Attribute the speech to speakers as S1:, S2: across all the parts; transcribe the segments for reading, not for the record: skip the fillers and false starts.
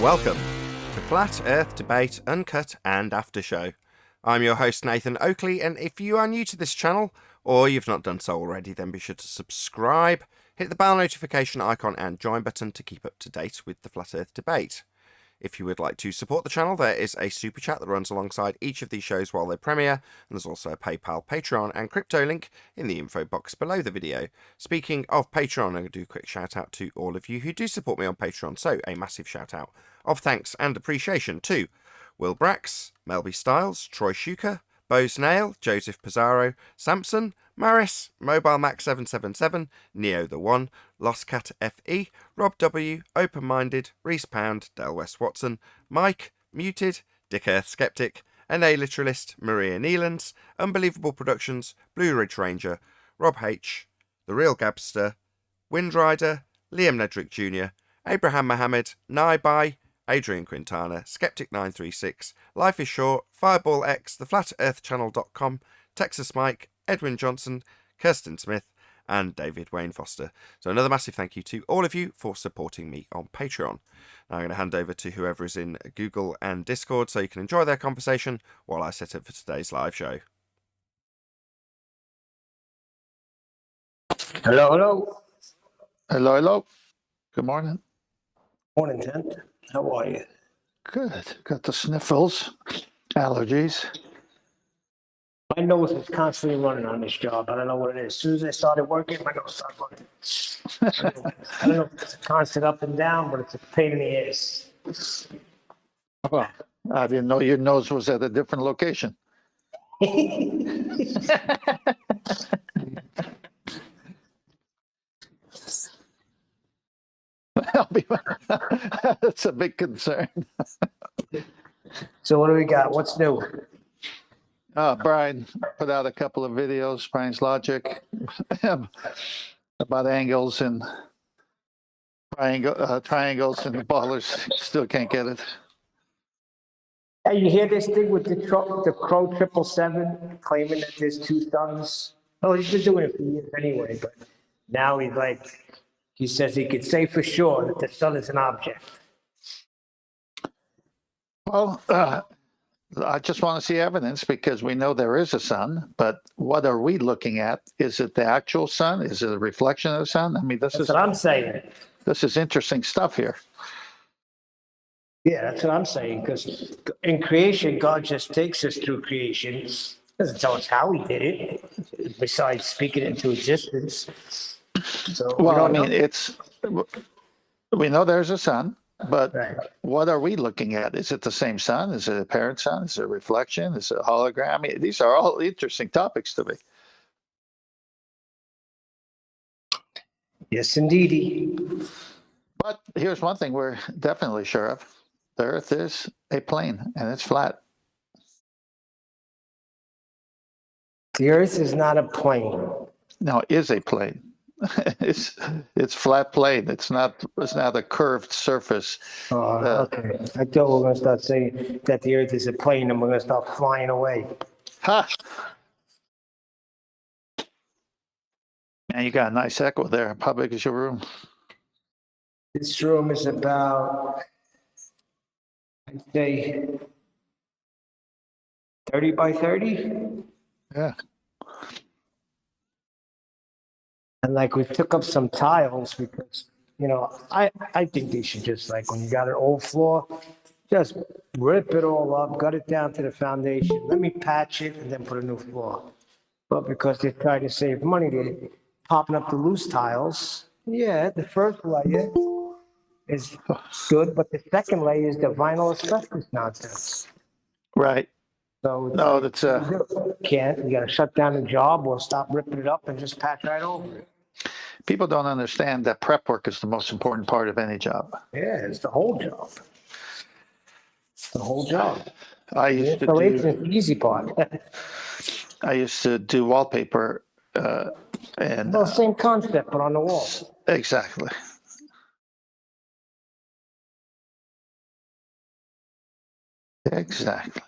S1: Welcome to Flat Earth Debate Uncut and After Show. I'm your host Nathan Oakley, and if you are new to this channel, or you've not done so already, then be sure to subscribe, hit the bell notification icon and join button to keep up to date with the Flat Earth Debate. If you would like to support the channel, there is a super chat that runs alongside each of these shows while they premiere, and there's also a PayPal, Patreon and crypto link in the info box below the video. Speaking of Patreon, I'm going to do a quick shout out to all of you who do support me on Patreon, so a massive shout out of thanks and appreciation to Will Brax, Melby Styles, Troy Shuker, Bo Snail, Joseph Pizarro, Samson, Maris, Mobile Mac 777, Neo the One, Lost Cat FE, Rob W, Open Minded, Reese Pound, Del West Watson, Mike, Muted, Dick Earth Skeptic, NA Literalist, Maria Neelands, Unbelievable Productions, Blue Ridge Ranger, Rob H, The Real Gabster, Windrider, Liam Nedrick Jr., Abraham Mohammed, Naibai, Adrian Quintana, Skeptic936, Life is Short, Fireball X, TheFlatEarthChannel.com, Texas Mike, Edwin Johnson, Kirsten Smith, and David Wayne Foster. So another massive thank you to all of you for supporting me on Patreon. Now I'm going to hand over to whoever is in Google and Discord so you can enjoy their conversation while I set up for today's live show.
S2: Hello, hello.
S3: Hello, hello. Good morning.
S2: Morning, Tent. How are you?
S3: Good. Got the sniffles, allergies.
S2: My nose is constantly running on this job. I don't know what it is. As soon as I started working, my nose started running. I don't know if it's a constant up and down, but it's a pain in the ass.
S3: Well, I didn't know your nose was at a different location. That's a big concern.
S2: So what do we got? What's new?
S3: Brian put out a couple of videos, Brian's Logic, about angles and triangles and the ballers still can't get it.
S2: Hey, you hear this thing with the Crow 777 claiming that there's two suns? Oh, he's been doing it for years anyway, but now he says he could say for sure that the sun is an object.
S3: Well, I just want to see evidence because we know there is a sun, but what are we looking at? Is it the actual sun? Is it a reflection of the sun? I mean,
S2: That's what I'm saying.
S3: This is interesting stuff here.
S2: Yeah, that's what I'm saying, because in creation, God just takes us through creation. Doesn't tell us how he did it, besides speaking it into existence. So,
S3: Well, I mean, we know there's a sun, but
S2: right.
S3: What are we looking at? Is it the same sun? Is it a parent sun? Is it a reflection? Is it a hologram? I mean, these are all interesting topics to me.
S2: Yes, indeedy.
S3: But here's one thing we're definitely sure of. The Earth is a plane, and it's flat.
S2: The Earth is not a plane.
S3: No, it is a plane. It's flat plane. It's not a curved surface.
S2: Okay. I thought we were going to start saying that the Earth is a plane and we're going to start flying away.
S3: Ha! Man, you got a nice echo there. How big is your room?
S2: This room is about, I'd say, 30 by 30.
S3: Yeah.
S2: And we took up some tiles because, I think they should just when you got an old floor, just rip it all up, gut it down to the foundation. Let me patch it and then put a new floor. But because they're trying to save money, they're popping up the loose tiles. Yeah, the first layer is good, but the second layer is the vinyl asbestos nonsense.
S3: Right.
S2: So
S3: no, that's
S2: you got to shut down the job or stop ripping it up and just patch right over it.
S3: People don't understand that prep work is the most important part of any job.
S2: Yeah, it's the whole job. It's the whole job.
S3: I used
S2: the installation is the easy part.
S3: I used to do wallpaper, and
S2: well, same concept, but on the wall.
S3: Exactly. Exactly.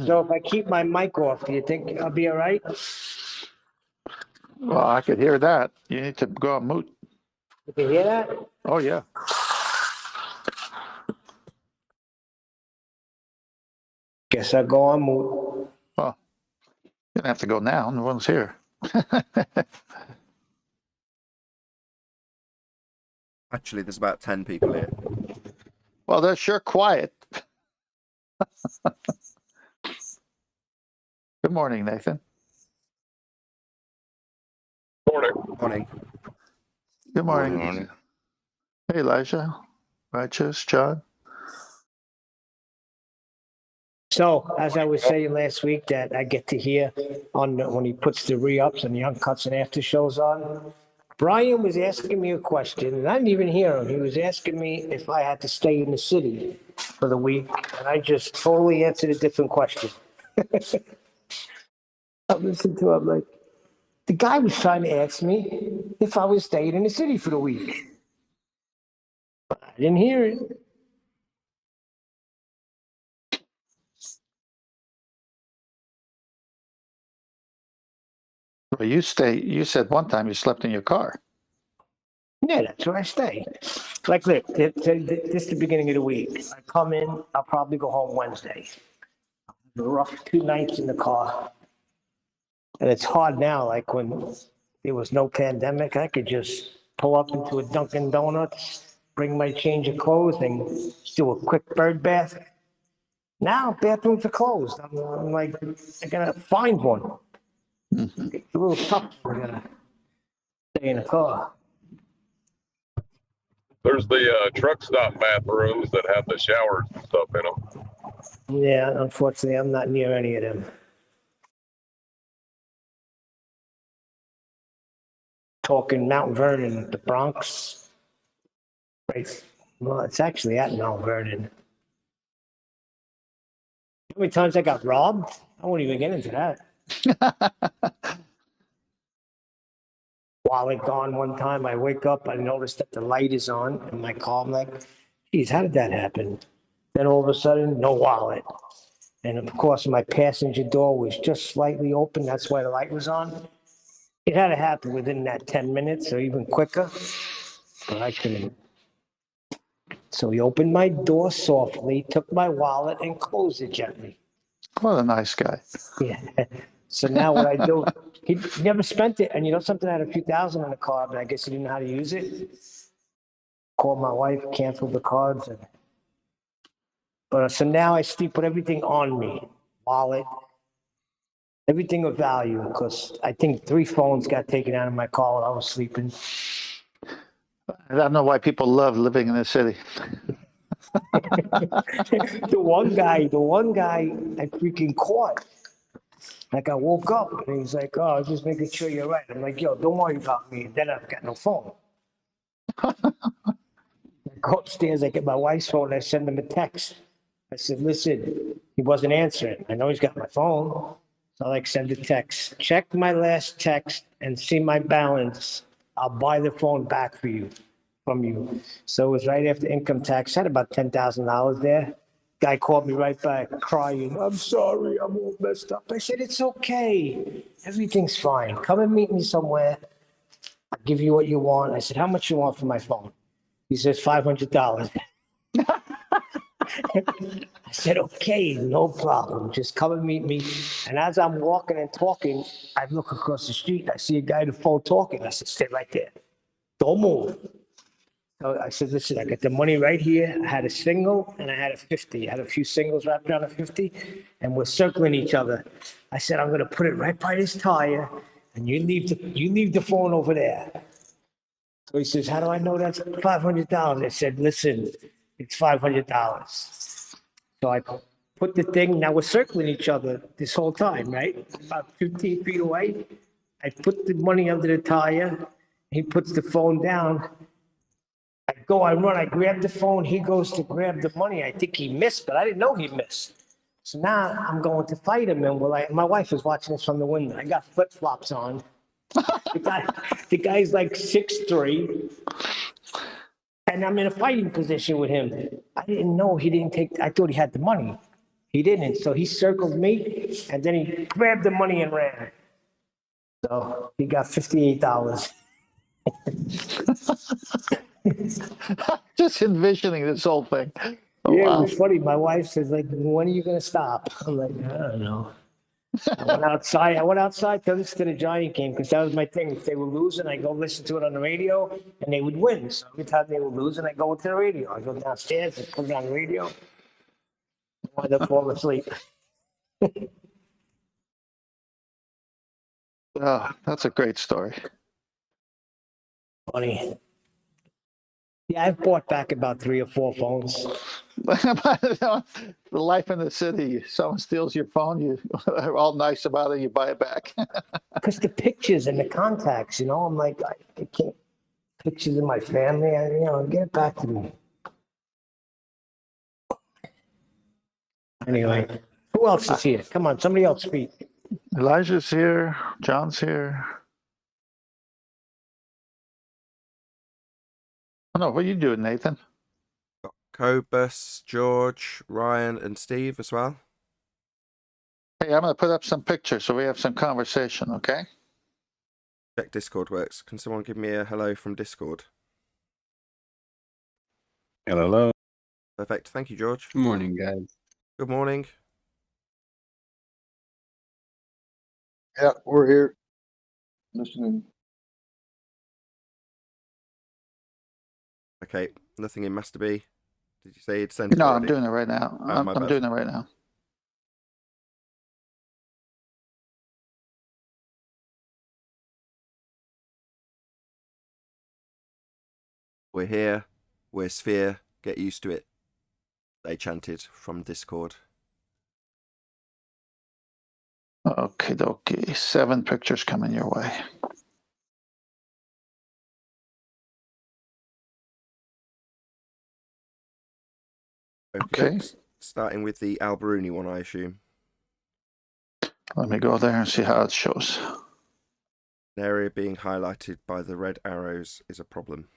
S2: So if I keep my mic off, do you think I'll be all right?
S3: Well, I could hear that. You need to go on mute.
S2: You can hear that?
S3: Oh, yeah.
S2: Guess I'll go on mute.
S3: Well, you don't have to go now. No one's here.
S1: Actually, there's about 10 people here.
S3: Well, they're sure quiet. Good morning, Nathan.
S4: Morning.
S1: Morning.
S3: Good morning.
S4: Morning.
S3: Hey, Elijah. Righteous, John.
S2: So, as I was saying last week, that I get to hear when he puts the re-ups and the uncuts and after shows on, Brian was asking me a question, and I didn't even hear him. He was asking me if I had to stay in the city for the week, and I just totally answered a different question. I listened to him like, the guy was trying to ask me if I was staying in the city for the week. But I didn't hear it.
S3: Well, you said one time you slept in your car.
S2: Yeah, that's where I stay. Like, look, this is the beginning of the week. I come in, I'll probably go home Wednesday. A rough 2 nights in the car. And it's hard now, like when there was no pandemic, I could just pull up into a Dunkin' Donuts, bring my change of clothes and do a quick bird bath. Now bathrooms are closed. I'm like, I gotta find one. It's a little tough. I gotta stay in the car.
S4: There's the truck stop bathrooms that have the showers and stuff in them.
S2: Yeah, unfortunately, I'm not near any of them. Talking Mount Vernon, the Bronx. Right. Well, it's actually at Mount Vernon. How many times I got robbed? I won't even get into that. Wallet gone one time. I wake up, I notice that the light is on in my car. I'm like, geez, how did that happen? Then all of a sudden, no wallet. And of course, my passenger door was just slightly open. That's why the light was on. It had to happen within that 10 minutes or even quicker, but I couldn't. So he opened my door softly, took my wallet and closed it gently.
S3: What a nice guy.
S2: Yeah. So now what I do, he never spent it. And you know something, I had a few thousand in the card, but I guess he didn't know how to use it. Called my wife, canceled the cards. But so now I still put everything on me, wallet, everything of value, because I think 3 phones got taken out of my car while I was sleeping.
S3: I don't know why people love living in the city.
S2: The one guy I freaking caught. Like I woke up and he's like, "Oh, I was just making sure you're right." I'm like, "Yo, don't worry about me." And then I've got no phone. I go upstairs, I get my wife's phone, I send him a text. I said, "Listen," he wasn't answering. I know he's got my phone. So I like send a text. Check my last text and see my balance. I'll buy the phone back for you, from you. So it was right after income tax. I had about $10,000 there. Guy called me right back crying. "I'm sorry, I'm all messed up." I said, "It's okay. Everything's fine. Come and meet me somewhere. I'll give you what you want." I said, "How much you want for my phone?" He says, $500. I said, "Okay, no problem. Just come and meet me." And as I'm walking and talking, I look across the street and I see a guy on the phone talking. I said, "Stay right there. Don't move." So I said, "Listen, I got the money right here. I had a single and I had a 50. I had a few singles wrapped around a 50 and we're circling each other." I said, "I'm going to put it right by this tire and you leave the phone over there." So he says, "How do I know that's $500? I said, "Listen, it's $500. So I put the thing, now we're circling each other this whole time, right? About 15 feet away. I put the money under the tire. He puts the phone down. I run, I grab the phone. He goes to grab the money. I think he missed, but I didn't know he missed. So now I'm going to fight him, and my wife is watching this from the window. I got flip flops on. The guy's like 6'3", and I'm in a fighting position with him. I didn't know he didn't take. I thought he had the money. He didn't. So he circled me, and then he grabbed the money and ran. So he got $58.
S3: Just envisioning this whole thing. Oh,
S2: Yeah, it
S3: wow.
S2: was funny. My wife says, like, when are you gonna stop? I'm like, I don't know. I went outside. I went outside to listen to the Giant game because that was my thing. If they were losing, I go listen to it on the radio, and they would win. So every time they were losing, I go to the radio. I go downstairs and put it on the radio. I wind up falling asleep.
S3: Oh, that's a great story.
S2: Funny. Yeah, I've bought back about 3 or 4 phones.
S3: The life in the city, someone steals your phone, you are all nice about it, you buy it back.
S2: Because the pictures and the contacts, I'm like, I can't. Pictures of my family, get it back to me. Anyway, who else is here? Come on, somebody else speak.
S3: Elijah's here, John's here. Oh, no, what are you doing, Nathan?
S1: Got Cobus, George, Ryan, and Steve as well.
S3: Hey, I'm going to put up some pictures so we have some conversation, okay?
S1: Check Discord works. Can someone give me a hello from Discord?
S5: Hello.
S1: Perfect. Thank you, George.
S5: Good morning, guys.
S1: Good morning.
S6: Yeah, we're here. Listening.
S1: Okay, nothing in Master B. Did you say you'd sent it
S3: No, I'm
S1: already?
S3: doing it right now.
S1: Oh, my
S3: I'm
S1: bad.
S3: doing it right now.
S1: We're here. We're Sphere. Get used to it. They chanted from Discord.
S3: Okay, dokie. 7 pictures coming your way. Okay.
S1: Starting with the Alberuni one, I assume.
S3: Let me go there and see how it shows.
S1: An area being highlighted by the red arrows is a problem.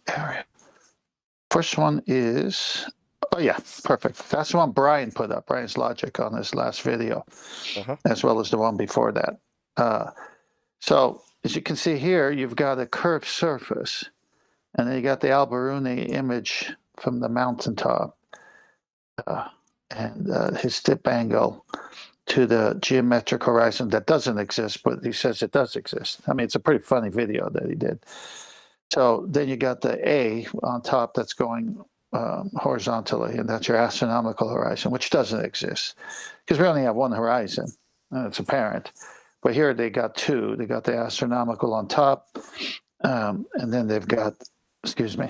S3: Area. First one is, oh yeah, perfect. That's the one Brian put up, Brian's logic on his last video, as well as the one before that. So as you can see here, you've got a curved surface, and then you got the Alberuni image from the mountaintop, and his tip angle to the geometric horizon that doesn't exist, but he says it does exist. I mean, it's a pretty funny video that he did. So then you got the A on top that's going horizontally, and that's your astronomical horizon, which doesn't exist because we only have one horizon, and it's apparent. But here they got 2. They got the astronomical on top, and then they've got, excuse me.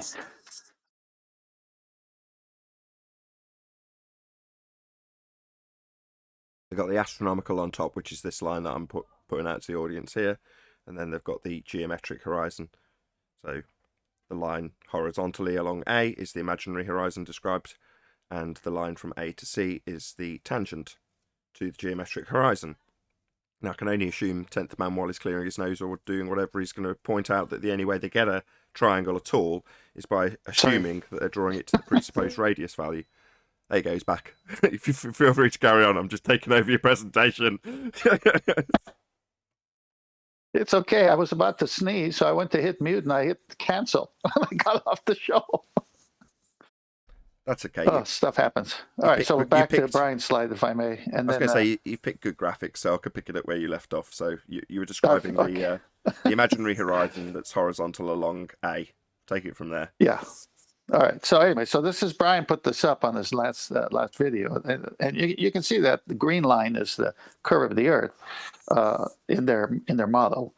S1: They've got the astronomical on top, which is this line that I'm putting out to the audience here. And then they've got the geometric horizon. So the line horizontally along A is the imaginary horizon described. And the line from A to C is the tangent to the geometric horizon. Now, I can only assume 10th man, while he's clearing his nose or doing whatever, he's going to point out that the only way they get a triangle at all is by assuming that they're drawing it to the presupposed radius value. There he goes back. If you feel free to carry on, I'm just taking over your presentation.
S3: It's okay. I was about to sneeze, so I went to hit mute and I hit cancel. I got off the show.
S1: That's okay.
S3: Oh, stuff happens. All right, so back to Brian's slide, if I may. And
S1: I was
S3: then,
S1: going to say, you picked good graphics, so I could pick it up where you left off. So you were describing the imaginary horizon that's horizontal along A. Take it from there.
S3: Yeah. All right. So anyway, so this is Brian put this up on his last video, and you can see that the green line is the curve of the Earth in their model,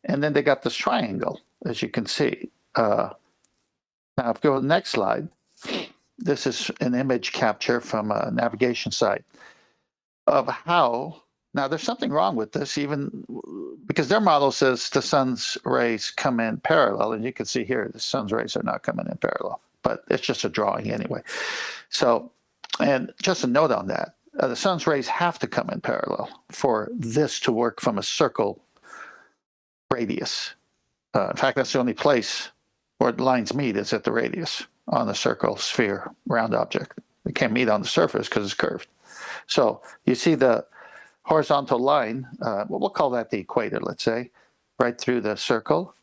S3: and then they got this triangle, as you can see. Now, if you go to the next slide, this is an image capture from a navigation site of how. Now, there's something wrong with this, even because their model says the sun's rays come in parallel, and you can see here the sun's rays are not coming in parallel. But it's just a drawing anyway. So, and just a note on that, the sun's rays have to come in parallel for this to work from a circle radius. In fact, that's the only place where the lines meet is at the radius on the circle, sphere, round object. They can't meet on the surface because it's curved. So you see the horizontal line, we'll call that the equator, let's say, right through the circle.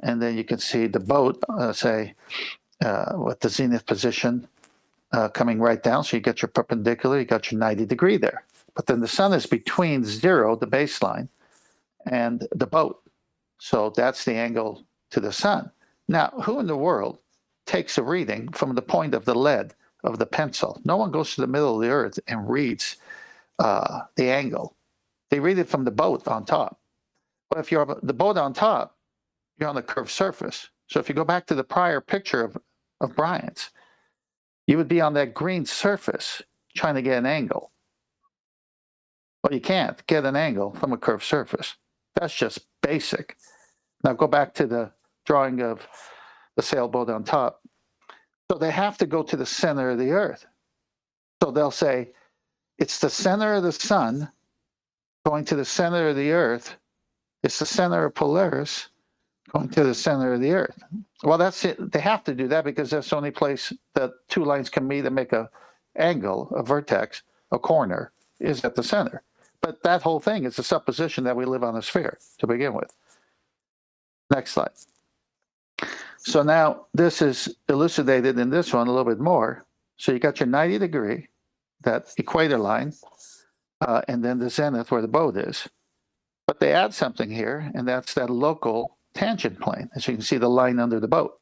S3: And then you can see the boat, say, with the zenith position coming right down. So you get your perpendicular, you got your 90 degree there. But then the sun is between 0, the baseline, and the boat. So that's the angle to the sun. Now, who in the world takes a reading from the point of the lead of the pencil? No one goes to the middle of the earth and reads the angle. They read it from the boat on top. But if you're the boat on top, you're on the curved surface. So if you go back to the prior picture of Bryant's, you would be on that green surface trying to get an angle. Well, you can't get an angle from a curved surface. That's just basic. Now go back to the drawing of the sailboat on top. So they have to go to the center of the earth. So they'll say, it's the center of the sun going to the center of the earth. It's the center of Polaris going to the center of the earth. Well, that's it. They have to do that because that's the only place that two lines can meet and make a angle, a vertex, a corner, is at the center. But that whole thing is a supposition that we live on a sphere to begin with. Next slide. So now this is elucidated in this one a little bit more. So you got your 90 degree, that equator line, and then the zenith where the boat is. But they add something here, and that's that local tangent plane, as you can see the line under the boat.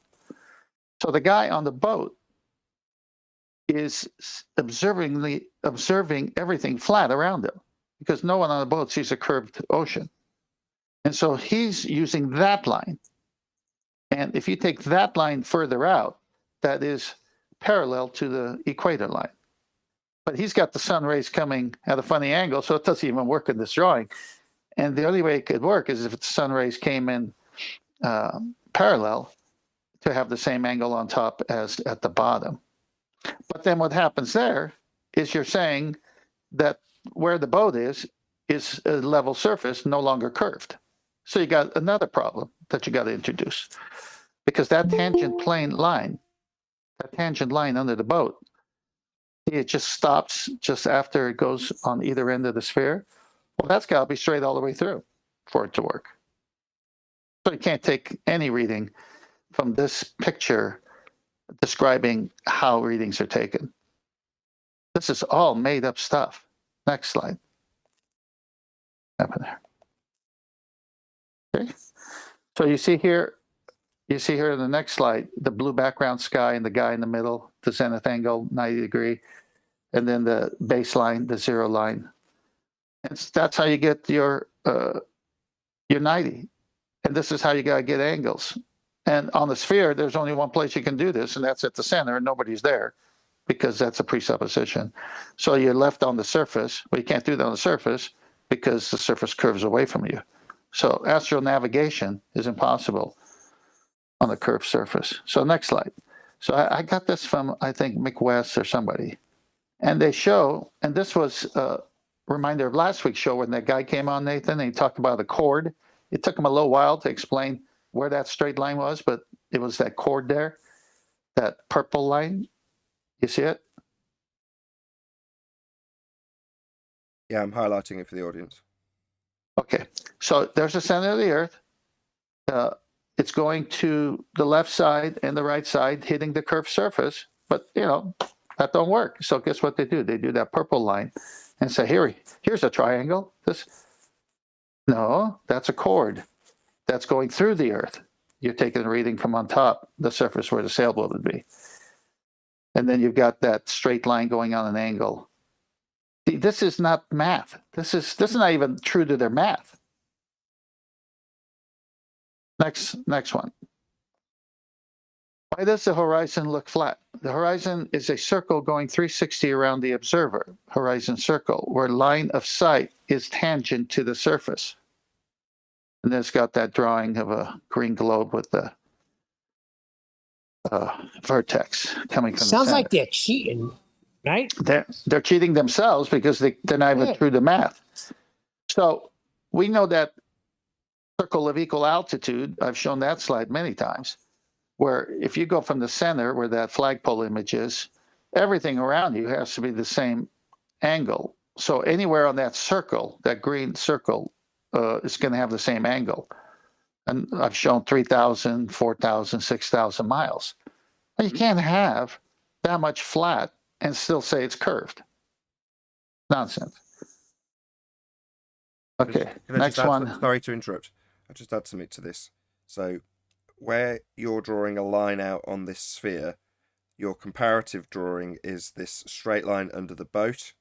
S3: So the guy on the boat is observing everything flat around him because no one on the boat sees a curved ocean. And so he's using that line. And if you take that line further out, that is parallel to the equator line. But he's got the sun rays coming at a funny angle, so it doesn't even work in this drawing. And the only way it could work is if the sun rays came in parallel to have the same angle on top as at the bottom. But then what happens there is you're saying that where the boat is a level surface, no longer curved. So you got another problem that you got to introduce. Because that tangent plane line, that tangent line under the boat, it just stops just after it goes on either end of the sphere. Well, that's got to be straight all the way through for it to work. So you can't take any reading from this picture describing how readings are taken. This is all made up stuff. Next slide. Up in there. Okay. So you see here in the next slide, the blue background sky and the guy in the middle, the zenith angle, 90 degree, and then the baseline, the 0 line. That's how you get your 90. And this is how you got to get angles. And on the sphere, there's only one place you can do this, and that's at the center, and nobody's there because that's a presupposition. So you're left on the surface. Well, you can't do that on the surface because the surface curves away from you. So astral navigation is impossible on a curved surface. So next slide. So I got this from, I think, Mick West or somebody. And they show, and this was a reminder of last week's show when that guy came on, Nathan, and he talked about a chord. It took him a little while to explain where that straight line was, but it was that chord there, that purple line. You see it?
S1: Yeah, I'm highlighting it for the audience.
S3: Okay, so there's the center of the earth. It's going to the left side and the right side, hitting the curved surface, but that don't work. So guess what they do? They do that purple line and say, here's a triangle. No, that's a chord that's going through the earth. You're taking a reading from on top, the surface where the sailboat would be. And then you've got that straight line going on an angle. See, this is not math. This is not even true to their math. Next one. Why does the horizon look flat? The horizon is a circle going 360 around the observer, horizon circle, where line of sight is tangent to the surface. And then it's got that drawing of a green globe with the vertex coming from
S2: Sounds
S3: the center.
S2: like they're cheating, right?
S3: They're cheating themselves because they're not even true to math. So we know that circle of equal altitude, I've shown that slide many times, where if you go from the center where that flagpole image is, everything around you has to be the same angle So anywhere on that circle, that green circle, is going to have the same angle. And I've shown 3,000, 4,000, 6,000 miles. You can't have that much flat and still say it's curved. Nonsense. Okay,
S1: Can I
S3: next
S1: just add,
S3: one.
S1: sorry to interrupt. I'll just add something to this. So, where you're drawing a line out on this sphere, your comparative drawing is this straight line under the boat,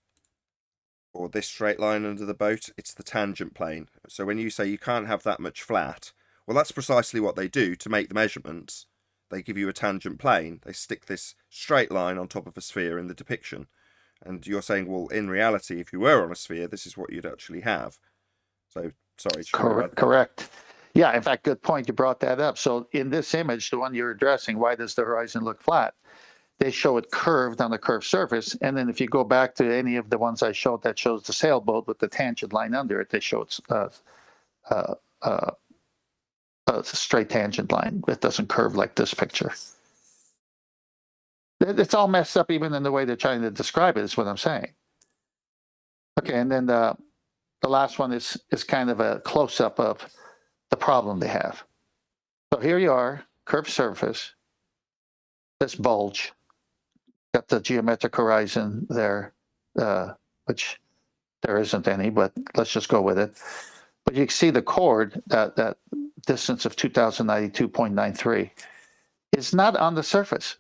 S1: or this straight line under the boat. It's the tangent plane. So when you say you can't have that much flat, well, that's precisely what they do to make the measurements. They give you a tangent plane. They stick this straight line on top of a sphere in the depiction. And you're saying, well, in reality, if you were on a sphere, this is what you'd actually have. So, sorry.
S3: Correct. Yeah, in fact, good point. You brought that up. So in this image, the one you're addressing, why does the horizon look flat? They show it curved on the curved surface. And then if you go back to any of the ones I showed that shows the sailboat with the tangent line under it, they show it's a straight tangent line. It doesn't curve like this picture. It's all messed up even in the way they're trying to describe it, is what I'm saying. Okay, and then the last one is kind of a close-up of the problem they have. So here you are, curved surface, this bulge, got the geometric horizon there, which there isn't any, but let's just go with it. But you can see the chord, that distance of 2092.93, is not on the surface.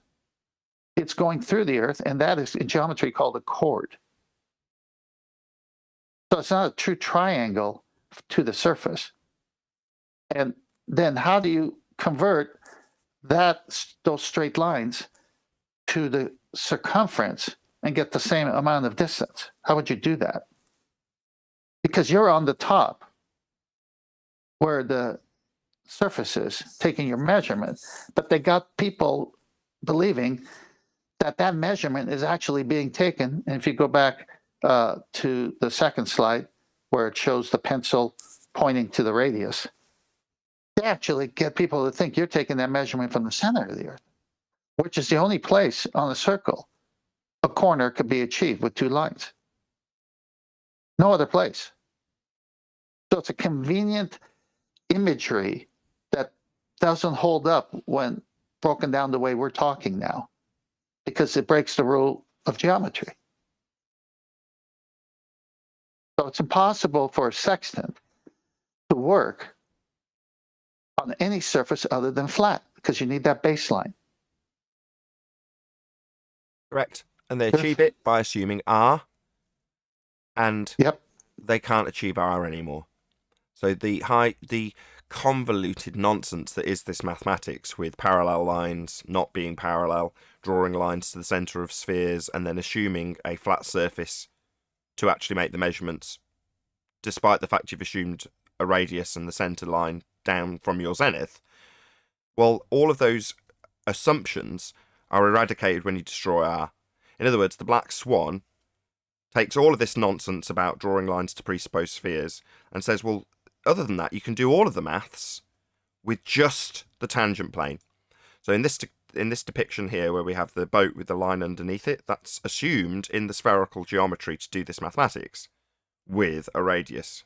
S3: It's going through the Earth, and that is in geometry called a chord. So it's not a true triangle to the surface. And then how do you convert those straight lines to the circumference and get the same amount of distance? How would you do that? Because you're on the top where the surface is, taking your measurement, but they got people believing that measurement is actually being taken. And if you go back to the second slide where it shows the pencil pointing to the radius, they actually get people to think you're taking that measurement from the center of the Earth, which is the only place on a circle a corner could be achieved with two lines. No other place. So it's a convenient imagery that doesn't hold up when broken down the way we're talking now, because it breaks the rule of geometry. So it's impossible for a sextant to work on any surface other than flat, because you need that baseline.
S1: Correct. And they achieve it by assuming R, and they can't achieve R anymore. So the convoluted nonsense that is this mathematics, with parallel lines not being parallel, drawing lines to the center of spheres, and then assuming a flat surface to actually make the measurements, despite the fact you've assumed a radius and the center line down from your zenith. Well, all of those assumptions are eradicated when you destroy R. In other words, the black swan takes all of this nonsense about drawing lines to presupposed spheres and says, well, other than that, you can do all of the maths with just the tangent plane. So in this depiction here, where we have the boat with the line underneath it, that's assumed in the spherical geometry to do this mathematics with a radius.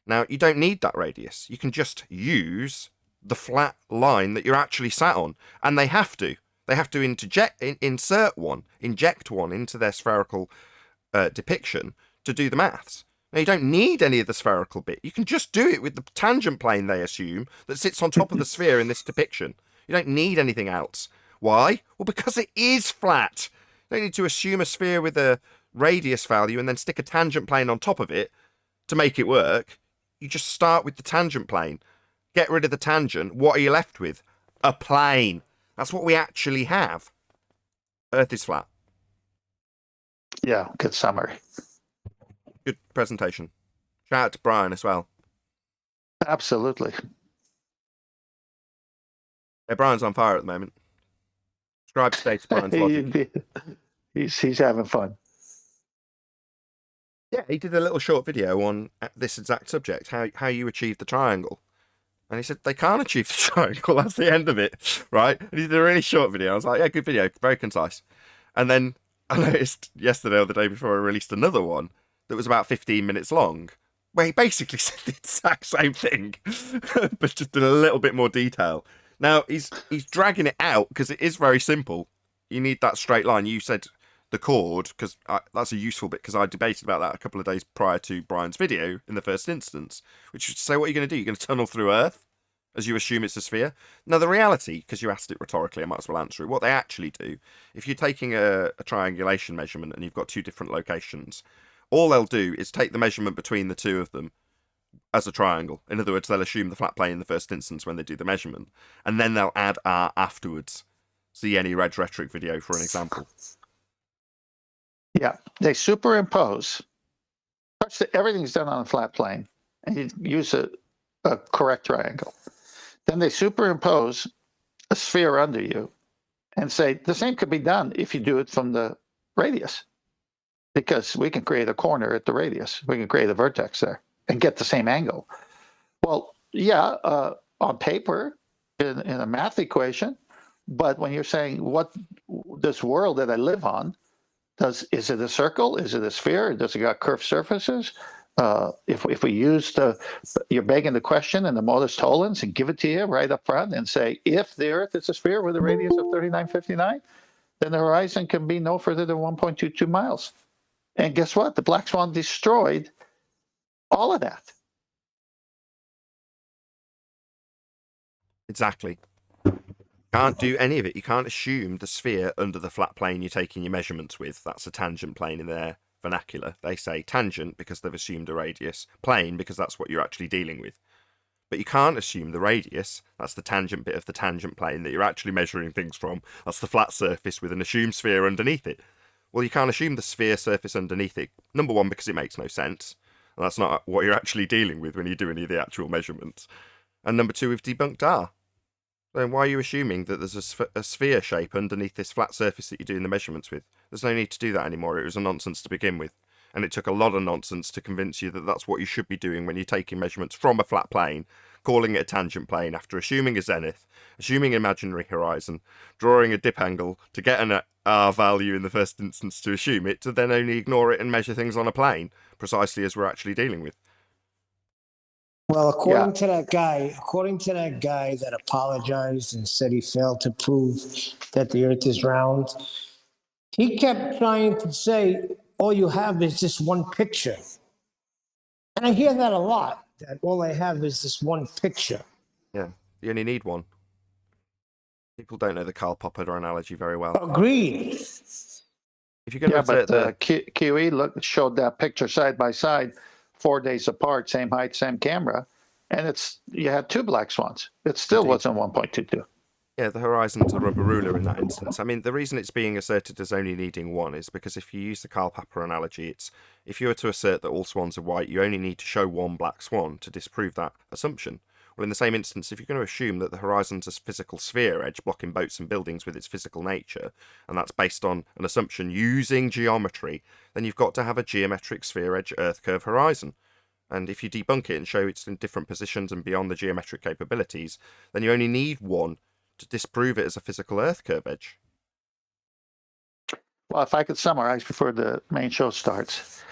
S1: Now, you don't need that radius. You can just use the flat line that you're actually sat on, and they have to. They have to inject one into their spherical depiction to do the maths. Now, you don't need any of the spherical bit. You can just do it with the tangent plane they assume that sits on top of the sphere in this depiction. You don't need anything else. Why? Well, because it is flat. You don't need to assume a sphere with a radius value and then stick a tangent plane on top of it to make it work. You just start with the tangent plane. Get rid of the tangent. What are you left with? A plane. That's what we actually have. Earth is flat.
S3: Yeah, good summary.
S1: Good presentation. Shout out to Brian as well.
S3: Absolutely.
S1: Yeah, Brian's on fire at the moment. Subscribe to Data Brian's Logic.
S3: He's having fun.
S1: Yeah, he did a little short video on this exact subject, how you achieve the triangle. And he said they can't achieve the triangle. That's the end of it, right? And he did a really short video. I was like, yeah, good video, very concise. And then I noticed yesterday or the day before I released another one that was about 15 minutes long, where he basically said the exact same thing, but just in a little bit more detail. Now, he's dragging it out because it is very simple. You need that straight line. You said the chord, because that's a useful bit, because I debated about that a couple of days prior to Brian's video in the first instance, which is to say, what are you going to do? You're going to tunnel through Earth as you assume it's a sphere? Now, the reality, because you asked it rhetorically, I might as well answer it. What they actually do, if you're taking a triangulation measurement and you've got two different locations, all they'll do is take the measurement between the two of them as a triangle. In other words, they'll assume the flat plane in the first instance when they do the measurement, and then they'll add R afterwards. See any Red Rhetoric video for an example.
S3: Yeah, they superimpose. First, everything's done on a flat plane, and you use a correct triangle. Then they superimpose a sphere under you and say the same could be done if you do it from the radius, because we can create a corner at the radius. We can create a vertex there and get the same angle. Well, yeah, on paper, in a math equation, but when you're saying what this world that I live on, is it a circle? Is it a sphere? Does it got curved surfaces? If we use you're begging the question and the modus tollens and give it to you right up front and say, if the Earth is a sphere with a radius of 3959, then the horizon can be no further than 1.22 miles. And guess what? The black swan destroyed all of that.
S1: Exactly. Can't do any of it. You can't assume the sphere under the flat plane you're taking your measurements with. That's a tangent plane in their vernacular. They say tangent because they've assumed a radius, plane because that's what you're actually dealing with. But you can't assume the radius. That's the tangent bit of the tangent plane that you're actually measuring things from. That's the flat surface with an assumed sphere underneath it. Well, you can't assume the sphere surface underneath it. Number one, because it makes no sense. And that's not what you're actually dealing with when you do any of the actual measurements. And number two, we've debunked R. Then why are you assuming that there's a sphere shape underneath this flat surface that you're doing the measurements with? There's no need to do that anymore. It was a nonsense to begin with. And it took a lot of nonsense to convince you that that's what you should be doing when you're taking measurements from a flat plane, calling it a tangent plane after assuming a zenith, assuming an imaginary horizon, drawing a dip angle to get an R value in the first instance to assume it, to then only ignore it and measure things on a plane, precisely as we're actually dealing with.
S2: Well, according to that guy that apologized and said he failed to prove that the Earth is round, he kept trying to say, all you have is this one picture. And I hear that a lot, that all I have is this one picture.
S1: Yeah, you only need one. People don't know the Karl Popper analogy very well.
S2: Agreed.
S1: If you're going to
S3: Yeah, but
S1: insert
S3: QE showed that picture side by side, 4 days apart, same height, same camera, and you had two black swans. It still wasn't 1.22.
S1: Yeah, the horizon's a rubber ruler in that instance. I mean, the reason it's being asserted as only needing one is because if you use the Karl Popper analogy, it's if you were to assert that all swans are white, you only need to show one black swan to disprove that assumption. Well, in the same instance, if you're going to assume that the horizon's a physical sphere edge blocking boats and buildings with its physical nature, and that's based on an assumption using geometry, then you've got to have a geometric sphere edge Earth curve horizon. And if you debunk it and show it's in different positions and beyond the geometric capabilities, then you only need one to disprove it as a physical Earth curve edge.
S3: Well, if I could summarize before the main show starts,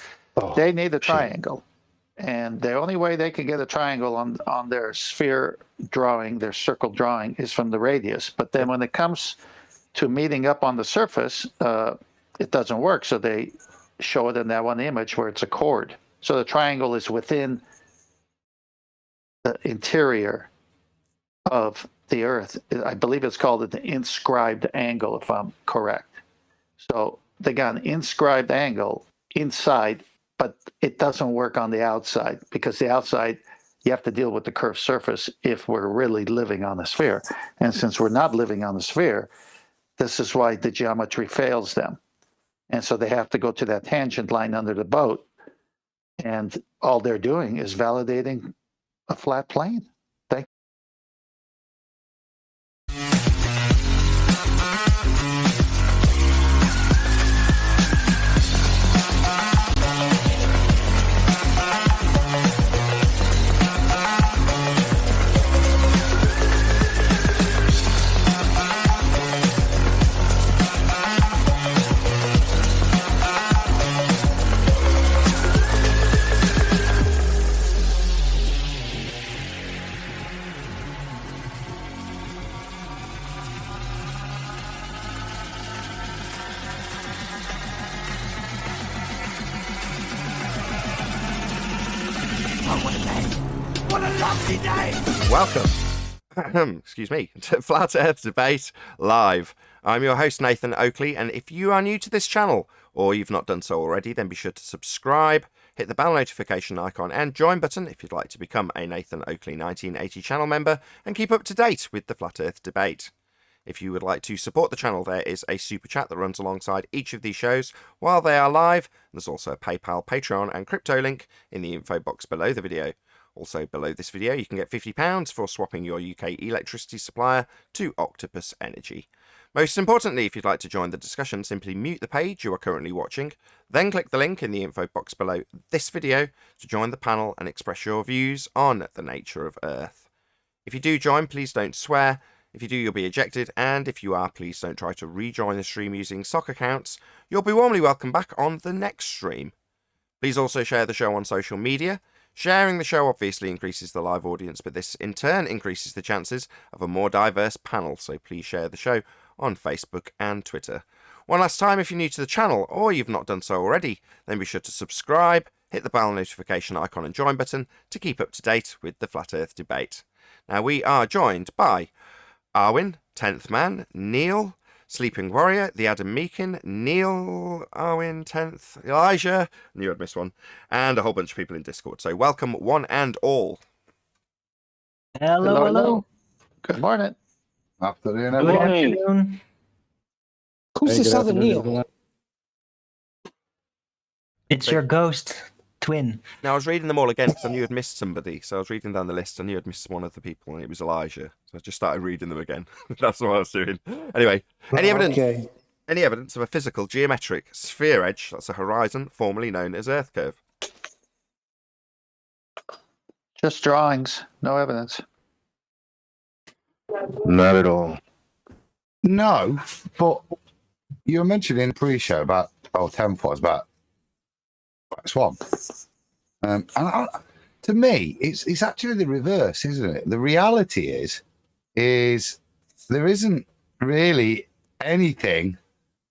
S3: they need a triangle. And the only way they can get a triangle on their sphere drawing, their circle drawing, is from the radius. But then when it comes to meeting up on the surface, it doesn't work. So they show it in that one image where it's a chord. So the triangle is within the interior of the Earth. I believe it's called the inscribed angle, if I'm correct. So they got an inscribed angle inside, but it doesn't work on the outside, because the outside, you have to deal with the curved surface if we're really living on a sphere. And since we're not living on the sphere, this is why the geometry fails them. And so they have to go to that tangent line under the boat. And all they're doing is validating a flat plane.
S1: Welcome, excuse me, to Flat Earth Debate Live. I'm your host, Nathan Oakley, and if you are new to this channel, or you've not done so already, then be sure to subscribe, hit the bell notification icon and join button if you'd like to become a Nathan Oakley 1980 channel member and keep up to date with the Flat Earth Debate. If you would like to support the channel, there is a super chat that runs alongside each of these shows while they are live. There's also a PayPal, Patreon and crypto link in the info box below the video. Also below this video, you can get £50 for swapping your UK electricity supplier to Octopus Energy. Most importantly, if you'd like to join the discussion, simply mute the page you are currently watching, then click the link in the info box below this video to join the panel and express your views on the nature of Earth. If you do join, please don't swear. If you do, you'll be ejected, and if you are, please don't try to rejoin the stream using sock accounts. You'll be warmly welcomed back on the next stream. Please also share the show on social media. Sharing the show obviously increases the live audience, but this in turn increases the chances of a more diverse panel, so please share the show on Facebook and Twitter. One last time, if you're new to the channel, or you've not done so already, then be sure to subscribe, hit the bell notification icon and join button to keep up to date with the Flat Earth Debate. Now, we are joined by Arwin, 10th Man, Neil, Sleeping Warrior, the Adam Meakin, Neil, Arwin, 10th, Elijah, knew I'd missed one, and a whole bunch of people in Discord. So welcome one and all.
S3: Hello. Good morning.
S6: Afternoon,
S7: Good
S6: everyone.
S7: afternoon.
S2: Who's
S5: Hey,
S2: this
S5: good
S2: other
S5: afternoon,
S2: Neil?
S5: everyone.
S7: It's your ghost twin.
S1: Now, I was reading them all again because I knew I'd missed somebody. So I was reading down the list. I knew I'd missed one of the people, and it was Elijah. So I just started reading them again. That's what I was doing. Anyway, any evidence?
S2: Okay.
S1: Any evidence of a physical geometric sphere edge, that's a horizon, formerly known as Earth curve?
S3: Just drawings, no evidence.
S5: Not at all.
S6: No, but you were mentioning pre-show about 10 foot about swamp. To me, it's actually the reverse, isn't it? The reality is there isn't really anything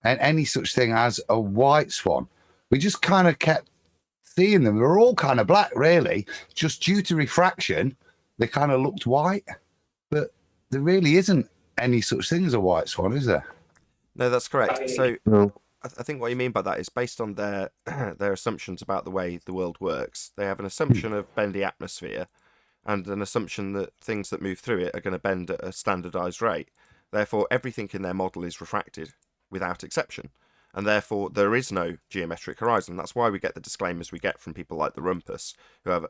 S6: and any such thing as a white swan. We just kind of kept seeing them. They were all kind of black, really. Just due to refraction, they kind of looked white. But there really isn't any such thing as a white swan, is there?
S1: No, that's correct. So
S5: No.
S1: I think what you mean by that is based on their their assumptions about the way the world works. They have an assumption of bendy atmosphere and an assumption that things that move through it are going to bend at a standardized rate. Therefore, everything in their model is refracted without exception. And therefore, there is no geometric horizon. That's why we get the disclaimers we get from people like the Rumpus, who have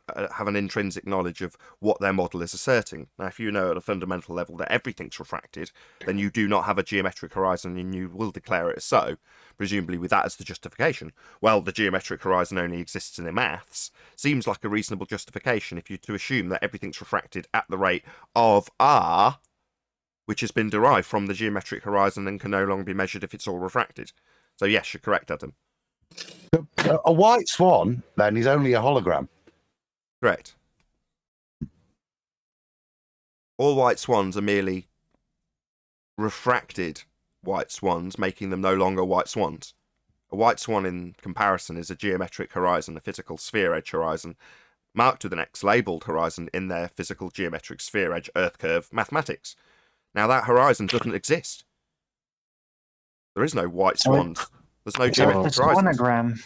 S1: an intrinsic knowledge of what their model is asserting. Now, if you know at a fundamental level that everything's refracted, then you do not have a geometric horizon and you will declare it as so, presumably with that as the justification. Well, the geometric horizon only exists in the maths. Seems like a reasonable justification if you're to assume that everything's refracted at the rate of R, which has been derived from the geometric horizon and can no longer be measured if it's all refracted. So yes, you're correct, Adam.
S6: A white swan, then, is only a hologram.
S1: Correct. All white swans are merely refracted white swans, making them no longer white swans. A white swan, in comparison, is a geometric horizon, a physical sphere edge horizon, marked with an X, labelled horizon in their physical geometric sphere edge Earth curve mathematics. Now, that horizon doesn't exist. There is no white swans. There's no geometric
S7: It's
S1: horizons.
S7: monogram.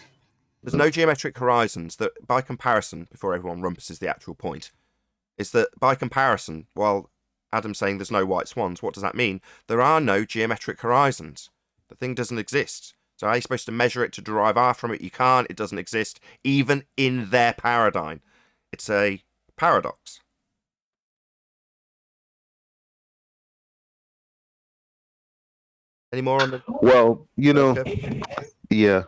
S1: There's no geometric horizons that, by comparison, before everyone rumpuses the actual point, is that by comparison, while Adam's saying there's no white swans, what does that mean? There are no geometric horizons. The thing doesn't exist. So how are you supposed to measure it to derive R from it? You can't. It doesn't exist, even in their paradigm. It's a paradox. Any more on the...
S5: Well,
S1: Okay.
S5: yeah.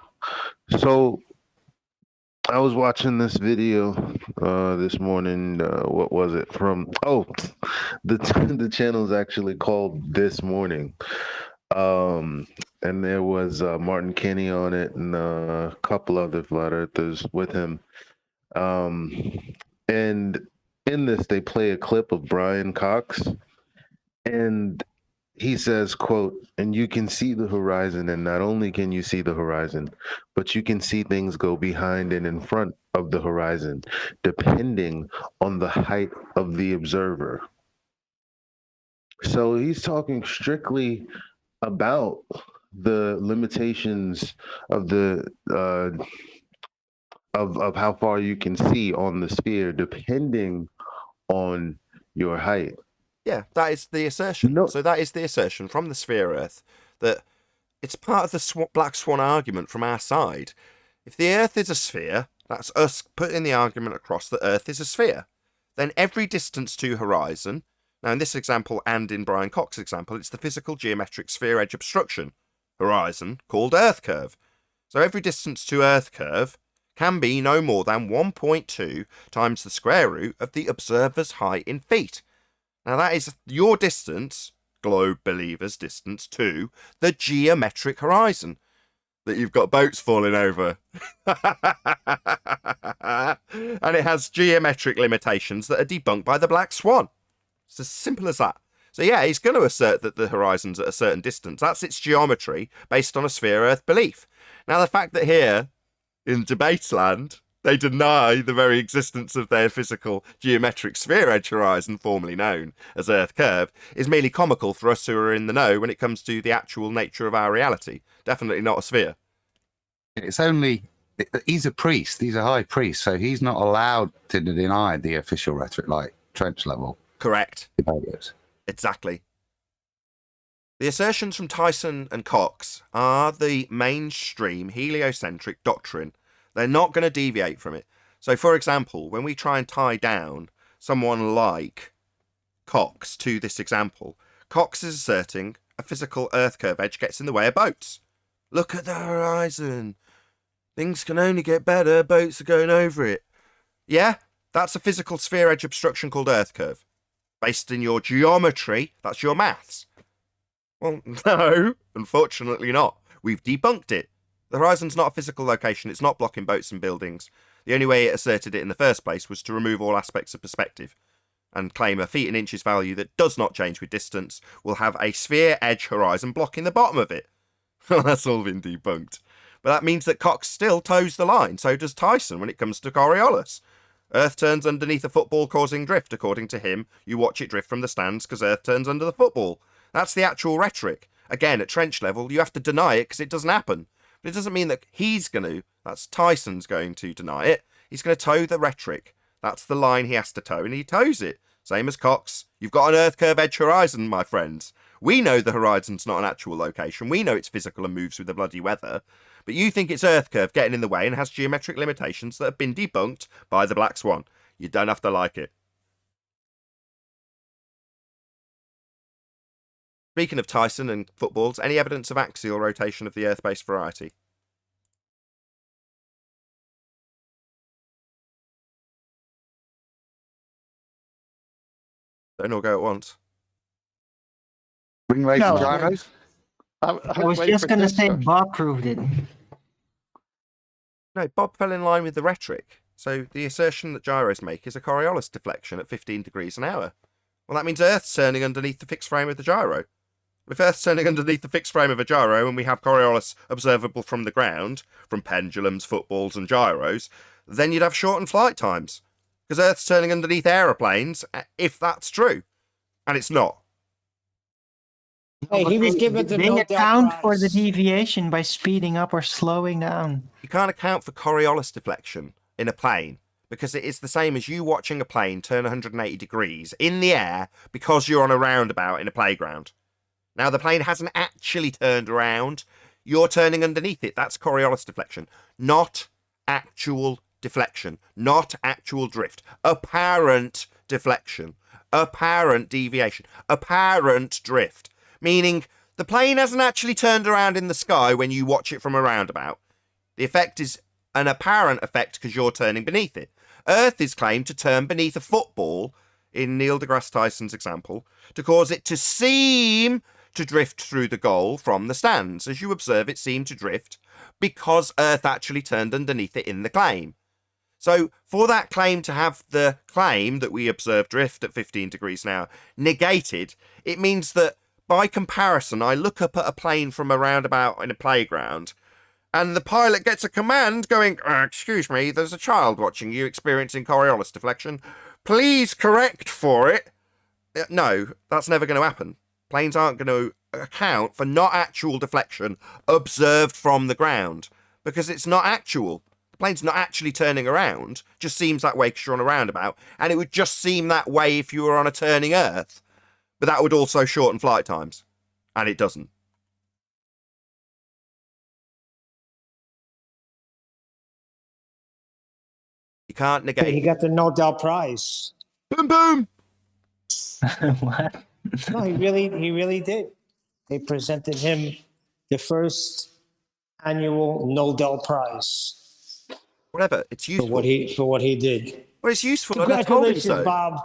S5: So I was watching this video this morning. What was it from? Oh, the channel is actually called This Morning. And there was Martin Kinney on it and a couple other flat earthers with him. And in this, they play a clip of Brian Cox. And he says, quote, and you can see the horizon, and not only can you see the horizon, but you can see things go behind and in front of the horizon, depending on the height of the observer. So he's talking strictly about the limitations of the of how far you can see on the sphere, depending on your height.
S1: Yeah, that is the assertion.
S5: No.
S1: So that is the assertion from the sphere Earth that it's part of the black swan argument from our side. If the Earth is a sphere, that's us putting the argument across that Earth is a sphere. Then every distance to horizon, now in this example and in Brian Cox's example, it's the physical geometric sphere edge obstruction horizon called Earth curve. So every distance to Earth curve can be no more than 1.2 times the square root of the observer's height in feet. Now that is your distance, globe believers' distance, to the geometric horizon that you've got boats falling over. And it has geometric limitations that are debunked by the black swan. It's as simple as that. So yeah, he's going to assert that the horizon's at a certain distance. That's its geometry based on a sphere Earth belief. Now the fact that here in debate land they deny the very existence of their physical geometric sphere edge horizon, formerly known as Earth curve, is merely comical for us who are in the know when it comes to the actual nature of our reality. Definitely not a sphere.
S6: It's only, he's a priest, he's a high priest, so he's not allowed to deny the official rhetoric like trench level
S1: Correct.
S6: debaters.
S1: Exactly. The assertions from Tyson and Cox are the mainstream heliocentric doctrine. They're not going to deviate from it. So, for example, when we try and tie down someone like Cox to this example, Cox is asserting a physical Earth curve edge gets in the way of boats. Look at the horizon. Things can only get better. Boats are going over it. Yeah, that's a physical sphere edge obstruction called Earth curve. Based in your geometry, that's your maths. Well, no, unfortunately not. We've debunked it. The horizon's not a physical location. It's not blocking boats and buildings. The only way it asserted it in the first place was to remove all aspects of perspective and claim a feet and inches value that does not change with distance will have a sphere edge horizon blocking the bottom of it. Well, that's all been debunked. But that means that Cox still toes the line. So does Tyson when it comes to Coriolis. Earth turns underneath a football causing drift. According to him, you watch it drift from the stands because Earth turns under the football. That's the actual rhetoric. Again, at trench level, you have to deny it because it doesn't happen. But it doesn't mean that he's going to, that's Tyson's going to deny it. He's going to toe the rhetoric. That's the line he has to toe, and he toes it. Same as Cox. You've got an Earth curve edge horizon, my friends. We know the horizon's not an actual location. We know it's physical and moves with the bloody weather. But you think it's Earth curve getting in the way and has geometric limitations that have been debunked by the Black Swan. You don't have to like it. Speaking of Tyson and footballs, any evidence of axial rotation of the Earth-based variety? Don't all go at once.
S6: Ring rate
S7: No,
S6: for gyros?
S7: I was just going to say Bob proved it.
S1: No, Bob fell in line with the rhetoric. So the assertion that gyros make is a Coriolis deflection at 15 degrees an hour. Well, that means Earth's turning underneath the fixed frame of the gyro. If Earth's turning underneath the fixed frame of a gyro and we have Coriolis observable from the ground, from pendulums, footballs and gyros, then you'd have shortened flight times. Because Earth's turning underneath aeroplanes, if that's true. And it's not.
S2: Hey, he was given the
S7: They
S2: Nobel
S7: account for the
S2: Prize.
S7: deviation by speeding up or slowing down.
S1: You can't account for Coriolis deflection in a plane because it is the same as you watching a plane turn 180 degrees in the air because you're on a roundabout in a playground. Now, the plane hasn't actually turned around. You're turning underneath it. That's Coriolis deflection. Not actual deflection. Not actual drift. Apparent deflection. Apparent deviation. Apparent drift. Meaning the plane hasn't actually turned around in the sky when you watch it from a roundabout. The effect is an apparent effect because you're turning beneath it. Earth is claimed to turn beneath a football, in Neil deGrasse Tyson's example, to cause it to seem to drift through the goal from the stands. As you observe, it seemed to drift because Earth actually turned underneath it in the claim. So for that claim to have the claim that we observe drift at 15 degrees an hour negated, it means that by comparison, I look up at a plane from a roundabout in a playground, and the pilot gets a command going, excuse me, there's a child watching you experiencing Coriolis deflection. Please correct for it. No, that's never going to happen. Planes aren't going to account for not actual deflection observed from the ground because it's not actual. The plane's not actually turning around. Just seems that way because you're on a roundabout. And it would just seem that way if you were on a turning Earth. But that would also shorten flight times. And it doesn't. You can't negate.
S2: He got the Nobel Prize.
S1: Boom, boom.
S7: What?
S2: No, he really did. They presented him the first annual Nobel Prize
S1: Whatever. It's
S2: for
S1: useful.
S2: what he did.
S1: Well, it's useful. And I told him
S2: Congratulations,
S1: so.
S2: Bob.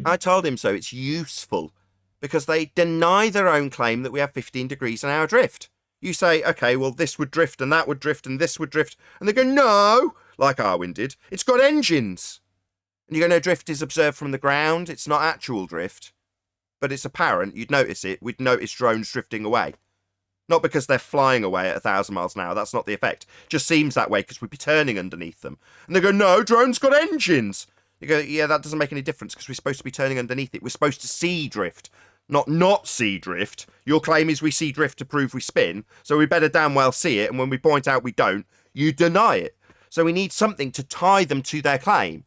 S1: I told him so. It's useful because they deny their own claim that we have 15 degrees an hour drift. You say, okay, well, this would drift and that would drift and this would drift. And they go, no, like Arwin did. It's got engines. And you go, no, drift is observed from the ground. It's not actual drift. But it's apparent. You'd notice it. We'd notice drones drifting away. Not because they're flying away at 1,000 miles an hour. That's not the effect. Just seems that way because we'd be turning underneath them. And they go, no, drones got engines. You go, yeah, that doesn't make any difference because we're supposed to be turning underneath it. We're supposed to see drift, not see drift. Your claim is we see drift to prove we spin, so we better damn well see it. And when we point out we don't, you deny it. So we need something to tie them to their claim.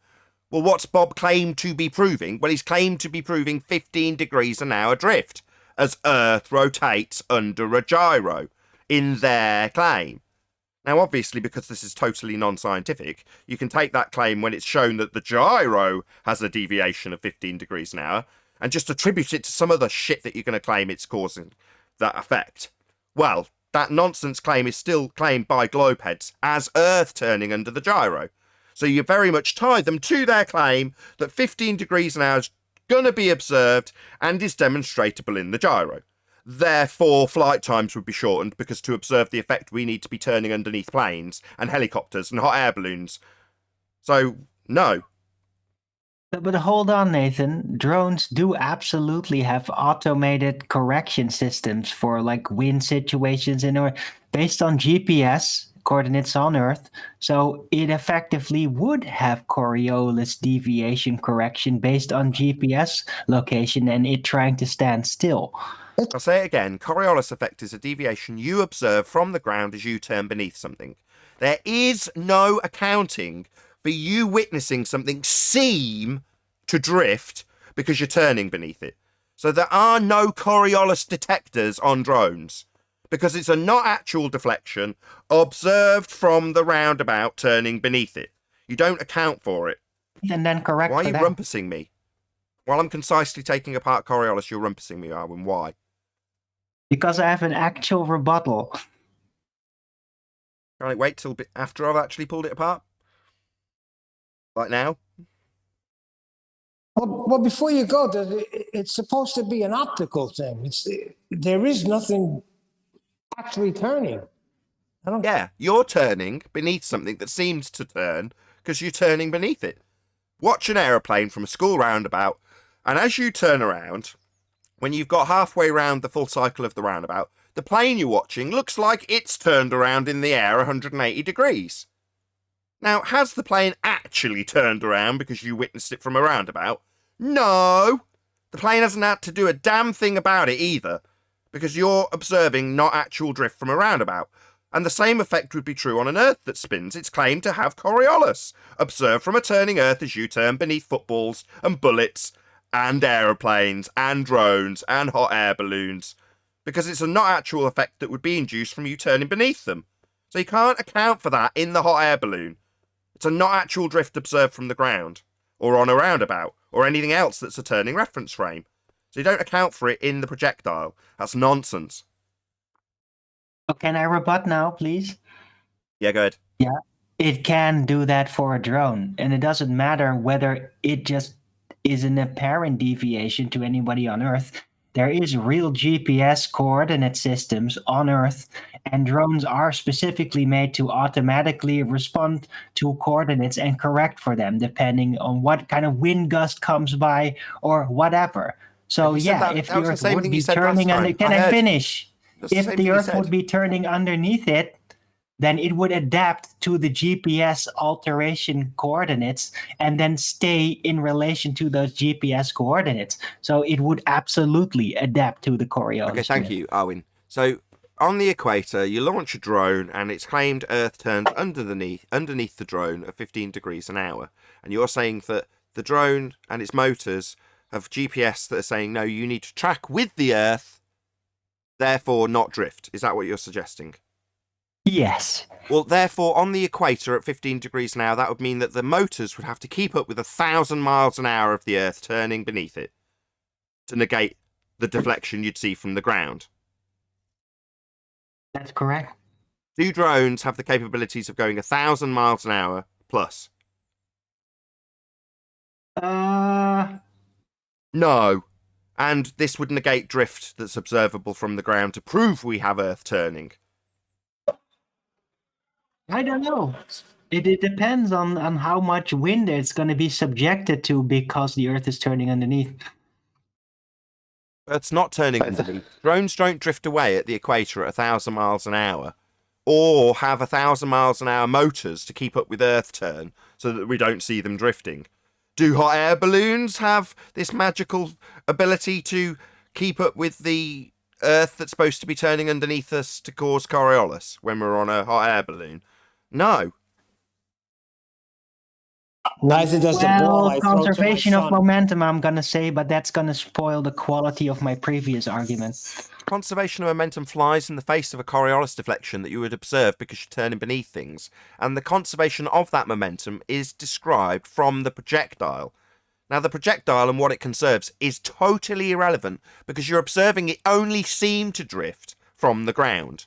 S1: Well, what's Bob claimed to be proving? Well, he's claimed to be proving 15 degrees an hour drift as Earth rotates under a gyro in their claim. Now, obviously, because this is totally non-scientific, you can take that claim when it's shown that the gyro has a deviation of 15 degrees an hour and just attribute it to some other shit that you're going to claim it's causing that effect. Well, that nonsense claim is still claimed by globeheads as Earth turning under the gyro. So you very much tie them to their claim that 15 degrees an hour is going to be observed and is demonstratable in the gyro. Therefore, flight times would be shortened because to observe the effect, we need to be turning underneath planes and helicopters and hot air balloons. So, no.
S7: But hold on, Nathan. Drones do absolutely have automated correction systems for like wind situations based on GPS coordinates on Earth. So it effectively would have Coriolis deviation correction based on GPS location and it trying to stand still.
S1: I'll say it again. Coriolis effect is a deviation you observe from the ground as you turn beneath something. There is no accounting for you witnessing something seem to drift because you're turning beneath it. So there are no Coriolis detectors on drones because it's a not actual deflection observed from the roundabout turning beneath it. You don't account for it.
S7: And then correct.
S1: Why are
S7: for
S1: you
S7: that.
S1: rumpusing me? While I'm concisely taking apart Coriolis, you're rumpusing me, Arwin. Why?
S7: Because I have an actual rebuttal.
S1: Can I wait till after I've actually pulled it apart? Like now?
S2: Well, before you go, it's supposed to be an optical thing. There is nothing actually turning.
S1: Yeah, you're turning beneath something that seems to turn because you're turning beneath it. Watch an aeroplane from a school roundabout, and as you turn around, when you've got halfway round the full cycle of the roundabout, the plane you're watching looks like it's turned around in the air 180 degrees. Now, has the plane actually turned around because you witnessed it from a roundabout? No! The plane hasn't had to do a damn thing about it either, because you're observing not actual drift from a roundabout. And the same effect would be true on an Earth that spins. It's claimed to have Coriolis, observed from a turning Earth as you turn beneath footballs and bullets and aeroplanes and drones and hot air balloons, because it's a not actual effect that would be induced from you turning beneath them. So you can't account for that in the hot air balloon. It's a not actual drift observed from the ground, or on a roundabout, or anything else that's a turning reference frame. So you don't account for it in the projectile. That's nonsense.
S7: Oh, can I rebut now, please?
S1: Yeah, go ahead.
S7: Yeah, it can do that for a drone, and it doesn't matter whether it just is an apparent deviation to anybody on Earth. There is real GPS coordinate systems on Earth, and drones are specifically made to automatically respond to coordinates and correct for them, depending on what kind of wind gust comes by or whatever. So
S1: You said
S7: yeah,
S1: that-
S7: if
S1: that
S7: the
S1: was the
S7: Earth
S1: same
S7: would
S1: thing
S7: be
S1: you said last
S7: turning under,
S1: time.
S7: can
S1: I
S7: I
S1: heard.
S7: finish?
S1: That's the
S7: If
S1: same
S7: the
S1: thing you
S7: Earth
S1: said.
S7: would be turning underneath it, then it would adapt to the GPS alteration coordinates and then stay in relation to those GPS coordinates. So it would absolutely adapt to the Coriolis
S1: Okay, thank
S7: drift.
S1: you, Arwin. So on the equator, you launch a drone, and it's claimed Earth turns underneath the drone at 15 degrees an hour. And you're saying that the drone and its motors have GPS that are saying, no, you need to track with the Earth, therefore not drift. Is that what you're suggesting?
S7: Yes.
S1: Well, therefore, on the equator at 15 degrees an hour, that would mean that the motors would have to keep up with 1,000 miles an hour of the Earth turning beneath it to negate the deflection you'd see from the ground.
S7: That's correct.
S1: Do drones have the capabilities of going 1,000 miles an hour plus?
S7: Uh,
S1: No. And this would negate drift that's observable from the ground to prove we have Earth turning.
S7: I don't know. It depends on how much wind it's going to be subjected to because the Earth is turning underneath.
S1: Earth's not turning underneath. Drones don't drift away at the equator at 1,000 miles an hour, or have 1,000 miles an hour motors to keep up with Earth turn so that we don't see them drifting. Do hot air balloons have this magical ability to keep up with the Earth that's supposed to be turning underneath us to cause Coriolis when we're on a hot air balloon? No.
S2: Neither does the ball I
S7: Well,
S2: throw to my
S7: conservation of
S2: son.
S7: momentum, I'm going to say, but that's going to spoil the quality of my previous argument.
S1: Conservation of momentum flies in the face of a Coriolis deflection that you would observe because you're turning beneath things, and the conservation of that momentum is described from the projectile. Now, the projectile and what it conserves is totally irrelevant because you're observing it only seem to drift from the ground.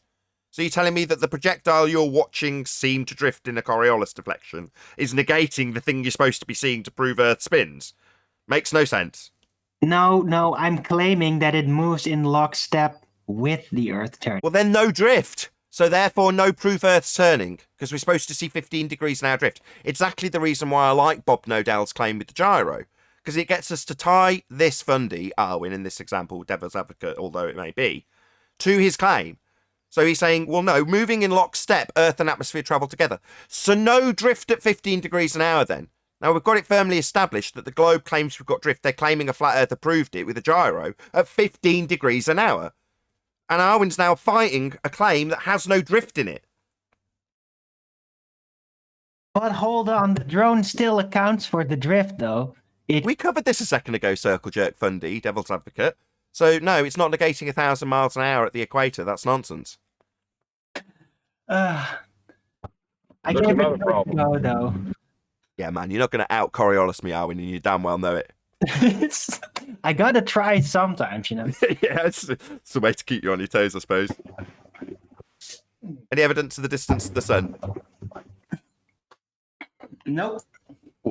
S1: So you're telling me that the projectile you're watching seem to drift in a Coriolis deflection is negating the thing you're supposed to be seeing to prove Earth spins? Makes no sense.
S7: No, I'm claiming that it moves in lockstep with the Earth turn.
S1: Well, then no drift. So therefore no proof Earth's turning, because we're supposed to see 15 degrees an hour drift. Exactly the reason why I like Bob Nodell's claim with the gyro, because it gets us to tie this fundy, Arwin in this example, devil's advocate, although it may be, to his claim. So he's saying, well, no, moving in lockstep, Earth and atmosphere travel together. So no drift at 15 degrees an hour then. Now, we've got it firmly established that the globe claims we've got drift. They're claiming a flat Earth approved it with a gyro at 15 degrees an hour. And Arwin's now fighting a claim that has no drift in it.
S7: But hold on, the drone still accounts for the drift, though.
S1: We covered this a second ago, Circle Jerk Fundy, devil's advocate. So, no, it's not negating 1,000 miles an hour at the equator. That's nonsense.
S7: I
S4: There's
S7: gave it
S4: another
S7: a
S4: problem.
S7: go, though.
S1: Yeah, man, you're not going to out-Coriolis me, Arwin, and you damn well know it.
S7: I gotta try sometimes, you know.
S1: Yeah, it's a way to keep you on your toes, I suppose. Any evidence of the distance to the sun?
S7: Nope.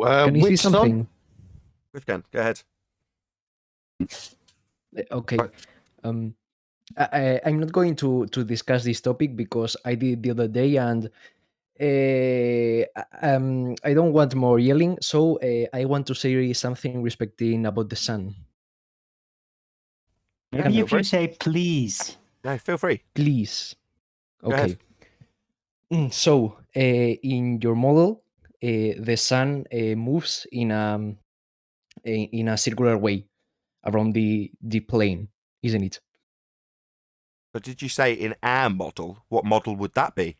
S8: Can you see
S3: Which sun?
S8: something?
S1: Which can? Go ahead.
S8: Okay. I'm not going to discuss this topic because I did the other day and I don't want more yelling, so I want to say something respecting about the sun.
S7: Maybe
S1: Yeah,
S7: if you say please.
S1: No, feel free.
S8: Please.
S1: Go ahead.
S8: Okay. So, in your model, the sun moves in a circular way around the plane, isn't it?
S1: But did you say in our model? What model would that be?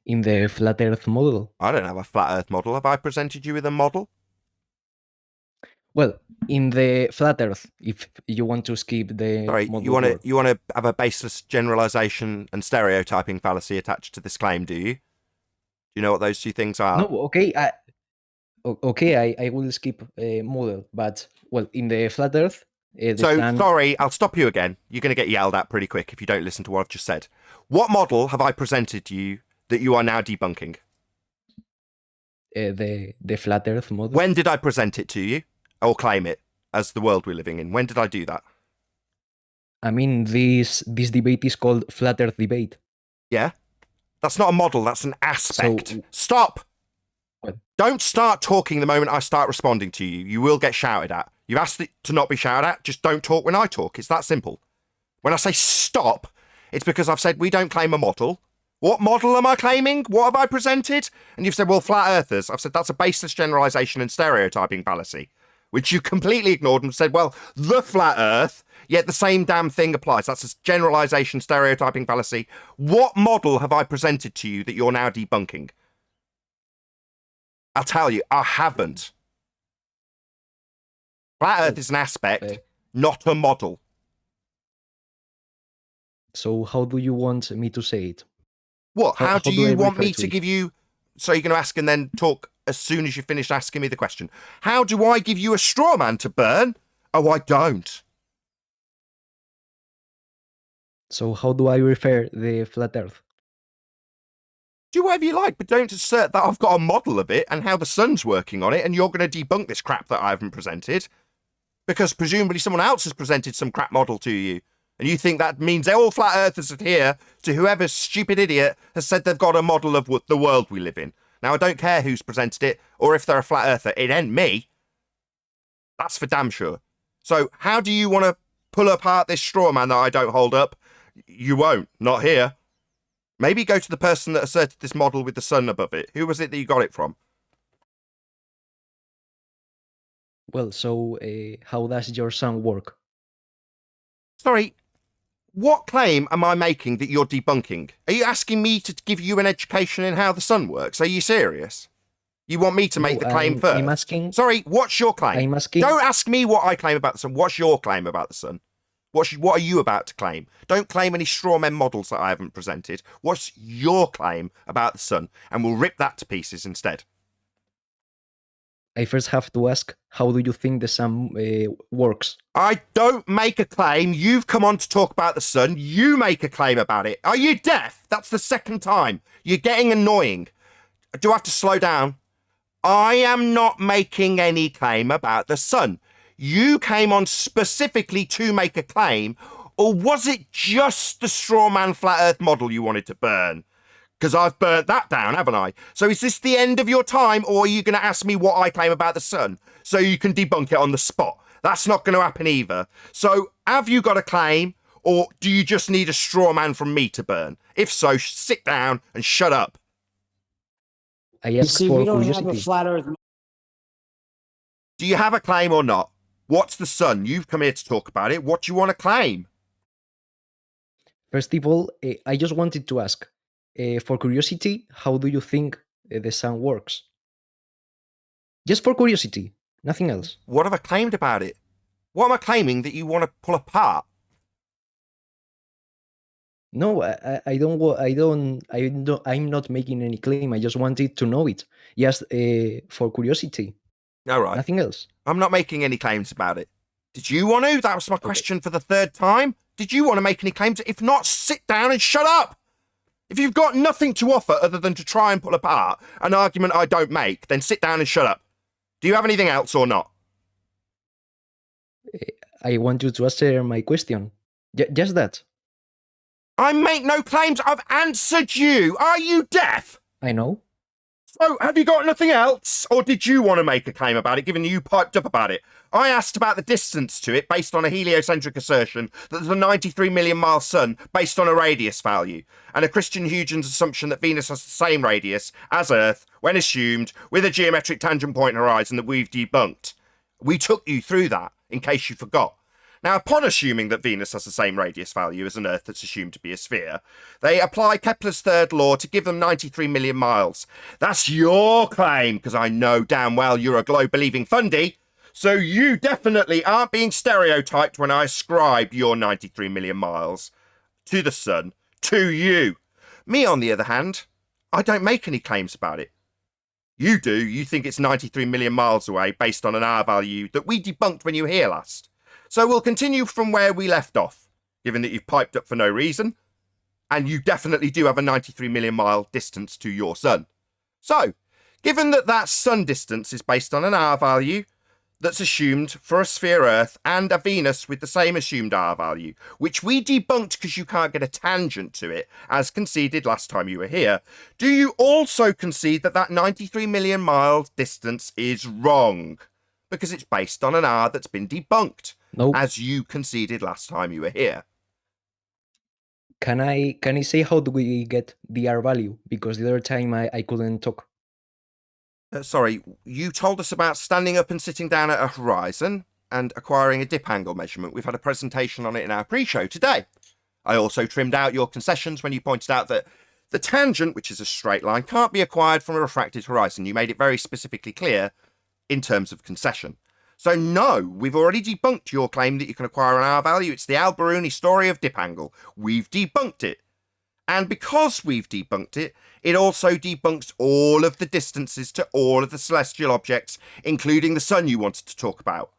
S8: In the flat Earth model.
S1: I don't have a flat Earth model. Have I presented you with a model?
S8: Well, in the flat Earth, if you want to skip the
S1: Sorry,
S8: model
S1: you
S8: work.
S1: want to have a baseless generalization and stereotyping fallacy attached to this claim, do you? Do you know what those two things are?
S8: No, okay, I will skip model, but well, in the flat Earth, the
S1: So,
S8: sun,
S1: sorry, I'll stop you again. You're going to get yelled at pretty quick if you don't listen to what I've just said. What model have I presented to you that you are now debunking?
S8: the flat Earth model.
S1: When did I present it to you or claim it as the world we're living in? When did I do that?
S8: I mean, this debate is called flat Earth debate.
S1: Yeah? That's not a model, that's an aspect.
S8: So-
S1: Stop!
S8: What?
S1: Don't start talking the moment I start responding to you. You will get shouted at. You've asked it to not be shouted at. Just don't talk when I talk. It's that simple. When I say stop, it's because I've said we don't claim a model. What model am I claiming? What have I presented? And you've said, well, flat earthers. I've said that's a baseless generalization and stereotyping fallacy, which you completely ignored and said, well, the flat earth, yet the same damn thing applies. That's a generalization, stereotyping fallacy. What model have I presented to you that you're now debunking? I'll tell you, I haven't. Flat earth is an aspect, not a model.
S8: So how do you want me to say it?
S1: What? How do
S8: I
S1: you want
S8: refer
S1: me
S8: to
S1: to
S8: it?
S1: give you... So you're going to ask and then talk as soon as you finish asking me the question. How do I give you a straw man to burn? Oh, I don't.
S8: So how do I refer the flat earth?
S1: Do whatever you like, but don't assert that I've got a model of it and how the sun's working on it and you're going to debunk this crap that I haven't presented because presumably someone else has presented some crap model to you. And you think that means all flat earthers adhere to whoever stupid idiot has said they've got a model of the world we live in. Now, I don't care who's presented it or if they're a flat earther. It ain't me. That's for damn sure. So how do you want to pull apart this straw man that I don't hold up? You won't. Not here. Maybe go to the person that asserted this model with the sun above it. Who was it that you got it from?
S8: Well, so how does your sun work?
S1: Sorry. What claim am I making that you're debunking? Are you asking me to give you an education in how the sun works? Are you serious? You want me to make the claim first?
S8: I'm asking.
S1: Sorry, what's your claim?
S8: I'm asking.
S1: Don't ask me what I claim about the sun. What's your claim about the sun? What are you about to claim? Don't claim any straw men models that I haven't presented. What's your claim about the sun? And we'll rip that to pieces instead.
S8: I first have to ask, how do you think the sun works?
S1: I don't make a claim. You've come on to talk about the sun. You make a claim about it. Are you deaf? That's the second time. You're getting annoying. Do I have to slow down? I am not making any claim about the sun. You came on specifically to make a claim, or was it just the straw man flat earth model you wanted to burn? Because I've burnt that down, haven't I? So is this the end of your time, or are you going to ask me what I claim about the sun so you can debunk it on the spot? That's not going to happen either. So have you got a claim, or do you just need a straw man from me to burn? If so, sit down and shut up.
S8: I
S2: You
S8: ask
S2: see,
S8: for
S2: we don't have a
S8: curiosity.
S2: flat earth.
S1: Do you have a claim or not? What's the sun? You've come here to talk about it. What do you want to claim?
S8: First of all, I just wanted to ask, for curiosity, how do you think the sun works? Just for curiosity, nothing else.
S1: What have I claimed about it? What am I claiming that you want to pull apart?
S8: No, I'm not making any claim. I just wanted to know it, just for curiosity.
S1: All right.
S8: Nothing else.
S1: I'm not making any claims about it. Did you want to? That was my question for the third time. Did you want to make any claims? If not, sit down and shut up. If you've got nothing to offer other than to try and pull apart an argument I don't make, then sit down and shut up. Do you have anything else or not?
S8: I want you to answer my question. Just that.
S1: I make no claims. I've answered you. Are you deaf?
S8: I know.
S1: So, have you got nothing else? Or did you want to make a claim about it, given you piped up about it? I asked about the distance to it based on a heliocentric assertion that there's a 93 million mile sun based on a radius value, and a Christian Huygens assumption that Venus has the same radius as Earth when assumed with a geometric tangent point horizon that we've debunked. We took you through that, in case you forgot. Now, upon assuming that Venus has the same radius value as an Earth that's assumed to be a sphere, they apply Kepler's third law to give them 93 million miles. That's your claim, because I know damn well you're a globe-believing fundy, so you definitely aren't being stereotyped when I ascribe your 93 million miles to the sun, to you. Me, on the other hand, I don't make any claims about it. You do. You think it's 93 million miles away based on an R value that we debunked when you were here last. So we'll continue from where we left off, given that you've piped up for no reason, and you definitely do have a 93 million mile distance to your sun. So, given that that sun distance is based on an R value that's assumed for a sphere Earth and a Venus with the same assumed R value, which we debunked because you can't get a tangent to it, as conceded last time you were here, do you also concede that that 93 million mile distance is wrong? because it's based on an R that's been debunked,
S8: No.
S1: as you conceded last time you were here.
S8: Can I say how do we get the R value? Because the other time I couldn't talk.
S1: Sorry, you told us about standing up and sitting down at a horizon and acquiring a dip angle measurement. We've had a presentation on it in our pre-show today. I also trimmed out your concessions when you pointed out that the tangent, which is a straight line, can't be acquired from a refracted horizon. You made it very specifically clear in terms of concession. So no, we've already debunked your claim that you can acquire an R value. It's the Al-Biruni story of dip angle. We've debunked it. And because we've debunked it, it also debunks all of the distances to all of the celestial objects, including the sun you wanted to talk about.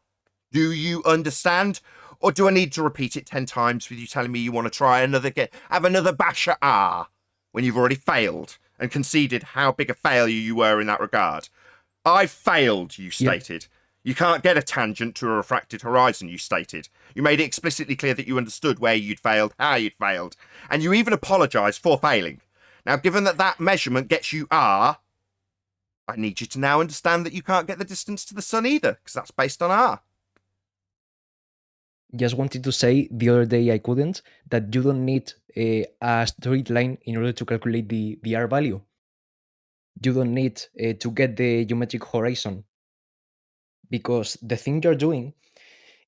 S1: Do you understand? Or do I need to repeat it 10 times with you telling me you want to try have another bash at R when you've already failed and conceded how big a failure you were in that regard? I failed, you stated. Yep. You can't get a tangent to a refracted horizon, you stated. You made it explicitly clear that you understood where you'd failed, how you'd failed, and you even apologised for failing. Now, given that that measurement gets you R, I need you to now understand that you can't get the distance to the sun either, because that's based on R.
S8: Just wanted to say the other day I couldn't, that you don't need a straight line in order to calculate the R value. You don't need to get the geometric horizon, because the thing you're doing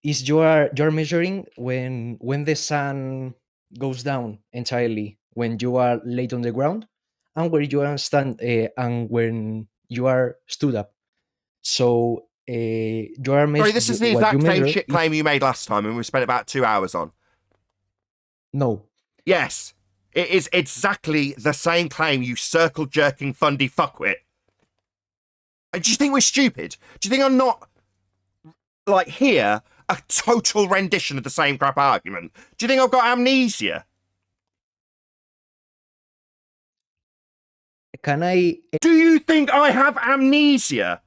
S8: is you're measuring when the sun goes down entirely, when you are laid on the ground, and where you are and when you are stood up. So you are measuring.
S1: Sorry, this is the exact same shit claim you made last time, and we spent about 2 hours on.
S8: No.
S1: Yes, it is exactly the same claim, you circle jerking fundy fuckwit. And do you think we're stupid? Do you think I'm not, like, here, a total rendition of the same crap argument? Do you think I've got amnesia?
S8: Can I...
S1: Do you think I have amnesia?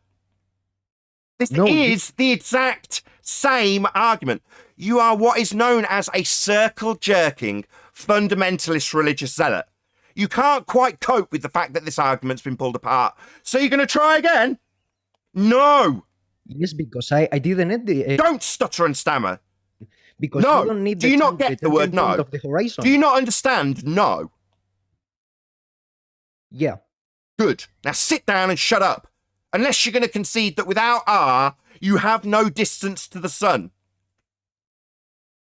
S1: This is the exact same argument. You are what is known as a circle-jerking, fundamentalist religious zealot. You can't quite cope with the fact that this argument's been pulled apart. So you're going to try again? No!
S8: Yes, because I didn't need the...
S1: Don't stutter and stammer.
S8: Because
S1: no.
S8: You don't need
S1: Do you not get the word no?
S8: Of the horizon.
S1: Do you not understand no?
S8: Yeah.
S1: Good. Now sit down and shut up. Unless you're going to concede that without R, you have no distance to the sun.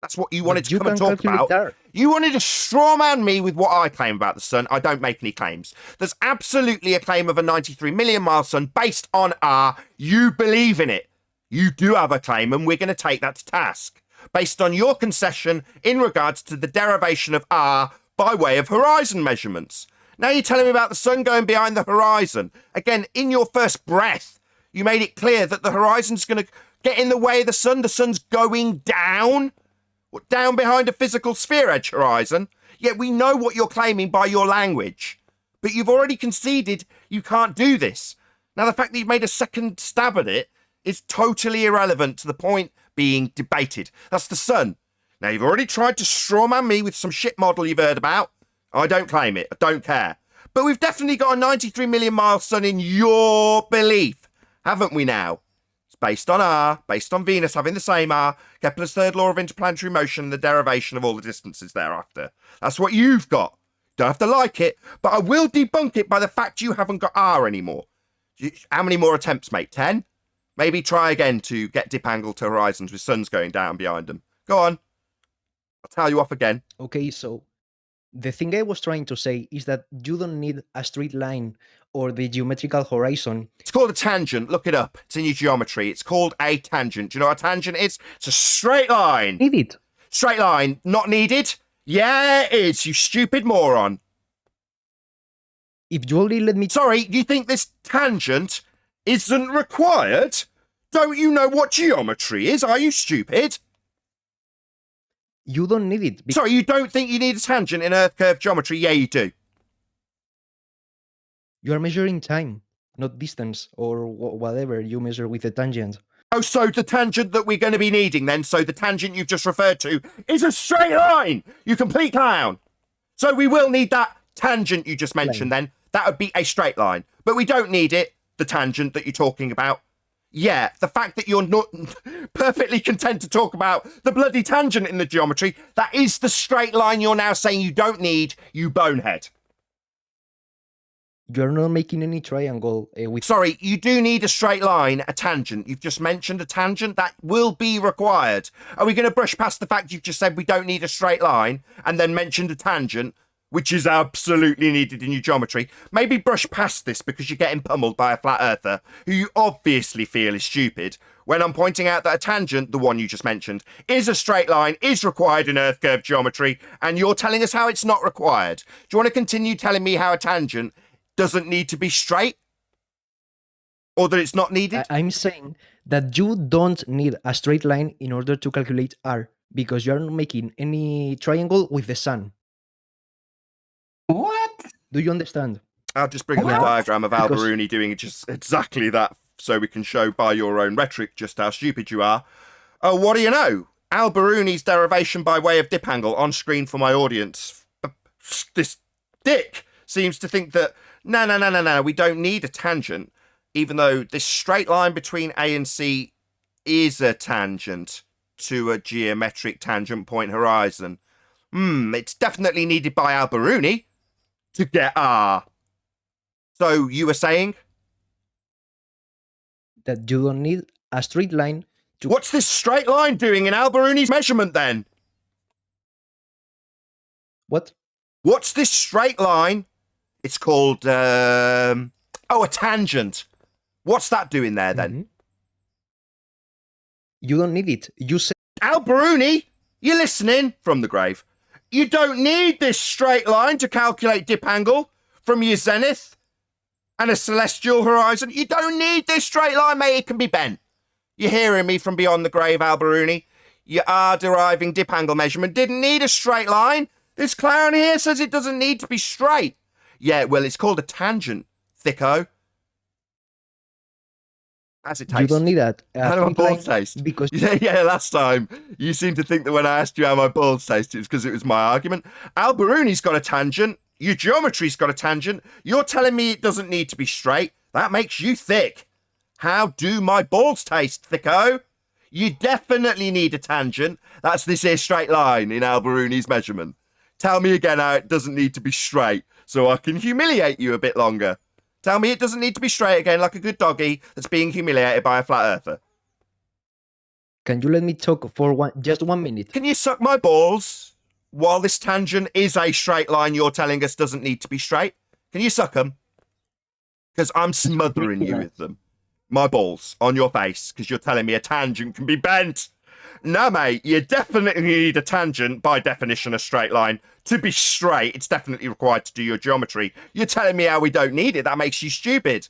S1: That's what you wanted to come and talk about. You wanted to strawman me with what I claim about the sun. I don't make any claims. There's absolutely a claim of a 93 million mile sun based on R. You believe in it. You do have a claim, and we're going to take that to task. Based on your concession in regards to the derivation of R by way of horizon measurements. Now you're telling me about the sun going behind the horizon. Again, in your first breath, you made it clear that the horizon's going to get in the way of the sun. The sun's going down. Down behind a physical sphere edge horizon. Yet we know what you're claiming by your language. But you've already conceded you can't do this. Now, the fact that you've made a second stab at it is totally irrelevant to the point being debated. That's the sun. Now, you've already tried to strawman me with some shit model you've heard about. I don't claim it. I don't care. But we've definitely got a 93 million mile sun in your belief, haven't we now? It's based on R, based on Venus having the same R, Kepler's third law of interplanetary motion, and the derivation of all the distances thereafter. That's what you've got. Don't have to like it, but I will debunk it by the fact you haven't got R anymore. How many more attempts, mate? 10? Maybe try again to get dip angle to horizons with suns going down behind them. Go on. I'll tell you off again.
S8: Okay, so the thing I was trying to say is that you don't need a straight line or the geometrical horizon.
S1: It's called a tangent. Look it up. It's in your geometry. It's called a tangent. Do you know what a tangent is? It's a straight line.
S8: Need it.
S1: Straight line. Not needed? Yeah, it is, you stupid moron.
S8: If you only let me...
S1: Sorry, you think this tangent isn't required? Don't you know what geometry is? Are you stupid?
S8: You don't need it.
S1: Sorry, you don't think you need a tangent in Earth curve geometry? Yeah, you do.
S8: You are measuring time, not distance, or whatever you measure with a tangent.
S1: Oh, so the tangent that we're going to be needing then, so the tangent you've just referred to, is a straight line, you complete clown. So we will need that tangent you just mentioned then. That would be a straight line. But we don't need it, the tangent that you're talking about. Yeah, the fact that you're not perfectly content to talk about the bloody tangent in the geometry, that is the straight line you're now saying you don't need, you bonehead.
S8: You're not making any triangle with.
S1: Sorry, you do need a straight line, a tangent. You've just mentioned a tangent. That will be required. Are we going to brush past the fact you've just said we don't need a straight line and then mentioned a tangent, which is absolutely needed in your geometry? Maybe brush past this because you're getting pummeled by a flat earther who you obviously feel is stupid when I'm pointing out that a tangent, the one you just mentioned, is a straight line, is required in earth curve geometry, and you're telling us how it's not required. Do you want to continue telling me how a tangent doesn't need to be straight, or that it's not needed?
S8: I'm saying that you don't need a straight line in order to calculate r, because you're not making any triangle with the sun.
S7: What?
S8: Do you understand?
S1: I'll just bring up a
S8: Yeah.
S1: diagram of Al
S8: Because-
S1: Biruni doing just exactly that, so we can show by your own rhetoric just how stupid you are. Oh, what do you know? Al Biruni's derivation by way of dip angle on screen for my audience. This dick seems to think that no, we don't need a tangent, even though this straight line between A and C is a tangent to a geometric tangent point horizon. It's definitely needed by Al Biruni to get R. So you were saying?
S8: That you don't need a straight line to.
S1: What's this straight line doing in Al Biruni's measurement then?
S8: What?
S1: What's this straight line? It's called, a tangent. What's that doing there then?
S8: Mhm. You don't need it. You said.
S1: Al Biruni, you listening from the grave? You don't need this straight line to calculate dip angle from your zenith and a celestial horizon. You don't need this straight line, mate. It can be bent. You're hearing me from beyond the grave, Al Biruni. Your R deriving dip angle measurement didn't need a straight line. This clown here says it doesn't need to be straight. Yeah, well, it's called a tangent, thicko. How's it taste?
S8: You don't need that.
S1: How do my
S8: straight line
S1: balls taste?
S8: Because
S1: Yeah, last time you seemed to think that when I asked you how my balls taste, it was because it was my argument. Al Biruni's got a tangent. Your geometry's got a tangent. You're telling me it doesn't need to be straight. That makes you thick. How do my balls taste, thicko? You definitely need a tangent. That's this here straight line in Al Biruni's measurement. Tell me again how it doesn't need to be straight so I can humiliate you a bit longer. Tell me it doesn't need to be straight again like a good doggy that's being humiliated by a flat earther.
S8: can you let me talk for just 1 minute?
S1: Can you suck my balls while this tangent is a straight line you're telling us doesn't need to be straight? Can you suck them? Because I'm smothering you with them. My balls on your face because you're telling me a tangent can be bent. No, mate, you definitely need a tangent, by definition, a straight line. To be straight, it's definitely required to do your geometry. You're telling me how we don't need it. That makes you stupid.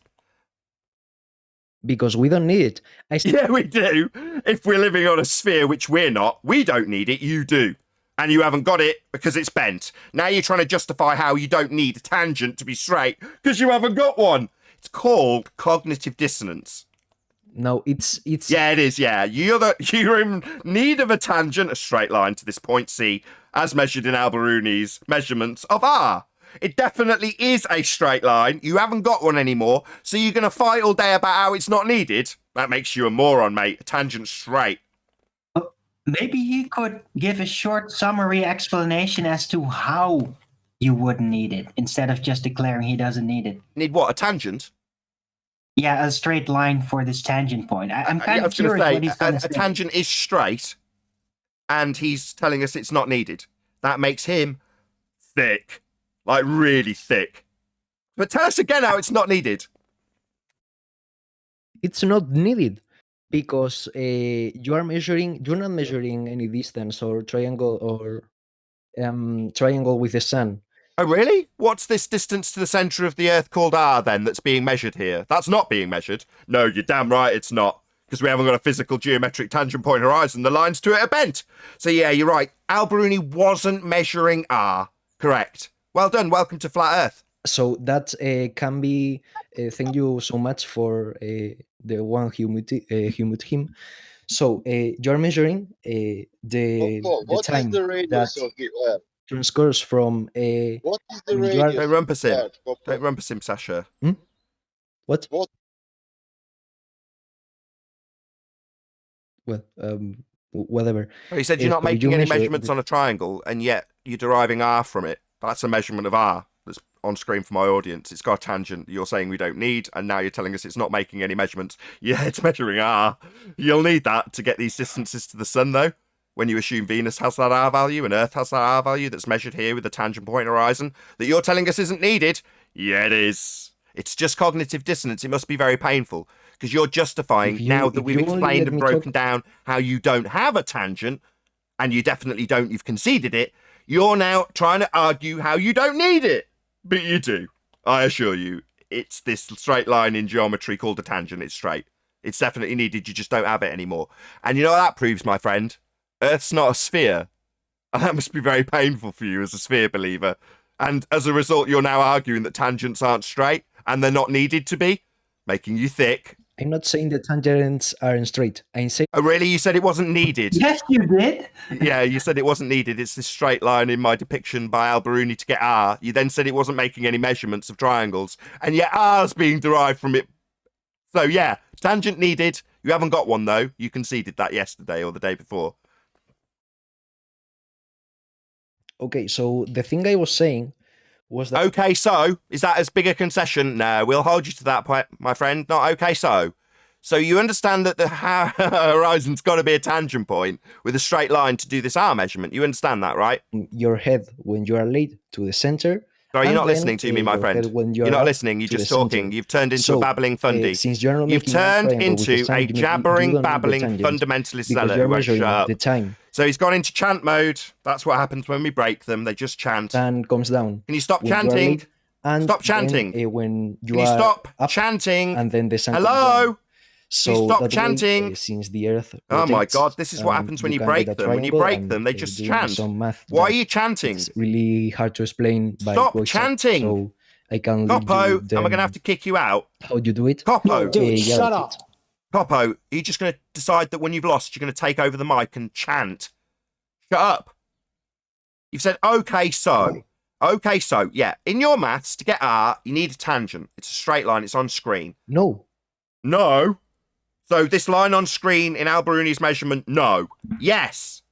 S8: Because we don't need it.
S1: Yeah, we do. If we're living on a sphere, which we're not, we don't need it, you do. And you haven't got it because it's bent. Now you're trying to justify how you don't need a tangent to be straight because you haven't got one. It's called cognitive dissonance.
S8: No, it's.
S1: Yeah, it is, yeah. You're in need of a tangent, a straight line to this point C, as measured in Al Biruni's measurements of R. It definitely is a straight line. You haven't got one anymore, so you're going to fight all day about how it's not needed. That makes you a moron, mate. A tangent straight.
S7: Maybe he could give a short summary explanation as to how you wouldn't need it, instead of just declaring he doesn't need it.
S1: Need what, a tangent?
S7: Yeah, a straight line for this tangent point. I'm kind
S1: I
S7: of
S1: was going
S7: curious
S1: to
S7: what he's
S1: say,
S7: going
S1: a
S7: to say.
S1: tangent is straight, and he's telling us it's not needed. That makes him thick. Like, really thick. But tell us again how it's not needed.
S8: It's not needed because you're not measuring any distance or triangle with the sun.
S1: Oh, really? What's this distance to the centre of the Earth called R, then, that's being measured here? That's not being measured. No, you're damn right it's not, because we haven't got a physical geometric tangent point horizon. The lines to it are bent. So, yeah, you're right. Al Biruni wasn't measuring R. Correct. Well done. Welcome to Flat Earth.
S8: So that can be. Thank you so much for the one who muted him. So you're measuring the
S9: What is
S8: time
S9: the radius
S8: that
S9: of the Earth?
S8: transcurs from
S9: What is the
S8: I mean, you are-
S9: radius
S1: Don't rumpus
S9: of
S1: him.
S9: the Earth?
S1: Don't rumpus him, Sasha.
S8: what? well, whatever.
S1: Oh, he said you're not
S8: So you
S1: making any
S8: measure
S1: measurements on a triangle, and yet you're deriving r from it. That's a measurement of r that's on screen for my audience. It's got a tangent you're saying we don't need, and now you're telling us it's not making any measurements. Yeah, it's measuring r. You'll need that to get these distances to the sun, though. When you assume Venus has that r value and Earth has that r value that's measured here with the tangent point horizon that you're telling us isn't needed. Yeah, it is. It's just cognitive dissonance. It must be very painful because you're justifying, now that we've explained and broken down how you don't have a tangent, and you definitely don't, you've conceded it, you're now trying to argue how you don't need it. But you do. I assure you, it's this straight line in geometry called a tangent. It's straight. It's definitely needed. You just don't have it anymore. And you know what that proves, my friend? Earth's not a sphere. And that must be very painful for you as a sphere believer. And as a result, you're now arguing that tangents aren't straight and they're not needed to be, making you thick.
S8: I'm not saying the tangents aren't straight. I'm saying...
S1: Oh, really? You said it wasn't needed?
S7: Yes, you did.
S1: Yeah, you said it wasn't needed. It's this straight line in my depiction by Al-Biruni to get R. You then said it wasn't making any measurements of triangles, and yet R's being derived from it. So, yeah, tangent needed. You haven't got one, though. You conceded that yesterday or the day before.
S8: Okay, so the thing I was saying was that...
S1: Okay, so is that as big a concession? No, we'll hold you to that point, my friend. Not okay, so. So you understand that the horizon's got to be a tangent point with a straight line to do this R measurement. You understand that, right?
S8: Your head when you are laid to the center.
S1: Sorry, you're not listening to me, my friend. You're not listening. You're just talking. You've turned into a babbling fundy.
S8: Since you're not
S1: You've turned into a jabbering, babbling fundamentalist zealot who won't shut up.
S8: The time.
S1: So he's gone into chant mode. That's what happens when we break them. They just chant.
S8: And comes down.
S1: Can you stop chanting?
S8: And
S1: stop chanting.
S8: Then, when you
S1: Can you
S8: are
S1: stop
S8: up,
S1: chanting?
S8: And then the sun.
S1: Hello.
S8: So
S1: stop chanting.
S8: Way, since the Earth rotates,
S1: oh my God! This is what happens when you break them. When you break them, they just chant. Why are you chanting?
S8: It's really hard to explain. By
S1: stop chanting.
S8: So I can.
S1: Coppo, am I going to have to kick you out?
S8: How do you do it?
S1: Coppo,
S2: dude, shut up.
S1: Coppo, are you just going to decide that when you've lost, you're going to take over the mic and chant? Shut up. You've said okay, so. Okay, so yeah. In your maths, to get R, you need a tangent. It's a straight line. It's on screen.
S8: No.
S1: No. So this line on screen in Al-Biruni's measurement, no. Yes.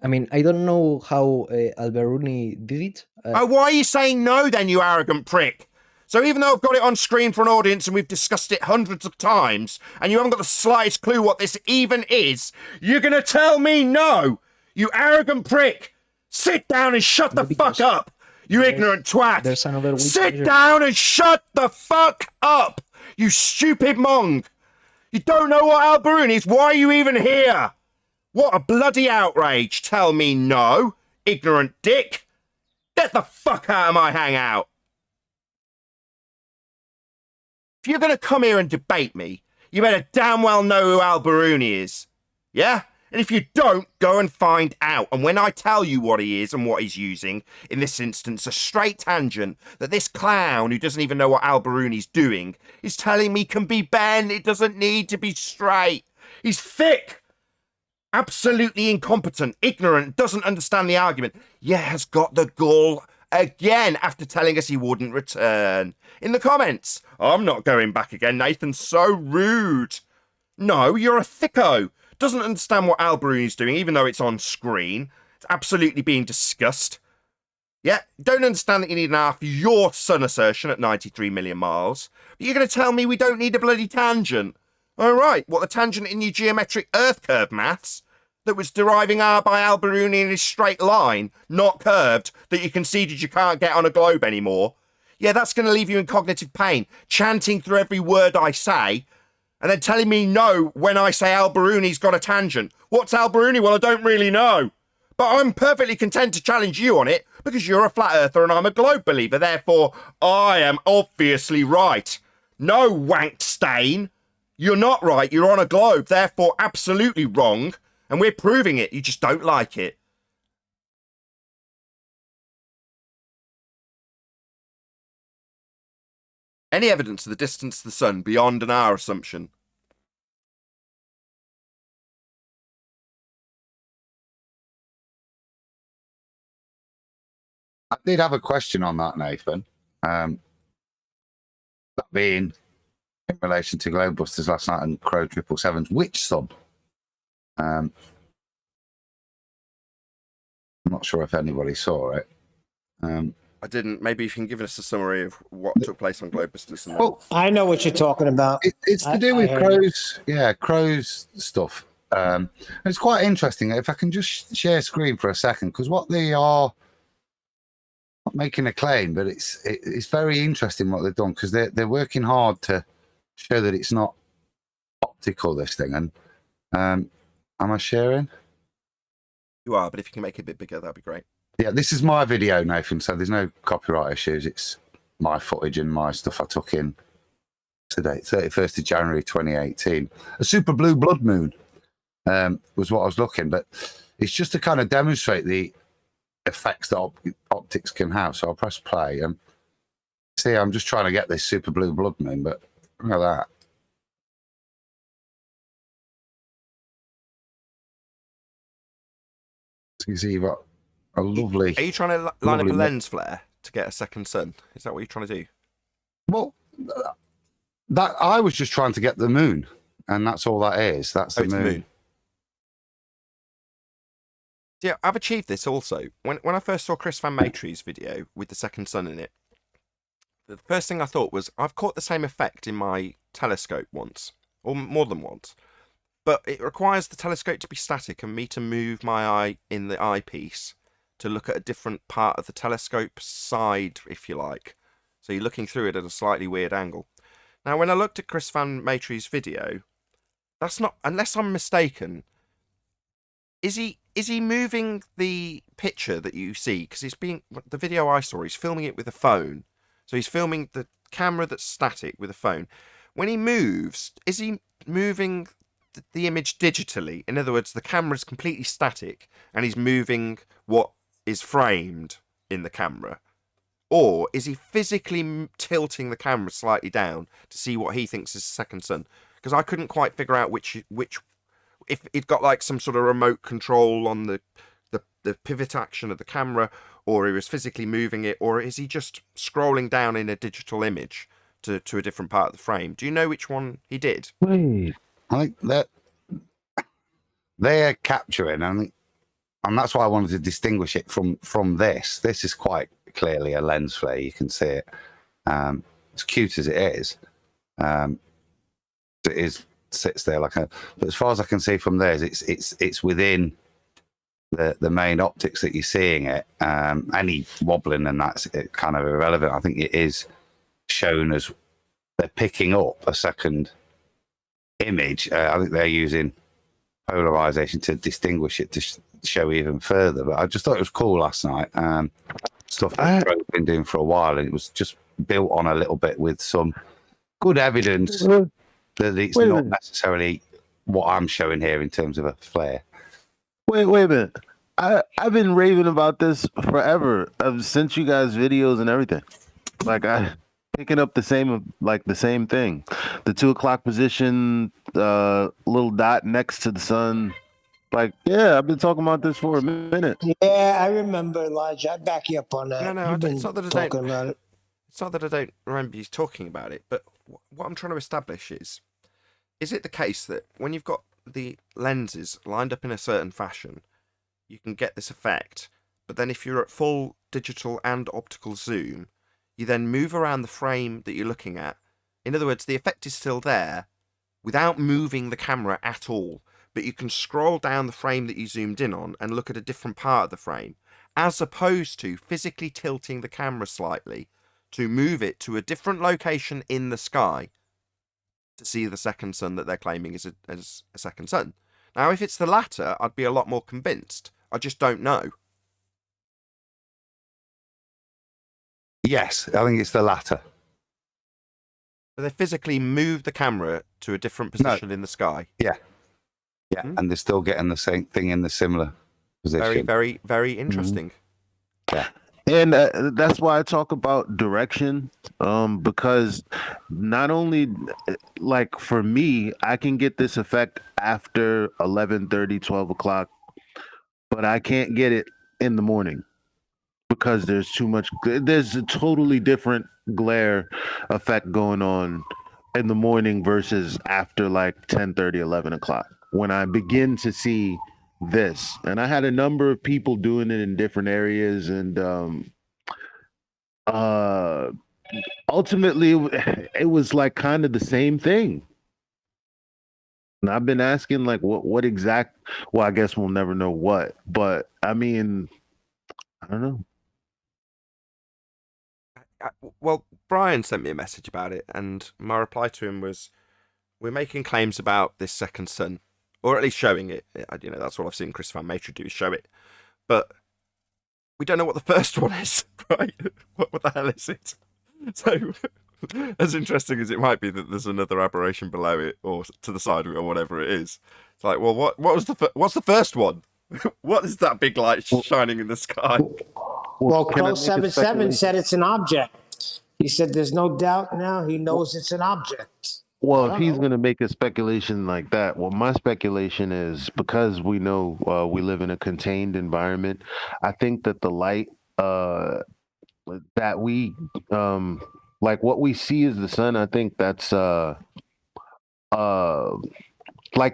S8: I mean, I don't know how Al-Biruni did it.
S1: Oh, why are you saying no then, you arrogant prick? So even though I've got it on screen for an audience and we've discussed it hundreds of times, and you haven't got the slightest clue what this even is, you're going to tell me no? You arrogant prick. Sit down and shut the fuck up. You ignorant twat.
S8: There's another way.
S1: Sit down and shut the fuck up. You stupid mong. You don't know what Al-Biruni is? Why are you even here? What a bloody outrage. Tell me no, ignorant dick. Get the fuck out of my hangout. If you're going to come here and debate me, you better damn well know who Al-Biruni is. Yeah? And if you don't, go and find out. And when I tell you what he is and what he's using, in this instance, a straight tangent that this clown who doesn't even know what Al-Biruni's doing is telling me can be bent, it doesn't need to be straight. He's thick. Absolutely incompetent, ignorant, doesn't understand the argument. Yeah, has got the gall again after telling us he wouldn't return. In the comments, I'm not going back again, Nathan's so rude. No, you're a thicko. Doesn't understand what Al-Biruni's doing, even though it's on screen. It's absolutely being discussed. Yeah, don't understand that you need an R for your sun assertion at 93 million miles. But you're going to tell me we don't need a bloody tangent. All right, what, the tangent in your geometric Earth curve maths that was deriving R by Al-Biruni in his straight line, not curved, that you conceded you can't get on a globe anymore. Yeah, that's going to leave you in cognitive pain, chanting through every word I say, and then telling me no when I say Al-Biruni's got a tangent. What's Al-Biruni? Well, I don't really know. But I'm perfectly content to challenge you on it because you're a flat earther and I'm a globe believer. Therefore, I am obviously right. No, wank stain. You're not right. You're on a globe. Therefore, absolutely wrong. And we're proving it. You just don't like it. Any evidence of the distance to the sun beyond an R assumption?
S6: I did have a question on that, Nathan. That being in relation to Globebusters last night and Crow 777's, which sun? I'm not sure if anybody saw it.
S1: I didn't. Maybe you can give us a summary of what took place on Globus. And
S6: Well,
S2: I know what you're talking about.
S6: it's to do
S2: I
S6: with
S2: heard it.
S6: Crow's stuff. It's quite interesting. If I can just share screen for a second, because what they are, not making a claim, but it's very interesting what they've done, because they're working hard to show that it's not optical, this thing. And am I sharing?
S1: you are, but if you can make it a bit bigger, that'd be great.
S6: Yeah, this is my video, Nathan, so there's no copyright issues. It's my footage and my stuff I took in today, 31st of January 2018. A super blue blood moon was what I was looking, but it's just to kind of demonstrate the effects that optics can have. So I'll press play and see, I'm just trying to get this super blue blood moon, but look at that. So you see you've got a lovely...
S1: Are you trying to line up a lens flare to get a second sun? Is that what you're trying to do?
S6: Well, that I was just trying to get the moon, and that's all that is. That's the moon.
S1: Yeah, I've achieved this also. When I first saw Chris Van Matry's video with the second sun in it, the first thing I thought was, I've caught the same effect in my telescope once, or more than once, but it requires the telescope to be static and me to move my eye in the eyepiece to look at a different part of the telescope side, if you like. So you're looking through it at a slightly weird angle. Now, when I looked at Chris Van Matry's video, that's not, unless I'm mistaken, is he moving the picture that you see? Because the video I saw, he's filming it with a phone. So he's filming the camera that's static with a phone. When he moves, is he moving the image digitally? In other words, the camera's completely static and he's moving what is framed in the camera, or is he physically tilting the camera slightly down to see what he thinks is the second sun? Because I couldn't quite figure out which if it got like some sort of remote control on the pivot action of the camera, or he was physically moving it, or is he just scrolling down in a digital image to a different part of the frame? Do you know which one he did?
S6: Wait, I think that they're capturing, and that's why I wanted to distinguish it from this. This is quite clearly a lens flare. You can see it. As cute as it is, sits there like a. But as far as I can see from theirs, it's within the main optics that you're seeing it. Any wobbling and that's kind of irrelevant. I think it is shown as they're picking up a second image. I think they're using polarization to distinguish it to show even further. But I just thought it was cool last night. Stuff that I've been doing for a while, and it was just built on a little bit with some good evidence that it's not necessarily what I'm showing here in terms of a flare.
S5: Wait a minute. I've been raving about this forever. I've sent you guys videos and everything. Like picking up the same thing. The 2 o'clock position, little dot next to the sun. Like, yeah, I've been talking about this for a minute.
S2: Yeah, I remember, Elijah. I back you up on that.
S1: No,
S2: it's not that I don't. About it.
S1: It's not that I don't remember you talking about it, but what I'm trying to establish is it the case that when you've got the lenses lined up in a certain fashion, you can get this effect, but then if you're at full digital and optical zoom, you then move around the frame that you're looking at. In other words, the effect is still there without moving the camera at all, but you can scroll down the frame that you zoomed in on and look at a different part of the frame, as opposed to physically tilting the camera slightly to move it to a different location in the sky to see the second sun that they're claiming is a second sun. Now, if it's the latter, I'd be a lot more convinced. I just don't know.
S6: Yes, I think it's the latter.
S1: So they physically move the camera to a different position in the sky.
S6: Yeah. Yeah, and they're still getting the same thing in the similar position.
S1: Very, very, very interesting.
S6: Yeah.
S5: And that's why I talk about direction, because not only, like for me, I can get this effect after 11:30, 12 o'clock, but I can't get it in the morning because there's a totally different glare effect going on in the morning versus after like 10:30, 11 o'clock. when I begin to see this. And I had a number of people doing it in different areas, and ultimately it was like kind of the same thing. And I've been asking like what exact, well, I guess we'll never know what, but I mean, I don't know.
S1: Well, Brian sent me a message about it, and my reply to him was, we're making claims about this second sun, or at least showing it. You know, that's all I've seen Chris Van Matre do, is show it. But we don't know what the first one is, right? What the hell is it? So, as interesting as it might be that there's another aberration below it, or to the side of it, or whatever it is, it's like, well, what's the first one? What is that big light shining in the sky?
S2: Well,
S5: can I
S2: Crow
S5: make a
S2: 77
S5: speculation?
S2: said it's an object. He said there's no doubt now. He knows it's an object.
S5: Well,
S2: I
S5: if
S2: don't
S5: he's
S2: know.
S5: going to make a speculation like that, well, my speculation is because we know we live in a contained environment. I think that the light that we like what we see is the sun. I think that's like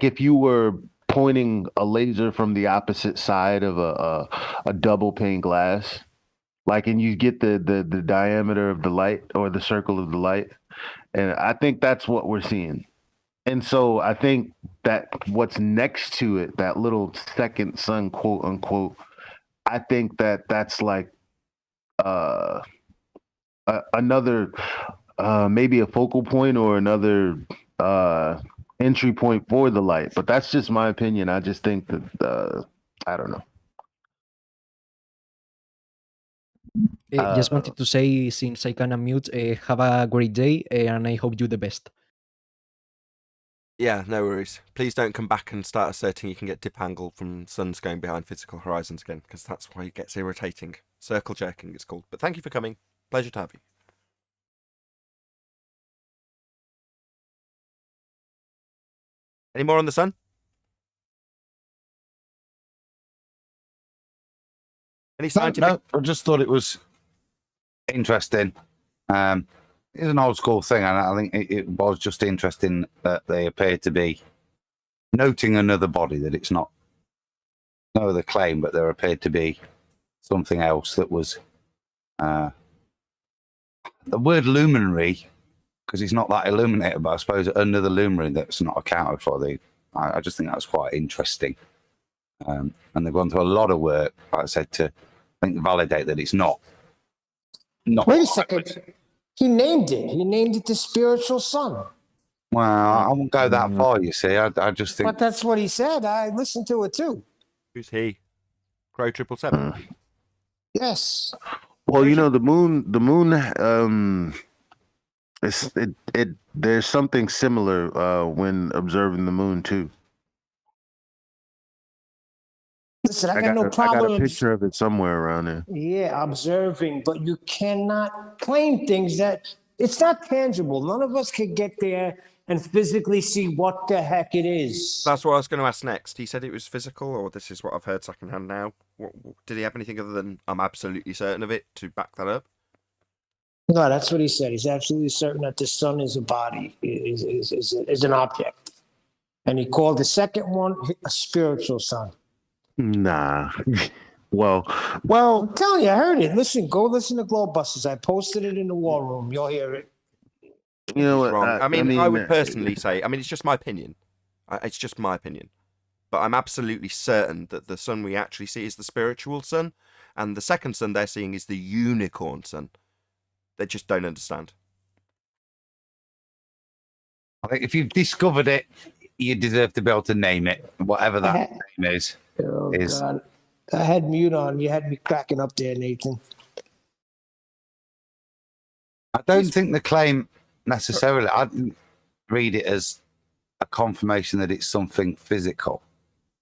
S5: if you were pointing a laser from the opposite side of a double pane glass, like, and you get the diameter of the light or the circle of the light, and I think that's what we're seeing. And so I think that what's next to it, that little second sun, quote unquote, I think that that's like another maybe a focal point or another entry point for the light. But that's just my opinion. I just think that I don't know.
S8: Just wanted to say, since I can unmute, have a great day, and I hope you the best.
S1: Yeah, no worries. Please don't come back and start asserting you can get dip angle from suns going behind physical horizons again, because that's why it gets irritating. Circle jerking it's called. But thank you for coming. Pleasure to have you. Any more on the sun? Any scientific?
S6: No, I just thought it was interesting. It's an old school thing, and I think it was just interesting that they appeared to be noting another body, that it's not no other claim, but there appeared to be something else that was the word luminary, because it's not that illuminated, but I suppose another luminary that's not accounted for. I just think that's quite interesting. And they've gone through a lot of work, like I said, to validate that it's not.
S2: Wait a second. He named it. He named it the spiritual sun.
S6: Well, I won't go that far, you see. I just think.
S2: But that's what he said. I listened to it too.
S1: Who's he? Crow 777.
S2: Yes.
S5: Well, you know, the moon, there's something similar when observing the moon too.
S2: Listen, I got no
S5: I got
S2: problem.
S5: a picture of it somewhere around there.
S2: Yeah, observing, but you cannot claim things that it's not tangible. None of us can get there and physically see what the heck it is.
S1: That's what I was going to ask next. He said it was physical, or this is what I've heard secondhand now. Did he have anything other than I'm absolutely certain of it to back that up?
S2: No, that's what he said. He's absolutely certain that the sun is a body, is an object. And he called the second one a spiritual sun.
S5: Nah. Well.
S2: I'm telling you, I heard it. Listen, go listen to Glowbusters. I posted it in the war room. You'll hear it.
S5: You know what?
S1: Wrong. I mean, I would personally say, I mean, it's just my opinion. It's just my opinion. But I'm absolutely certain that the sun we actually see is the spiritual sun, and the second sun they're seeing is the unicorn sun. They just don't understand.
S6: I think if you've discovered it, you deserve to be able to name it, whatever that name is.
S2: Oh, God. I had mute on. You had me cracking up there, Nathan.
S6: I don't think the claim necessarily, I didn't read it as a confirmation that it's something physical.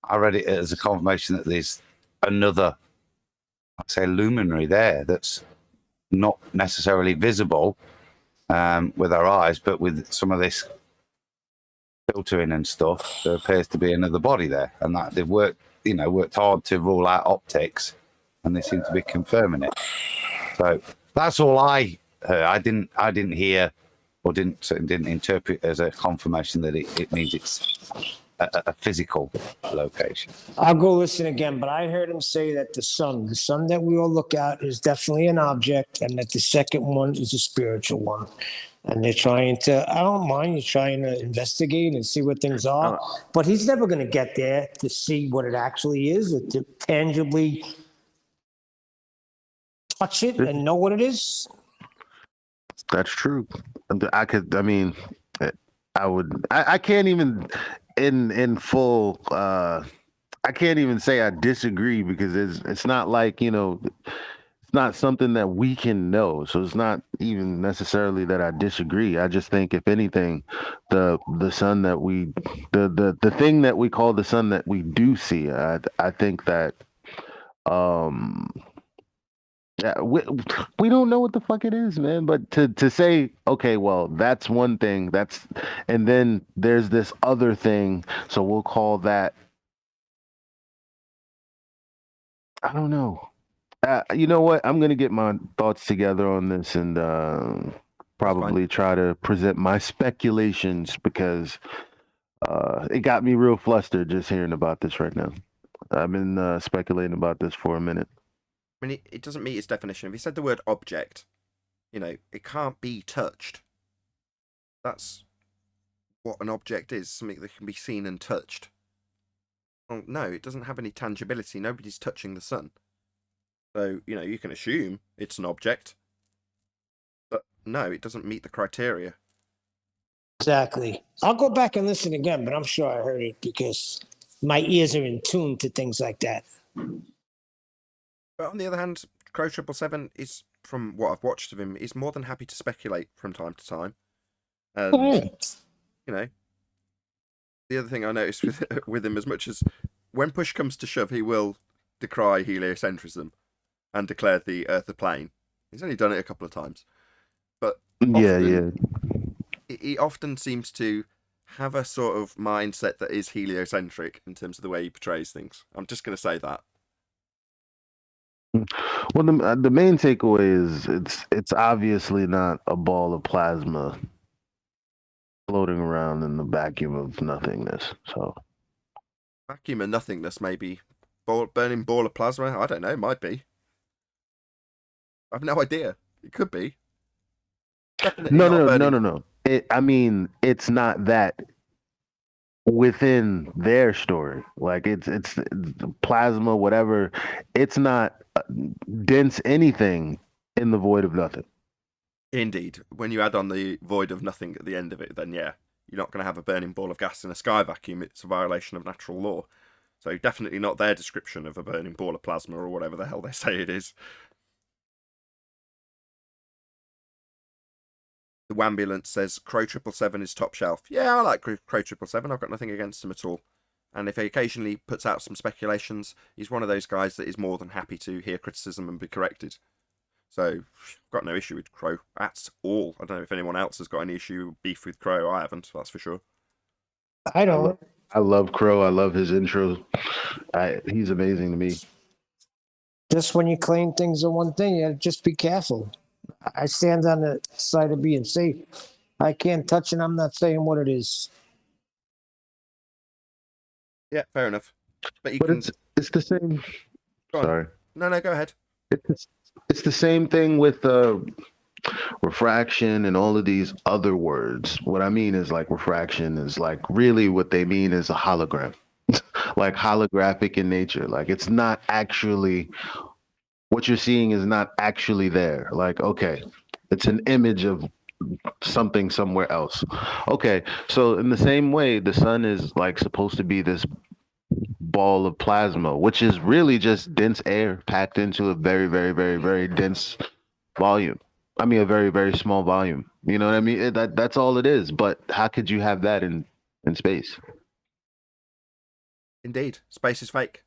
S6: I read it as a confirmation that there's another, I'd say, luminary there that's not necessarily visible with our eyes, but with some of this filtering and stuff, there appears to be another body there, and that they've worked hard to rule out optics, and they seem to be confirming it. So that's all I heard. I didn't hear or didn't interpret as a confirmation that it means it's a physical location.
S2: I'll go listen again, but I heard him say that the sun that we all look at is definitely an object, and that the second one is a spiritual one. And they're trying to, I don't mind you trying to investigate and see what things are, but he's never going to get there to see what it actually is, or to tangibly touch it and know what it is.
S5: That's true. I mean, I can't even in full, I can't even say I disagree, because it's not like, it's not something that we can know. So it's not even necessarily that I disagree. I just think, if anything, the sun that the thing that we call the sun that we do see, I think that, yeah, we don't know what the fuck it is, man. But to say, okay, well, that's one thing, and then there's this other thing, so we'll call that, I don't know. You know what? I'm gonna get my thoughts together on this, and probably try to present my speculations, because it got me real flustered just hearing about this right now. I've been speculating about this for a minute.
S1: I mean, it doesn't meet its definition. If he said the word object, it can't be touched. That's what an object is, something that can be seen and touched. Well, no, it doesn't have any tangibility. Nobody's touching the sun. So, you can assume it's an object. But no, it doesn't meet the criteria.
S2: Exactly. I'll go back and listen again, but I'm sure I heard it because my ears are in tune to things like that.
S1: But on the other hand, Crow 777 is, from what I've watched of him, is more than happy to speculate from time to time. And, the other thing I noticed with him, as much as when push comes to shove, he will decry heliocentrism and declare the Earth a plane. He's only done it a couple of times. But he often seems to have a sort of mindset that is heliocentric in terms of the way he portrays things. I'm just going to say that.
S5: Well, the main takeaway is it's obviously not a ball of plasma floating around in the vacuum of nothingness. So,
S1: vacuum of nothingness, maybe. Burning ball of plasma? I don't know, might be. I've no idea. It could be. Definitely
S5: no. I mean, it's not that within their story. Like, it's plasma, whatever. It's not dense anything in the void of nothing.
S1: Indeed. When you add on the void of nothing at the end of it, then yeah, you're not going to have a burning ball of gas in a sky vacuum. It's a violation of natural law. So definitely not their description of a burning ball of plasma, or whatever the hell they say it is. The Wambulance says Crow 777 is top shelf. Yeah, I like Crow 777. I've got nothing against him at all. And if he occasionally puts out some speculations, he's one of those guys that is more than happy to hear criticism and be corrected. So, I've got no issue with Crow at all. I don't know if anyone else has got any issue, beef with Crow. I haven't, that's for sure.
S2: I don't.
S5: I love Crow. I love his intro. He's amazing to me.
S2: Just when you claim things are one thing, you just be careful. I stand on the side of being safe. I can't touch it. I'm not saying what it is.
S1: Yeah, fair enough. But
S5: it's the same. Sorry.
S1: No, go ahead.
S5: It's the same thing with refraction and all of these other words. What I mean is, like, refraction is like, really what they mean is a hologram, like holographic in nature. Like, it's not actually, what you're seeing is not actually there. Like, okay, it's an image of something somewhere else. Okay, so in the same way, the sun is like supposed to be this ball of plasma, which is really just dense air packed into a very, very, very, very dense volume. I mean, a very, very small volume. You know what I mean? That's all it is. But how could you have that in space?
S1: Indeed, space is fake.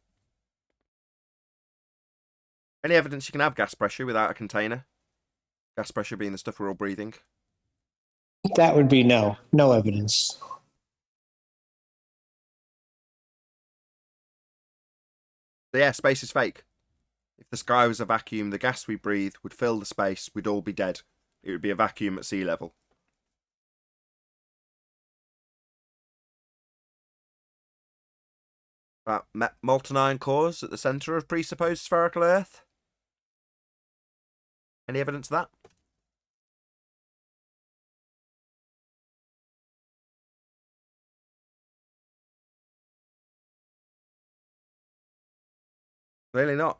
S1: Any evidence you can have gas pressure without a container? Gas pressure being the stuff we're all breathing.
S2: That would be no evidence.
S1: So yeah, space is fake. If the sky was a vacuum, the gas we breathe would fill the space, we'd all be dead. It would be a vacuum at sea level. About molten iron cores at the centre of presupposed spherical Earth. Any evidence of that? Really not.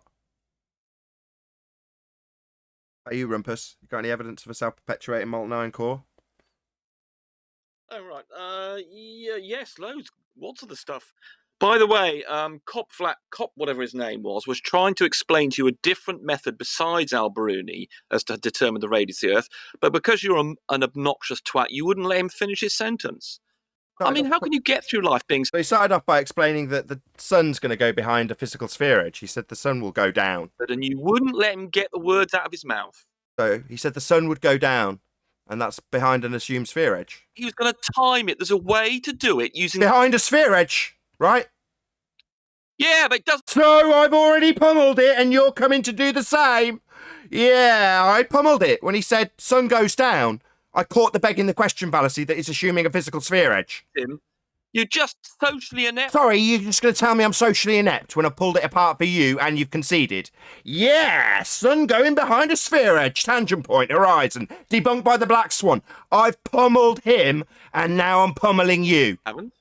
S1: Are you, Rumpus? You got any evidence of a self-perpetuating molten iron core?
S10: Oh right. Yeah, yes, loads, lots of the stuff. By the way, Cop, whatever his name was trying to explain to you a different method besides Al-Biruni as to determine the radius of the Earth. But because you're an obnoxious twat, you wouldn't let him finish his sentence. I mean, how can you get through life being?
S1: So he started off by explaining that the sun's going to go behind a physical sphere edge. He said the sun will go down.
S10: And you wouldn't let him get the words out of his mouth.
S1: So he said the sun would go down, and that's behind an assumed sphere edge.
S10: He was going to time it. There's a way to do it using
S1: behind a sphere edge, right?
S10: Yeah, but it doesn't.
S1: So I've already pummeled it, and you're coming to do the same. Yeah, I pummeled it when he said sun goes down. I caught the begging the question fallacy that is assuming a physical sphere edge.
S10: Tim, you're just socially inept.
S1: Sorry, you're just going to tell me I'm socially inept when I pulled it apart for you and you've conceded? Yeah, sun going behind a sphere edge, tangent point, horizon, debunked by the Black Swan. I've pummeled him, and now I'm pummeling you.
S10: Haven't?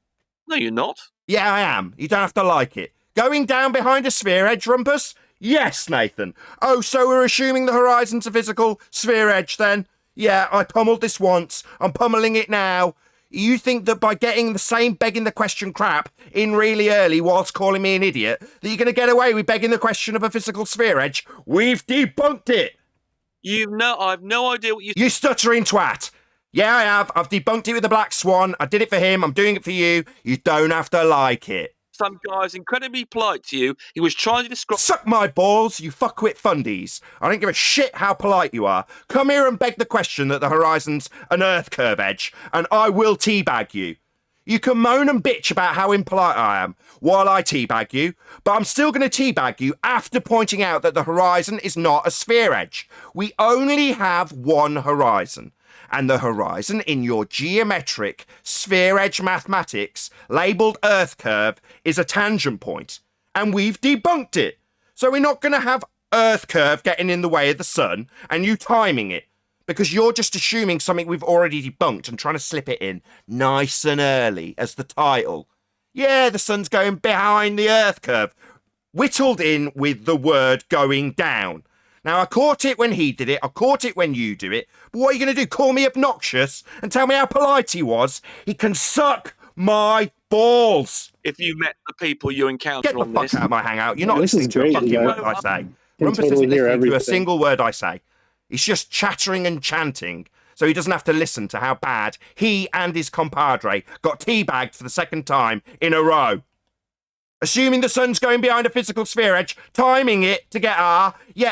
S10: No, you're not.
S1: Yeah, I am. You don't have to like it. Going down behind a sphere edge, Rumpus? Yes, Nathan. Oh, so we're assuming the horizon's a physical sphere edge then? Yeah, I pummeled this once. I'm pummeling it now. You think that by getting the same begging the question crap in really early whilst calling me an idiot, that you're going to get away with begging the question of a physical sphere edge? We've debunked it.
S10: I've no idea what you...
S1: You stuttering twat. Yeah, I have. I've debunked it with the Black Swan. I did it for him. I'm doing it for you. You don't have to like it.
S10: Some guy's incredibly polite to you. He was trying to describe...
S1: Suck my balls, you fuckwit fundies. I don't give a shit how polite you are. Come here and beg the question that the horizon's an Earth curve edge, and I will teabag you. You can moan and bitch about how impolite I am while I teabag you, but I'm still going to teabag you after pointing out that the horizon is not a sphere edge. We only have one horizon. And the horizon in your geometric sphere edge mathematics, labelled Earth curve, is a tangent point. And we've debunked it. So we're not going to have Earth curve getting in the way of the sun and you timing it. Because you're just assuming something we've already debunked and trying to slip it in nice and early as the title. Yeah, the sun's going behind the Earth curve. Whittled in with the word going down. Now, I caught it when he did it, I caught it when you do it, but what are you going to do, call me obnoxious and tell me how polite he was? He can suck my balls.
S10: If you met the people you encounter
S1: on this... Get the fuck out of my hangout. You're not
S11: this
S1: listening to a fucking word I say. Rumpus isn't listening to a single word I say. He's just chattering and chanting, so he doesn't have to listen to how bad he and his compadre got teabagged for the second time in a row. Assuming the sun's going behind a physical sphere edge, timing it to get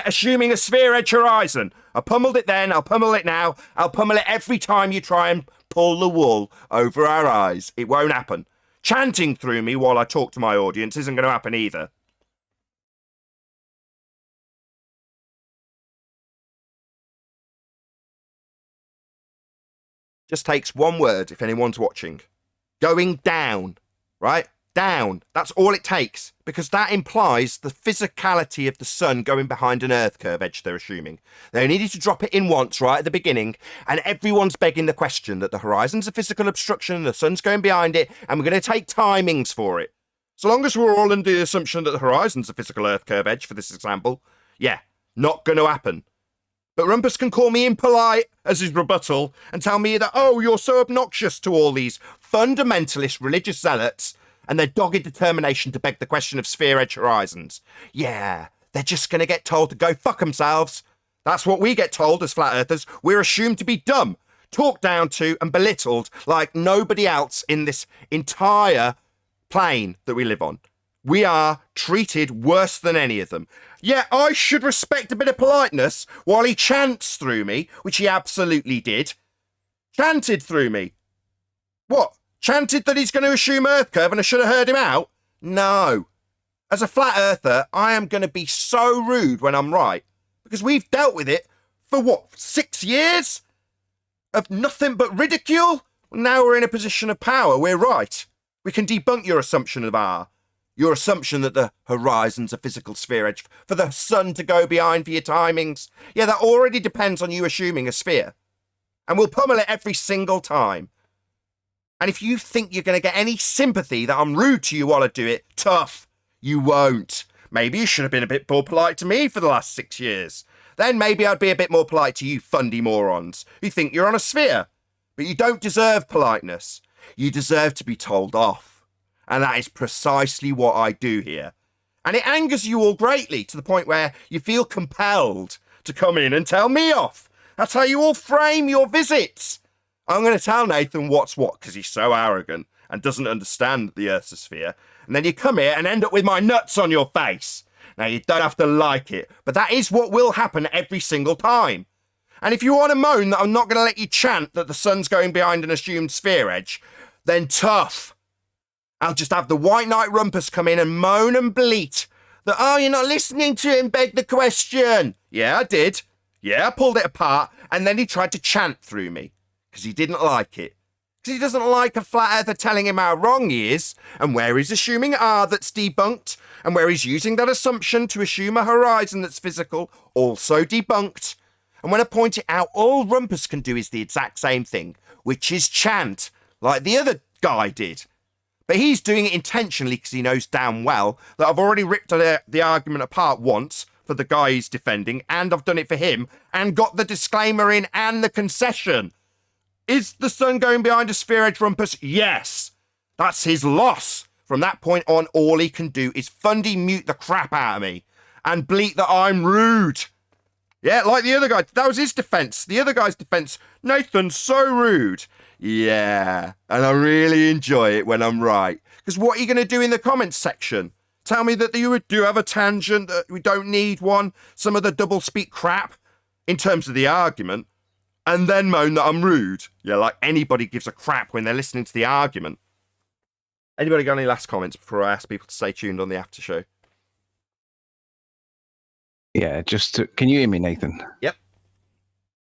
S1: assuming a sphere edge horizon. I pummeled it then, I'll pummel it now, I'll pummel it every time you try and pull the wool over our eyes. It won't happen. Chanting through me while I talk to my audience isn't going to happen either. Just takes one word if anyone's watching. Going down, right? Down. That's all it takes, because that implies the physicality of the sun going behind an Earth curve edge they're assuming. They needed to drop it in once right at the beginning, and everyone's begging the question that the horizon's a physical obstruction and the sun's going behind it, and we're going to take timings for it. So long as we're all under the assumption that the horizon's a physical Earth curve edge for this example, yeah, not going to happen. But Rumpus can call me impolite as his rebuttal and tell me that, oh, you're so obnoxious to all these fundamentalist religious zealots and their dogged determination to beg the question of sphere edge horizons. Yeah, they're just going to get told to go fuck themselves. That's what we get told as flat earthers. We're assumed to be dumb, talked down to and belittled like nobody else in this entire plane that we live on. We are treated worse than any of them. Yeah, I should respect a bit of politeness while he chants through me, which he absolutely did. Chanted through me. What? Chanted that he's going to assume Earth curve and I should have heard him out? No. As a flat earther, I am going to be so rude when I'm right. Because we've dealt with it for what, 6 years? Of nothing but ridicule? Now we're in a position of power, we're right. We can debunk your assumption of R. Your assumption that the horizon's a physical sphere edge for the sun to go behind for your timings, yeah, that already depends on you assuming a sphere. And we'll pummel it every single time. And if you think you're going to get any sympathy that I'm rude to you while I do it, tough. You won't. Maybe you should have been a bit more polite to me for the last 6 years. Then maybe I'd be a bit more polite to you fundy morons who think you're on a sphere. But you don't deserve politeness. You deserve to be told off. And that is precisely what I do here. And it angers you all greatly to the point where you feel compelled to come in and tell me off. That's how you all frame your visits. I'm going to tell Nathan what's what because he's so arrogant and doesn't understand the Earth's a sphere. And then you come here and end up with my nuts on your face. Now, you don't have to like it, but that is what will happen every single time. And if you want to moan that I'm not going to let you chant that the sun's going behind an assumed sphere edge, then tough. I'll just have the White Knight Rumpus come in and moan and bleat that, oh, you're not listening to him beg the question. Yeah, I did. Yeah, I pulled it apart, and then he tried to chant through me because he didn't like it. Because he doesn't like a flat earther telling him how wrong he is, and where he's assuming R that's debunked, and where he's using that assumption to assume a horizon that's physical, also debunked. And when I point it out, all Rumpus can do is the exact same thing, which is chant, like the other guy did. But he's doing it intentionally because he knows damn well that I've already ripped the argument apart once for the guy he's defending, and I've done it for him, and got the disclaimer in and the concession. Is the sun going behind a sphere edge, Rumpus? Yes. That's his loss. From that point on, all he can do is fundy mute the crap out of me and bleat that I'm rude. Yeah, like the other guy. That was his defense. The other guy's defense. Nathan's so rude. Yeah, and I really enjoy it when I'm right. Because what are you going to do in the comments section? Tell me that you do have a tangent, that we don't need one, some of the double speak crap in terms of the argument, and then moan that I'm rude. Yeah, like anybody gives a crap when they're listening to the argument. Anybody got any last comments before I ask people to stay tuned on the after show?
S11: Yeah, can you hear me, Nathan?
S1: Yep.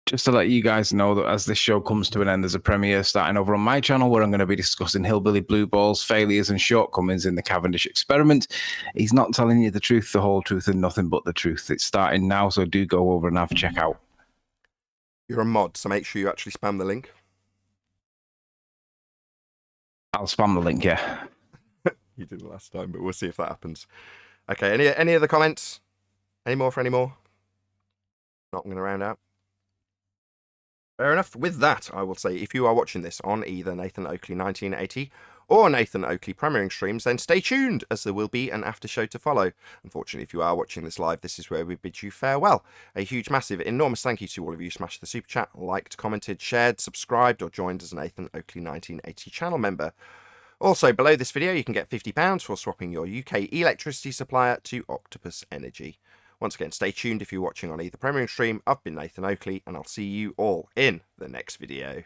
S11: Just to let you guys know that as this show comes to an end, there's a premiere starting over on my channel where I'm going to be discussing hillbilly blue balls, failures and shortcomings in the Cavendish experiment. He's not telling you the truth, the whole truth, and nothing but the truth. It's starting now, so do go over and have a check out.
S1: You're a mod, so make sure you actually spam the link.
S11: I'll spam the link, yeah.
S1: You did last time, but we'll see if that happens. Okay, any other comments? Any more for any more? Not going to round out. Fair enough. With that, I will say, if you are watching this on either Nathan Oakley 1980 or Nathan Oakley premiering streams, then stay tuned, as there will be an after show to follow. Unfortunately, if you are watching this live, this is where we bid you farewell. A huge, massive, enormous thank you to all of you who smashed the super chat, liked, commented, shared, subscribed, or joined as a Nathan Oakley 1980 channel member. Also, below this video, you can get £50 for swapping your UK electricity supplier to Octopus Energy. Once again, stay tuned if you're watching on either premiering stream. I've been Nathan Oakley, and I'll see you all in the next video.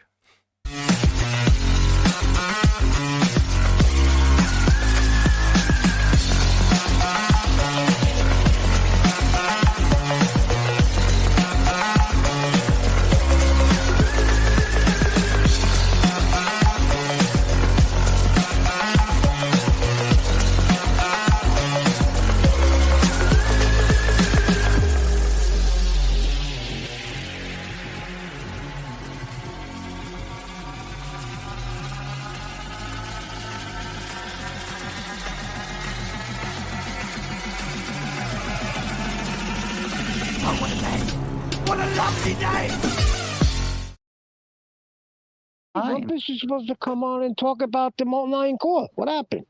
S2: Rumpus is supposed to come on and talk about the Molten Iron Core. What happened?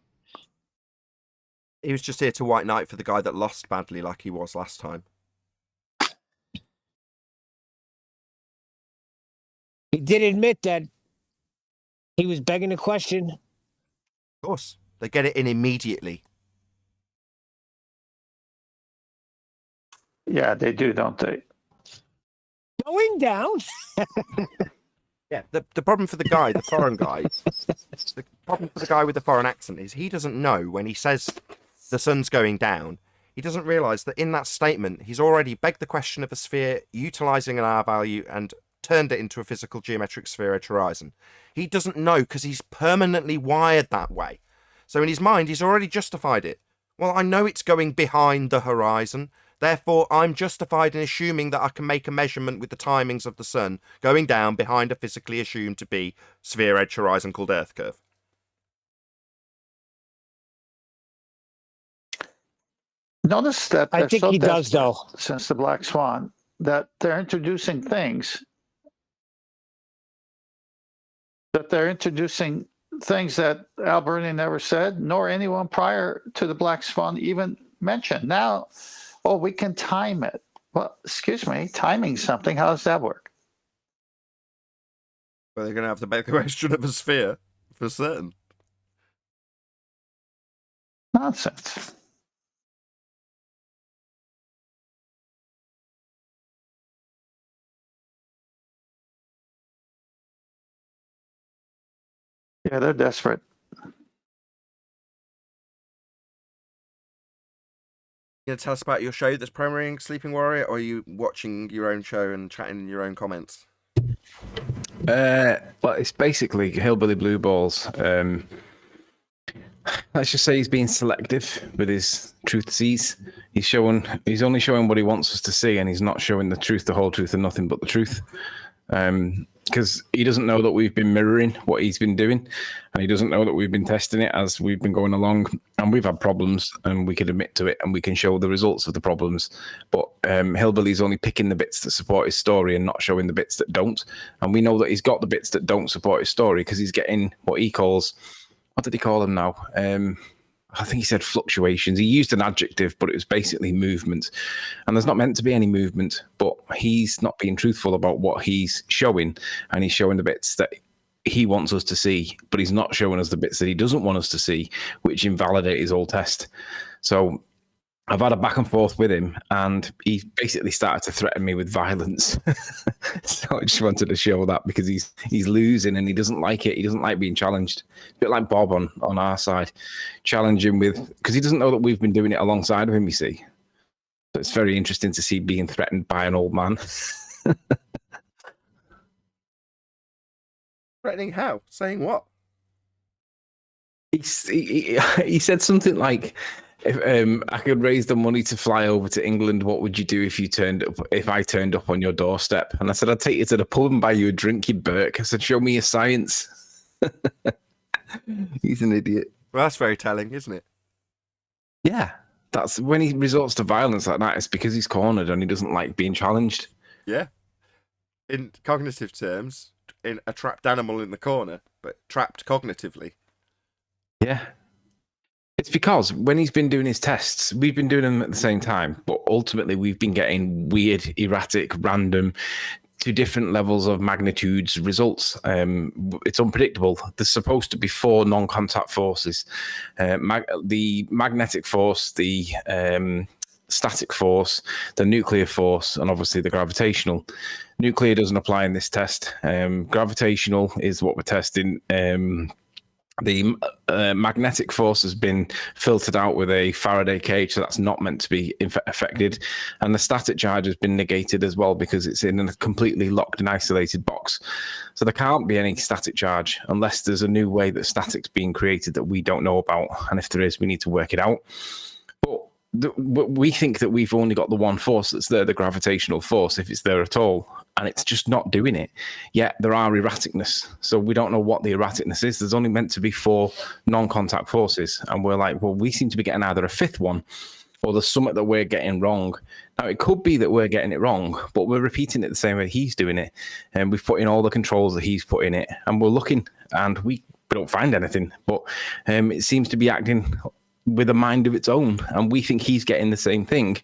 S1: He was just here to white knight for the guy that lost badly like he was last time.
S2: He did admit that he was begging the question.
S1: Of course. They get it in immediately.
S3: Yeah, they do, don't they?
S2: Going down.
S1: Yeah, the problem for the guy, the foreign guy, the problem for the guy with the foreign accent is he doesn't know when he says the sun's going down, he doesn't realise that in that statement, he's already begged the question of a sphere, utilising an R value and turned it into a physical geometric sphere edge horizon. He doesn't know because he's permanently wired that way. So in his mind, he's already justified it. Well, I know it's going behind the horizon. Therefore, I'm justified in assuming that I can make a measurement with the timings of the sun going down behind a physically assumed to be sphere edge horizon called Earth curve.
S3: Notice that
S2: I
S3: they're
S2: think
S3: so
S2: he does,
S3: desperate
S2: though.
S3: since the Black Swan that they're introducing things that Alberti never said, nor anyone prior to the Black Swan even mentioned. Now, we can time it. Well, excuse me, timing something, how does that work?
S1: But they're going to have to make the question of a sphere for certain.
S3: Nonsense. Yeah, they're desperate.
S1: You going to tell us about your show that's premiering, Sleeping Warrior, or are you watching your own show and chatting in your own comments?
S11: Well, it's basically Hillbilly Blue Balls. Let's just say he's being selective with his truth sees. He's only showing what he wants us to see, and he's not showing the truth, the whole truth, and nothing but the truth. Because he doesn't know that we've been mirroring what he's been doing, and he doesn't know that we've been testing it as we've been going along, and we've had problems, and we can admit to it, and we can show the results of the problems. But Hillbilly's only picking the bits that support his story and not showing the bits that don't. And we know that he's got the bits that don't support his story because he's getting what he calls, what did he call them now? I think he said fluctuations. He used an adjective, but it was basically movement. And there's not meant to be any movement, but he's not being truthful about what he's showing. And he's showing the bits that he wants us to see, but he's not showing us the bits that he doesn't want us to see, which invalidate his old test. So I've had a back and forth with him, and he basically started to threaten me with violence. So I just wanted to show that because he's losing and he doesn't like it. He doesn't like being challenged. A bit like Bob on our side, challenge him with, because he doesn't know that we've been doing it alongside of him, you see. So it's very interesting to see being threatened by an old man.
S1: Threatening how? Saying what?
S11: He said something like, if I could raise the money to fly over to England, what would you do if I turned up on your doorstep? And I said, I'd take you to the pub and buy you a drink, you Burke. I said, show me your science. He's an idiot.
S1: Well, that's very telling, isn't it?
S11: Yeah. That's when he resorts to violence like that, it's because he's cornered and he doesn't like being challenged.
S1: Yeah. In cognitive terms, in a trapped animal in the corner, but trapped cognitively.
S11: Yeah. It's because when he's been doing his tests, we've been doing them at the same time, but ultimately we've been getting weird, erratic, random, to different levels of magnitudes results. It's unpredictable. There's supposed to be 4 non-contact forces. The magnetic force, the static force, the nuclear force, and obviously the gravitational. Nuclear doesn't apply in this test. Gravitational is what we're testing. The magnetic force has been filtered out with a Faraday cage, so that's not meant to be affected. And the static charge has been negated as well because it's in a completely locked and isolated box. So there can't be any static charge unless there's a new way that static's being created that we don't know about. And if there is, we need to work it out. But we think that we've only got the one force that's there, the gravitational force, if it's there at all, and it's just not doing it. Yet there are erraticness, so we don't know what the erraticness is. There's only meant to be 4 non-contact forces, and we're like, well, we seem to be getting either a 5th one, or there's something that we're getting wrong. Now, it could be that we're getting it wrong, but we're repeating it the same way he's doing it, and we've put in all the controls that he's put in it, and we're looking, and we don't find anything, but it seems to be acting with a mind of its own, and we think he's getting the same thing,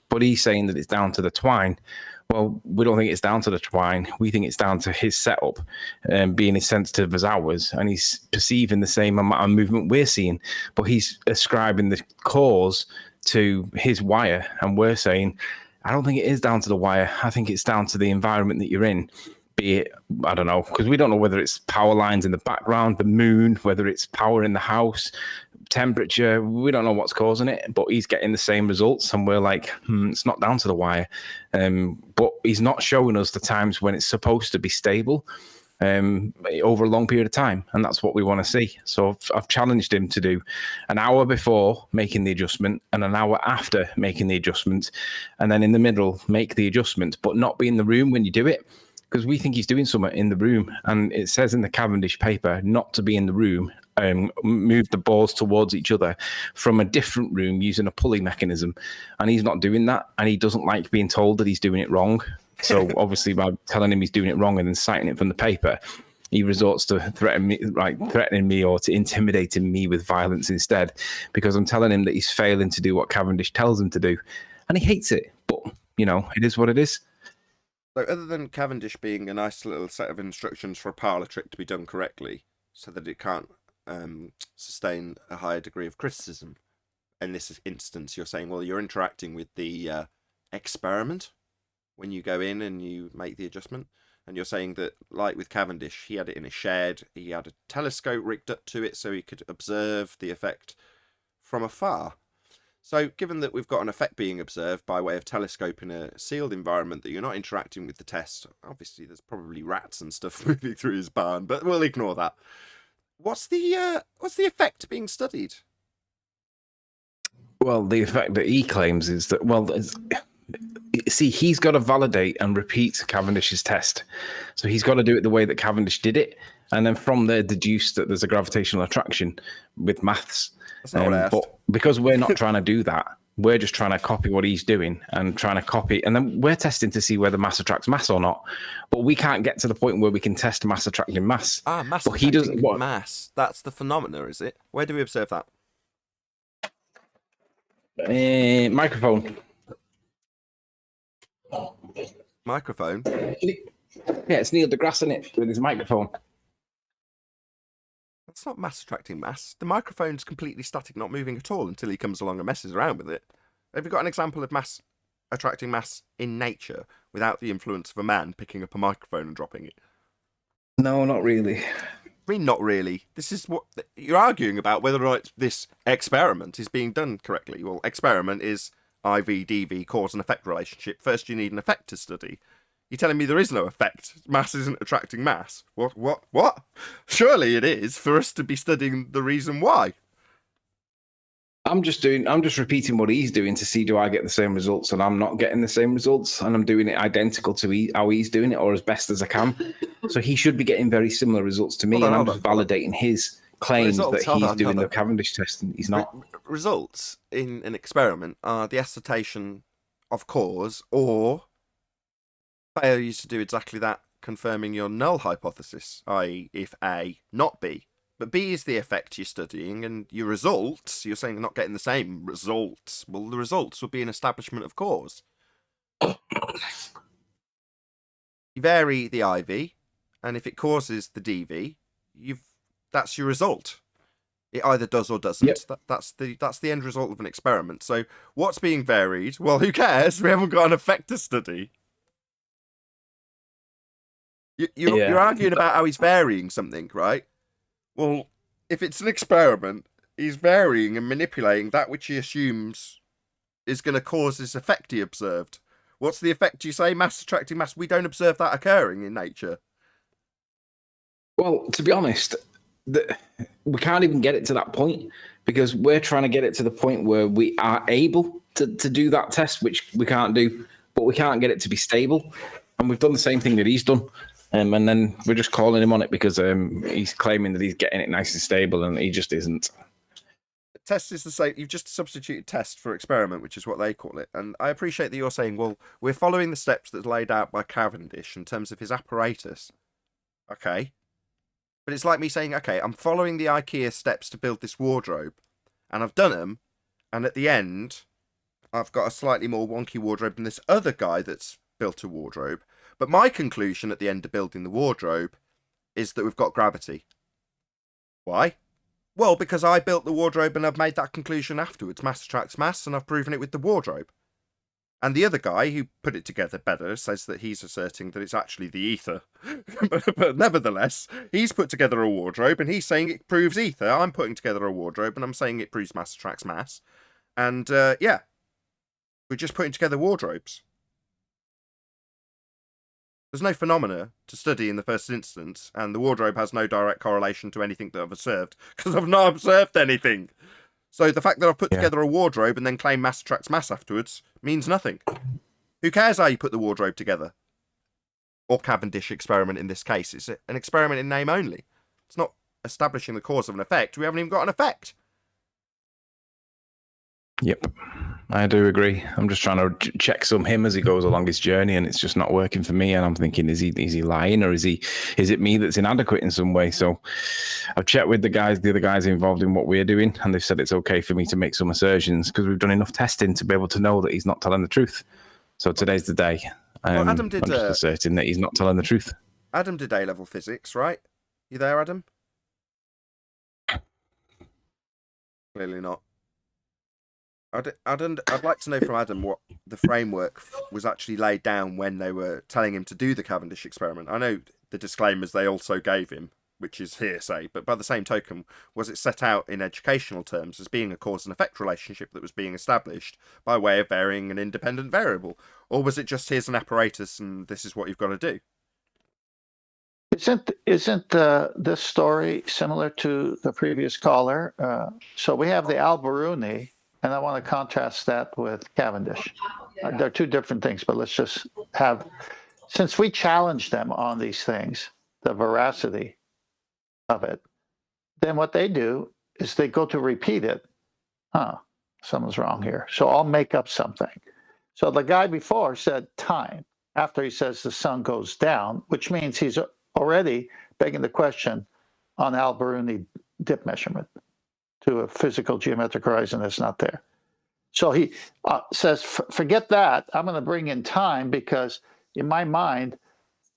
S11: but he's saying that it's down to the twine. Well, we don't think it's down to the twine. We think it's down to his setup, being as sensitive as ours, and he's perceiving the same amount of movement we're seeing, but he's ascribing the cause to his wire, and we're saying, I don't think it is down to the wire. I think it's down to the environment that you're in. Be it, I don't know, because we don't know whether it's power lines in the background, the moon, whether it's power in the house, temperature, we don't know what's causing it, but he's getting the same results, and we're like, it's not down to the wire. But he's not showing us the times when it's supposed to be stable. over a long period of time, and that's what we want to see. So I've challenged him to do an hour before making the adjustment and an hour after making the adjustment, and then in the middle make the adjustment, but not be in the room when you do it, because we think he's doing something in the room, and it says in the Cavendish paper not to be in the room. Move the balls towards each other from a different room using a pulley mechanism, and he's not doing that, and he doesn't like being told that he's doing it wrong. So obviously, by telling him he's doing it wrong and then citing it from the paper, he resorts to threatening me or to intimidating me with violence instead, because I'm telling him that he's failing to do what Cavendish tells him to do, and he hates it. But it is what it is.
S1: So, other than Cavendish being a nice little set of instructions for a parlour trick to be done correctly, so that it can't sustain a higher degree of criticism, in this instance, you're saying, well, you're interacting with the experiment when you go in and you make the adjustment, and you're saying that, like with Cavendish, he had it in a shed, he had a telescope rigged up to it so he could observe the effect from afar. So given that we've got an effect being observed by way of telescope in a sealed environment, that you're not interacting with the test, obviously there's probably rats and stuff moving through his barn, but we'll ignore that. What's the effect being studied?
S11: Well, the effect that he claims is that, see, he's got to validate and repeat Cavendish's test. So he's got to do it the way that Cavendish did it, and then from there deduce that there's a gravitational attraction with maths.
S1: That's not what I asked.
S11: But because we're not trying to do that, we're just trying to copy what he's doing and trying to copy, and then we're testing to see whether mass attracts mass or not. But we can't get to the point where we can test mass attracting mass.
S1: Mass
S11: but he doesn't.
S1: attracting mass. That's the phenomena, is it? Where do we observe that?
S11: Microphone.
S1: Microphone?
S11: Yeah, it's Neil deGrasse in it with his microphone.
S1: That's not mass attracting mass. The microphone's completely static, not moving at all until he comes along and messes around with it. Have you got an example of mass attracting mass in nature without the influence of a man picking up a microphone and dropping it?
S11: No, not really.
S1: I mean, not really. This is what you're arguing about, whether or not this experiment is being done correctly. Well, experiment is IV-DV, cause and effect relationship. First, you need an effect to study. You're telling me there is no effect? Mass isn't attracting mass? What? Surely it is, for us to be studying the reason why.
S11: I'm just repeating what he's doing to see, do I get the same results? And I'm not getting the same results, and I'm doing it identical to how he's doing it, or as best as I can. So he should be getting very similar results to me, and I'm just validating his claims that he's doing the Cavendish test, and he's not.
S1: Results in an experiment are the assertion of cause, or failure to do exactly that, confirming your null hypothesis, i.e. if A, not B. But B is the effect you're studying, and your results, you're saying you're not getting the same results. Well, the results would be an establishment of cause. You vary the IV, and if it causes the DV, that's your result. It either does or doesn't. Yep. That's the end result of an experiment. So what's being varied? Well, who cares? We haven't got an effect to study. You're arguing about how he's varying something, right? Well, if it's an experiment, he's varying and manipulating that which he assumes is going to cause this effect he observed. What's the effect you say? Mass attracting mass. We don't observe that occurring in nature.
S11: Well, to be honest, we can't even get it to that point, because we're trying to get it to the point where we are able to do that test, which we can't do, but we can't get it to be stable. And we've done the same thing that he's done. And then we're just calling him on it because he's claiming that he's getting it nice and stable, and he just isn't.
S1: Test is the same. You've just substituted test for experiment, which is what they call it. And I appreciate that you're saying, well, we're following the steps that's laid out by Cavendish in terms of his apparatus. Okay. But it's like me saying, okay, I'm following the IKEA steps to build this wardrobe, and I've done them, and at the end, I've got a slightly more wonky wardrobe than this other guy that's built a wardrobe. But my conclusion at the end of building the wardrobe is that we've got gravity. Why? Well, because I built the wardrobe and I've made that conclusion afterwards. Mass attracts mass, and I've proven it with the wardrobe. And the other guy who put it together better says that he's asserting that it's actually the ether. but nevertheless, he's put together a wardrobe and he's saying it proves ether. I'm putting together a wardrobe and I'm saying it proves mass attracts mass. And yeah, we're just putting together wardrobes. There's no phenomena to study in the first instance, and the wardrobe has no direct correlation to anything that I've observed, because I've not observed anything. So the fact that I've put together a wardrobe and then claim mass attracts mass afterwards means nothing. Who cares how you put the wardrobe together? Or Cavendish experiment in this case. It's an experiment in name only. It's not establishing the cause of an effect. We haven't even got an effect.
S11: Yep, I do agree. I'm just trying to check him as he goes along his journey, and it's just not working for me. And I'm thinking, is he lying, or is it me that's inadequate in some way? So I've checked with the other guys involved in what we're doing, and they've said it's okay for me to make some assertions because we've done enough testing to be able to know that he's not telling the truth. So today's the day.
S1: Well, Adam did,
S11: I'm just asserting that he's not telling the truth.
S1: Adam did A-level physics, right? You there, Adam? Clearly not. I'd like to know from Adam what the framework was actually laid down when they were telling him to do the Cavendish experiment. I know the disclaimers they also gave him, which is hearsay, but by the same token, was it set out in educational terms as being a cause and effect relationship that was being established by way of varying an independent variable? Or was it just here's an apparatus and this is what you've got to do?
S3: Isn't this story similar to the previous caller? So we have the Al-Biruni, and I want to contrast that with Cavendish. They're two different things, but let's just have, since we challenge them on these things, the veracity of it, then what they do is they go to repeat it. Something's wrong here. So I'll make up something. So the guy before said time after he says the sun goes down, which means he's already begging the question on Al-Biruni dip measurement to a physical geometric horizon that's not there. So he says, forget that. I'm going to bring in time because in my mind,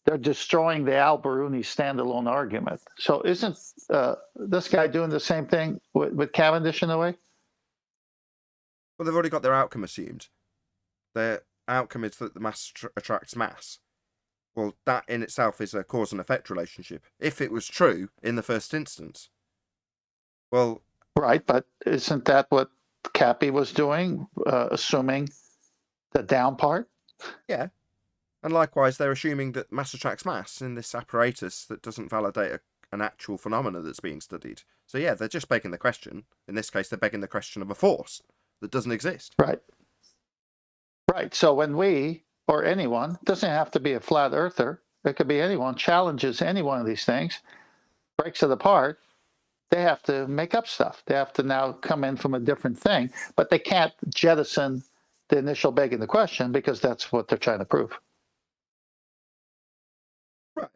S3: they're destroying the Al-Biruni standalone argument. So isn't this guy doing the same thing with Cavendish in a way?
S1: Well, they've already got their outcome assumed. Their outcome is that the mass attracts mass. Well, that in itself is a cause and effect relationship, if it was true in the first instance. Well,
S3: right, but isn't that what Cappy was doing, assuming the down part?
S1: Yeah. And likewise, they're assuming that mass attracts mass in this apparatus that doesn't validate an actual phenomena that's being studied. So yeah, they're just begging the question. In this case, they're begging the question of a force that doesn't exist.
S3: Right. Right. So when we, or anyone, doesn't have to be a flat earther, it could be anyone, challenges any one of these things, breaks it apart, they have to make up stuff. They have to now come in from a different thing, but they can't jettison the initial begging the question because that's what they're trying to prove.
S1: Right.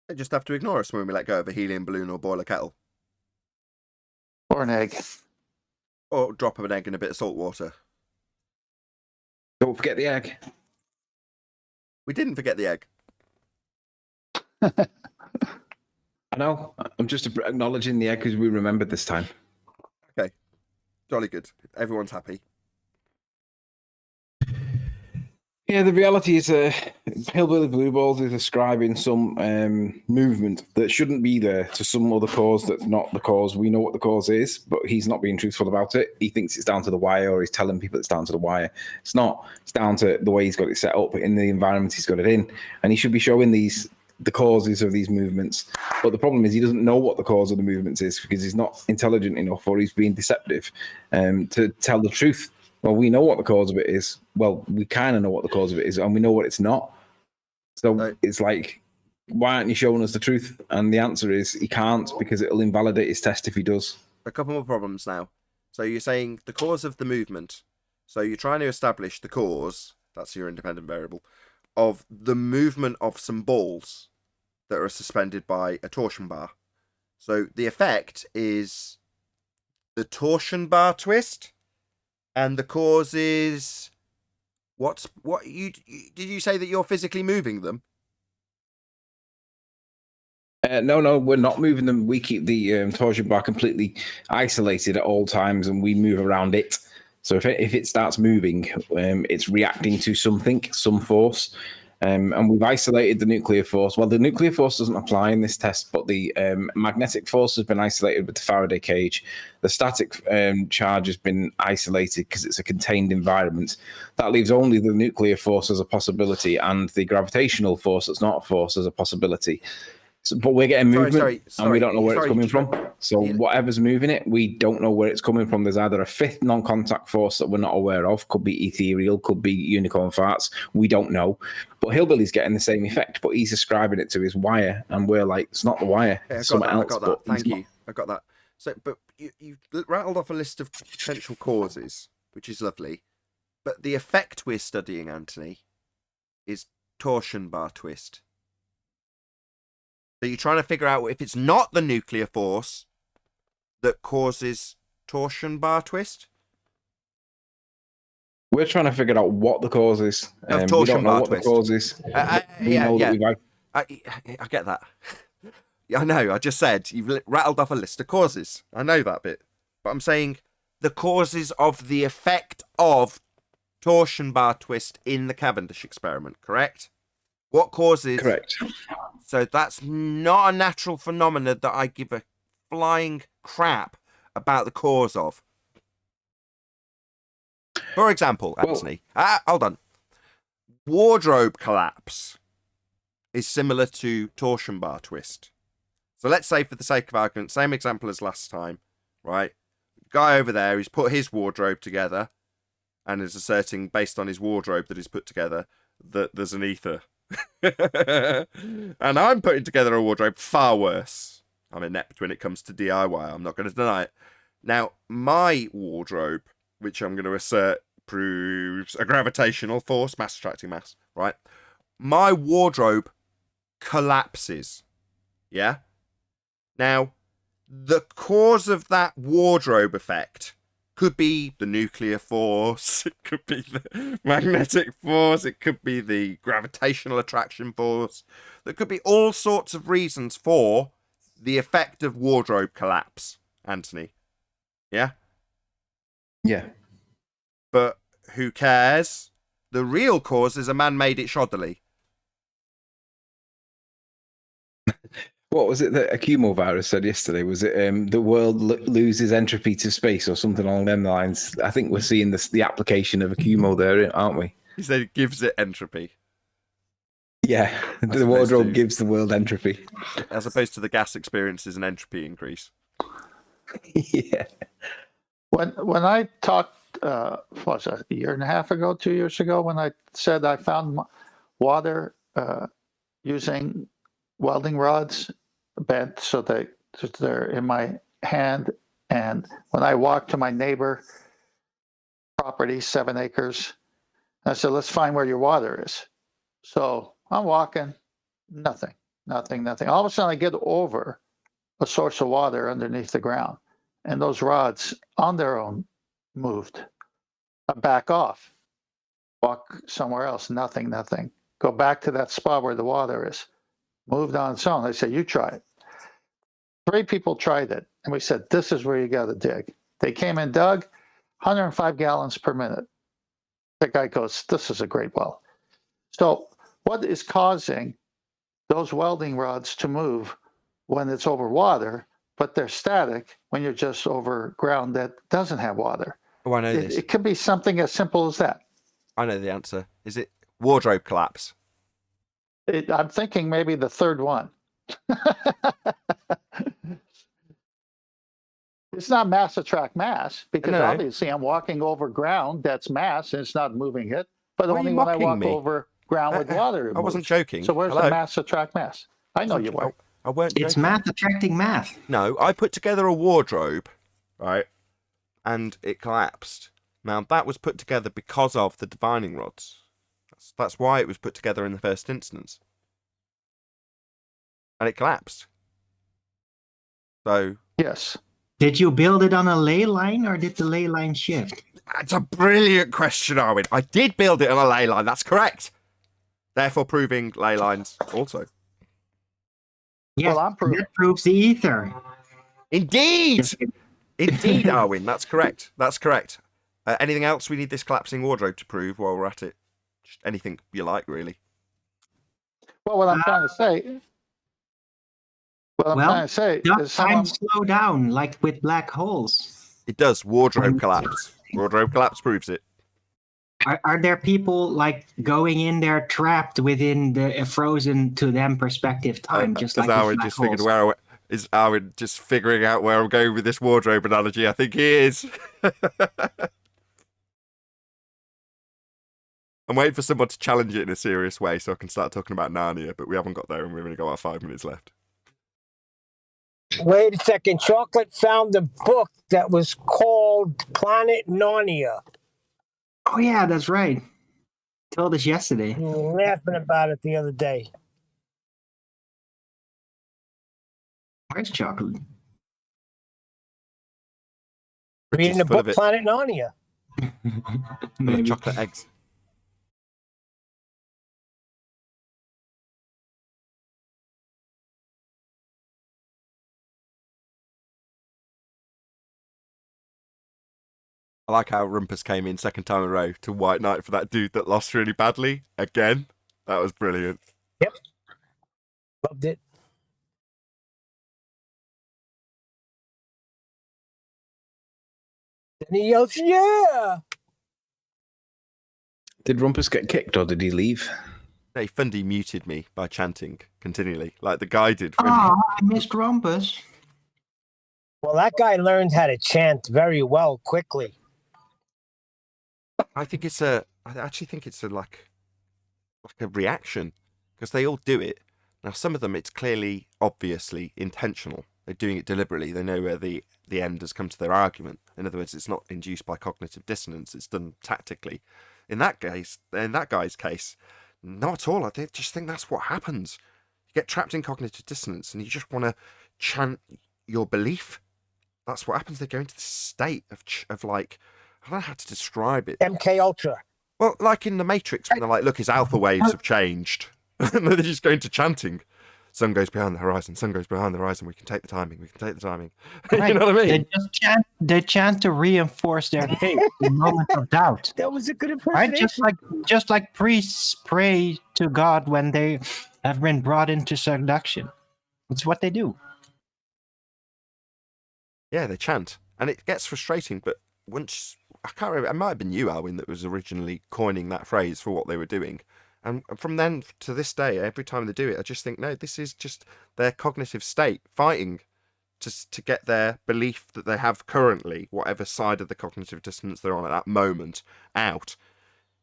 S1: They just have to ignore us when we let go of a helium balloon or boil a kettle.
S3: Or an egg.
S1: Or drop of an egg in a bit of salt water.
S11: Don't forget the egg.
S1: We didn't forget the egg.
S11: I know. I'm just acknowledging the egg because we remembered this time.
S1: Okay. Jolly good. Everyone's happy.
S11: Yeah, the reality is Hillbilly Blue Balls is ascribing some movement that shouldn't be there to some other cause that's not the cause. We know what the cause is, but he's not being truthful about it. He thinks it's down to the wire, or he's telling people it's down to the wire. It's not. It's down to the way he's got it set up in the environment he's got it in. And he should be showing the causes of these movements. But the problem is he doesn't know what the cause of the movements is because he's not intelligent enough, or he's being deceptive to tell the truth. Well, we know what the cause of it is. Well, we kind of know what the cause of it is, and we know what it's not. So it's like, why aren't you showing us the truth? And the answer is he can't, because it'll invalidate his test if he does.
S1: A couple more problems now. So you're saying the cause of the movement. So you're trying to establish the cause, that's your independent variable, of the movement of some balls that are suspended by a torsion bar. So the effect is the torsion bar twist. And the cause is did you say that you're physically moving them?
S11: No, we're not moving them. We keep the torsion bar completely isolated at all times, and we move around it. So if it starts moving, it's reacting to something, some force. And we've isolated the nuclear force. Well, the nuclear force doesn't apply in this test, but the magnetic force has been isolated with the Faraday cage. The static charge has been isolated because it's a contained environment. That leaves only the nuclear force as a possibility and the gravitational force that's not a force as a possibility. So, but we're getting movement, and we don't know where it's coming from. So whatever's moving it, we don't know where it's coming from. There's either a fifth non-contact force that we're not aware of. Could be ethereal, could be unicorn farts. We don't know. But Hillbilly's getting the same effect, but he's ascribing it to his wire, and we're like, it's not the wire.
S1: Yeah,
S11: it's something else.
S1: I got that. Thank you. I got that. So, but you rattled off a list of potential causes, which is lovely. But the effect we're studying, Anthony, is torsion bar twist. So you're trying to figure out if it's not the nuclear force that causes torsion bar twist?
S11: We're trying to figure out what the cause is.
S1: Of
S11: We
S1: torsion
S11: don't know
S1: bar
S11: what
S1: twist.
S11: the cause is.
S1: I get that. I know, I just said you've rattled off a list of causes. I know that bit. But I'm saying the causes of the effect of torsion bar twist in the Cavendish experiment, correct? What causes?
S11: Correct.
S1: So that's not a natural phenomenon that I give a flying crap about the cause of. For example, Anthony, hold on. Wardrobe collapse is similar to torsion bar twist. So let's say, for the sake of argument, same example as last time, right? Guy over there, he's put his wardrobe together and is asserting, based on his wardrobe that he's put together, that there's an ether. And I'm putting together a wardrobe far worse. I'm inept when it comes to DIY. I'm not going to deny it. Now, my wardrobe, which I'm going to assert proves a gravitational force, mass attracting mass, right? My wardrobe collapses. Yeah? Now, the cause of that wardrobe effect could be the nuclear force, it could be the magnetic force, it could be the gravitational attraction force. There could be all sorts of reasons for the effect of wardrobe collapse, Anthony. Yeah?
S11: Yeah.
S1: But who cares? The real cause is a man made it shoddily.
S11: What was it that Akumo virus said yesterday? Was it the world loses entropy to space or something along them lines? I think we're seeing the application of Akumo there, aren't we?
S1: He said it gives it entropy.
S11: Yeah, the wardrobe gives the world entropy.
S1: As opposed to the gas experiences an entropy increase.
S11: Yeah.
S3: When I talked, what was it, a year and a half ago, 2 years ago, when I said I found water using welding rods bent so they're in my hand, and when I walked to my neighbor property, 7 acres, I said, let's find where your water is. So I'm walking, nothing. All of a sudden I get over a source of water underneath the ground, and those rods on their own moved. I back off, walk somewhere else, nothing. Go back to that spot where the water is. Moved on its own. I said, you try it. 3 people tried it, and we said, this is where you got to dig. They came and dug, 105 gallons per minute. The guy goes, this is a great well. So what is causing those welding rods to move when it's over water, but they're static when you're just over ground that doesn't have water?
S1: Oh, I know this.
S3: It could be something as simple as that.
S1: I know the answer. Is it wardrobe collapse?
S3: I'm thinking maybe the third one. It's not mass attract mass, because obviously I'm walking over ground that's mass and it's not moving it, but only when I walk over ground with water.
S1: I wasn't joking.
S3: So where's the mass attract mass? I know you were.
S1: I weren't joking.
S7: It's math attracting math.
S1: No, I put together a wardrobe, right, and it collapsed. Now, that was put together because of the divining rods. That's why it was put together in the first instance. And it collapsed. So...
S3: Yes.
S7: Did you build it on a ley line, or did the ley line shift?
S1: That's a brilliant question, Arwin. I did build it on a ley line. That's correct. Therefore, proving ley lines also.
S7: Yes,
S3: well,
S7: that proves the ether.
S1: Indeed. Indeed, Arwin. That's correct. That's correct. Anything else we need this collapsing wardrobe to prove while we're at it? Just anything you like, really.
S3: Well, what I'm trying to say. What I'm trying to say
S7: does
S3: is
S7: time
S3: someone.
S7: slow down like with black holes?
S1: It does. Wardrobe collapse. Wardrobe collapse proves it.
S7: Are there people like going in there trapped within the frozen to them perspective time, just like with
S1: Arwen
S7: black
S1: just figured
S7: holes?
S1: is Arwen just figuring out where I'm going with this wardrobe analogy? I think he is. I'm waiting for someone to challenge it in a serious way so I can start talking about Narnia, but we haven't got there and we've only got about 5 minutes left.
S2: Wait a second. Chocolate found a book that was called Planet Narnia.
S7: Oh yeah, that's right. Told us yesterday.
S2: Laughing about it the other day.
S7: Where's chocolate?
S2: Reading the
S1: full of
S2: book
S1: it.
S2: Planet Narnia.
S1: Full of chocolate eggs. I like how Rumpus came in second time in a row to White Knight for that dude that lost really badly. Again, that was brilliant.
S2: Yep. Loved it. Then he yells, yeah!
S11: Did Rumpus get kicked or did he leave?
S1: Hey, Fundy muted me by chanting continually, like the guy did.
S7: Oh, I missed Rumpus.
S2: Well, that guy learned how to chant very well quickly.
S1: I actually think it's like a reaction because they all do it. Now, some of them, it's clearly, obviously intentional. They're doing it deliberately. They know where the end has come to their argument. In other words, it's not induced by cognitive dissonance. It's done tactically. In that guy's case, not at all. I just think that's what happens. You get trapped in cognitive dissonance and you just want to chant your belief. That's what happens. They go into this state of like, I don't know how to describe it.
S2: MK Ultra.
S1: Well, like in the Matrix, when they're like, look, his alpha waves have changed. And they're just going to chanting. Sun goes behind the horizon. Sun goes behind the horizon. We can take the timing. We can take the timing.
S7: Right.
S1: You know what I mean?
S7: They chant to reinforce their faith in moments of doubt.
S2: That was a good
S7: Right?
S2: impersonation.
S7: Just like priests pray to God when they have been brought into seduction. It's what they do.
S1: Yeah, they chant. And it gets frustrating, but once... I can't remember. It might have been you, Alwyn, that was originally coining that phrase for what they were doing. And from then to this day, every time they do it, I just think, no, this is just their cognitive state fighting to get their belief that they have currently, whatever side of the cognitive dissonance they're on at that moment, out.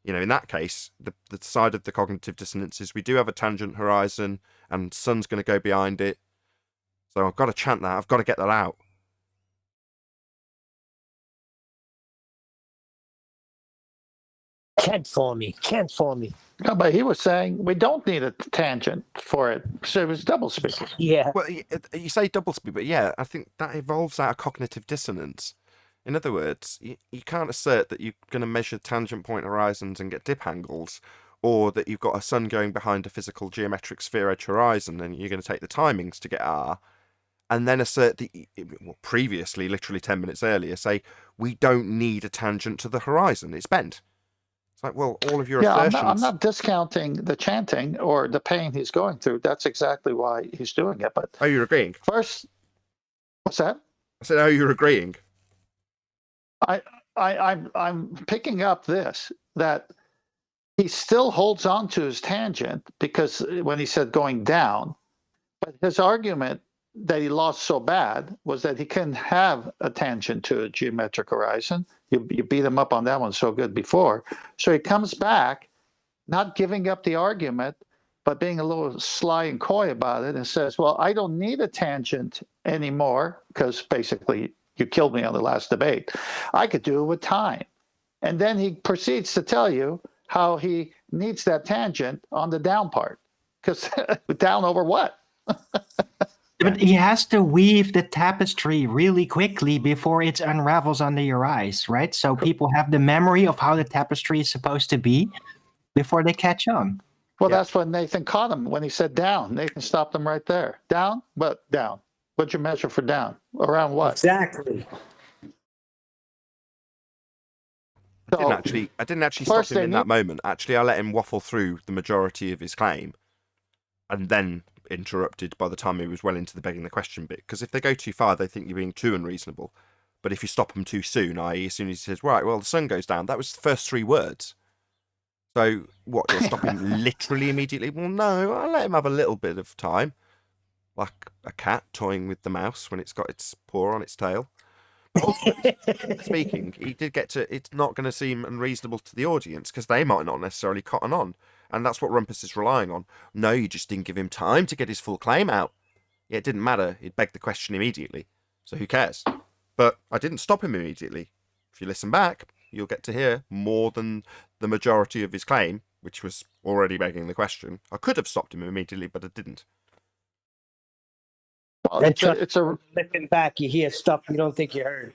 S1: You know, in that case, the side of the cognitive dissonance is we do have a tangent horizon and sun's going to go behind it. So I've got to chant that. I've got to get that out.
S2: Chant for me. Chant for me.
S3: No, but he was saying we don't need a tangent for it. So it was double speaking.
S2: Yeah.
S1: Well, you say double speak, but yeah, I think that evolves out of cognitive dissonance. In other words, you can't assert that you're going to measure tangent point horizons and get dip angles, or that you've got a sun going behind a physical geometric sphere edge horizon and you're going to take the timings to get R, and then assert that, previously, literally 10 minutes earlier, say, we don't need a tangent to the horizon, it's bent. It's like, well, all of your assertions...
S3: I'm not discounting the chanting or the pain he's going through. That's exactly why he's doing it. But
S1: oh, you're agreeing?
S3: First, what's that?
S1: I said, oh, you're agreeing.
S3: I'm picking up this, that he still holds on to his tangent because when he said going down, but his argument that he lost so bad was that he couldn't have a tangent to a geometric horizon. You beat him up on that one so good before. So he comes back, not giving up the argument, but being a little sly and coy about it and says, well, I don't need a tangent anymore because basically you killed me on the last debate. I could do it with time. And then he proceeds to tell you how he needs that tangent on the down part. Because down over what?
S7: But he has to weave the tapestry really quickly before it unravels under your eyes, right? So people have the memory of how the tapestry is supposed to be before they catch on.
S3: Well, that's when Nathan caught him when he said down. Nathan stopped him right there. Down, but down. What'd you measure for down? Around what?
S2: Exactly.
S1: I didn't actually stop him in that moment. Actually, I let him waffle through the majority of his claim. and then interrupted by the time he was well into the begging the question bit. Because if they go too far, they think you're being too unreasonable. But if you stop them too soon, i.e., as soon as he says, right, well, the sun goes down, that was the first 3 words. So, what, you'll stop him literally immediately? Well, no, I'll let him have a little bit of time. Like a cat toying with the mouse when it's got its paw on its tail. But ultimately speaking, he did get to, it's not going to seem unreasonable to the audience because they might not necessarily cotton on. And that's what Rumpus is relying on. No, you just didn't give him time to get his full claim out. Yeah, it didn't matter. He'd begged the question immediately. So who cares? But I didn't stop him immediately. If you listen back, you'll get to hear more than the majority of his claim, which was already begging the question. I could have stopped him immediately, but I didn't.
S3: Well,
S2: And
S3: it's a
S2: looking back, you hear stuff you don't think you heard.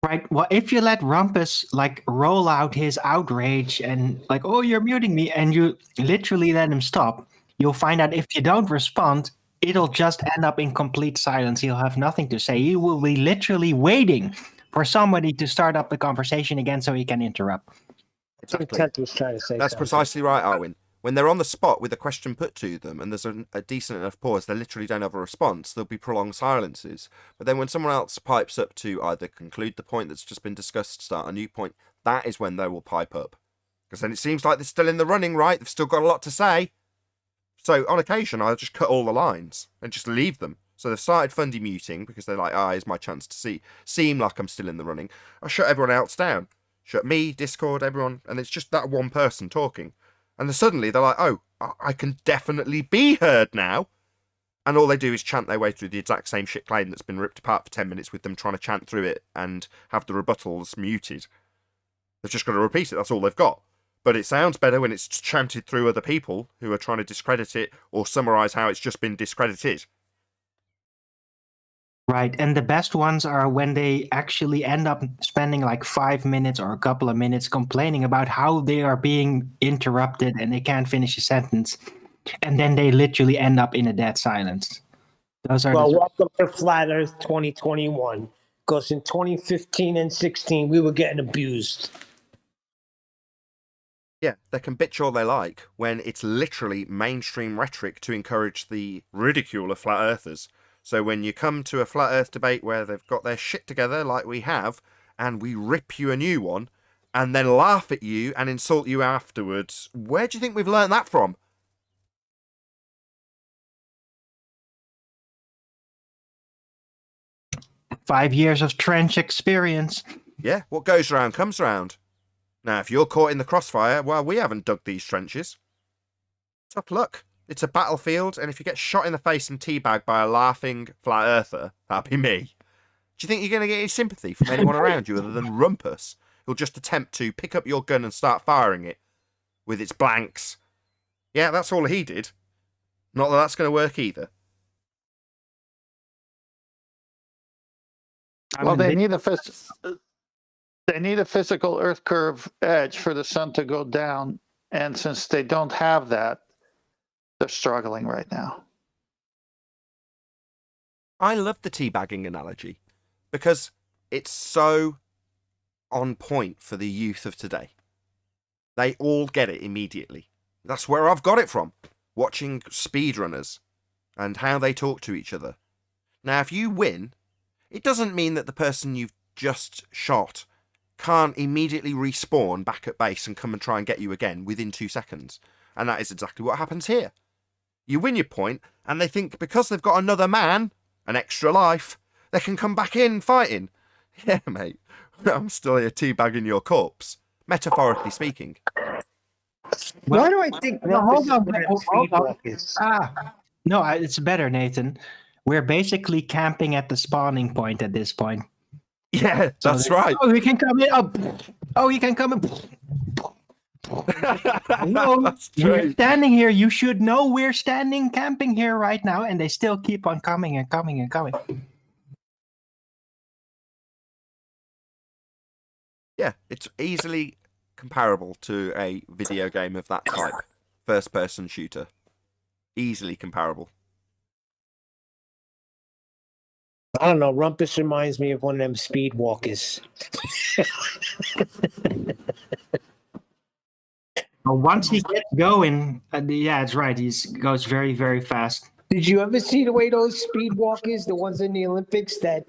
S7: Right. Well, if you let Rumpus like roll out his outrage and like, oh, you're muting me, and you literally let him stop, you'll find out if you don't respond, it'll just end up in complete silence. He'll have nothing to say. He will be literally waiting for somebody to start up the conversation again so he can interrupt.
S1: Exactly.
S2: Ted was trying to say
S1: That's
S2: something.
S1: precisely right, Arwin. When they're on the spot with a question put to them and there's a decent enough pause, they literally don't have a response. There'll be prolonged silences. But then when someone else pipes up to either conclude the point that's just been discussed, start a new point, that is when they will pipe up. Because then it seems like they're still in the running, right? They've still got a lot to say. So on occasion, I'll just cut all the lines and just leave them. So they've started fundy muting because they're like, here's my chance to seem like I'm still in the running. I'll shut everyone else down. Shut me, Discord, everyone. And it's just that one person talking. And then suddenly they're like, oh, I can definitely be heard now. And all they do is chant their way through the exact same shit claim that's been ripped apart for 10 minutes with them trying to chant through it and have the rebuttals muted. They've just got to repeat it. That's all they've got. But it sounds better when it's chanted through other people who are trying to discredit it or summarise how it's just been discredited.
S7: Right. And the best ones are when they actually end up spending like 5 minutes or a couple of minutes complaining about how they are being interrupted and they can't finish a sentence. And then they literally end up in a dead silence. Those are
S2: Well, welcome to Flat Earth 2021. Because in 2015 and 16, we were getting abused.
S1: Yeah, they can bitch all they like when it's literally mainstream rhetoric to encourage the ridicule of flat earthers. So when you come to a flat earth debate where they've got their shit together like we have, and we rip you a new one, and then laugh at you and insult you afterwards, where do you think we've learned that from?
S7: .5 years of trench experience.
S1: Yeah, what goes around comes around. Now, if you're caught in the crossfire, well, we haven't dug these trenches. Tough luck. It's a battlefield, and if you get shot in the face and teabagged by a laughing flat earther, that'd be me. Do you think you're going to get any sympathy from anyone around you other than Rumpus, who'll just attempt to pick up your gun and start firing it with its blanks? Yeah, that's all he did. Not that that's going to work either.
S3: Well, they need a physical Earth curve edge for the sun to go down, and since they don't have that, they're struggling right now.
S1: I love the teabagging analogy because it's so on point for the youth of today. They all get it immediately. That's where I've got it from, watching speedrunners and how they talk to each other. Now, if you win, it doesn't mean that the person you've just shot can't immediately respawn back at base and come and try and get you again within 2 seconds. And that is exactly what happens here. You win your point, and they think because they've got another man, an extra life, they can come back in fighting. Yeah, mate, I'm still here teabagging your corpse, metaphorically speaking.
S2: Why do I think
S7: hold on.
S2: speedwalkers?
S7: No, it's better, Nathan. We're basically camping at the spawning point at this point.
S1: Yeah, that's right.
S7: Oh, you can come in. Oh, you can come in. No,
S1: That's
S7: we're
S1: true.
S7: standing here. You should know we're standing camping here right now, and they still keep on coming and coming and coming.
S1: Yeah, it's easily comparable to a video game of that type. First-person shooter. Easily comparable.
S2: I don't know. Rumpus reminds me of one of them speedwalkers.
S7: But once he gets going, yeah, it's right. He goes very, very fast.
S2: Did you ever see the way those speed walkers, the ones in the Olympics that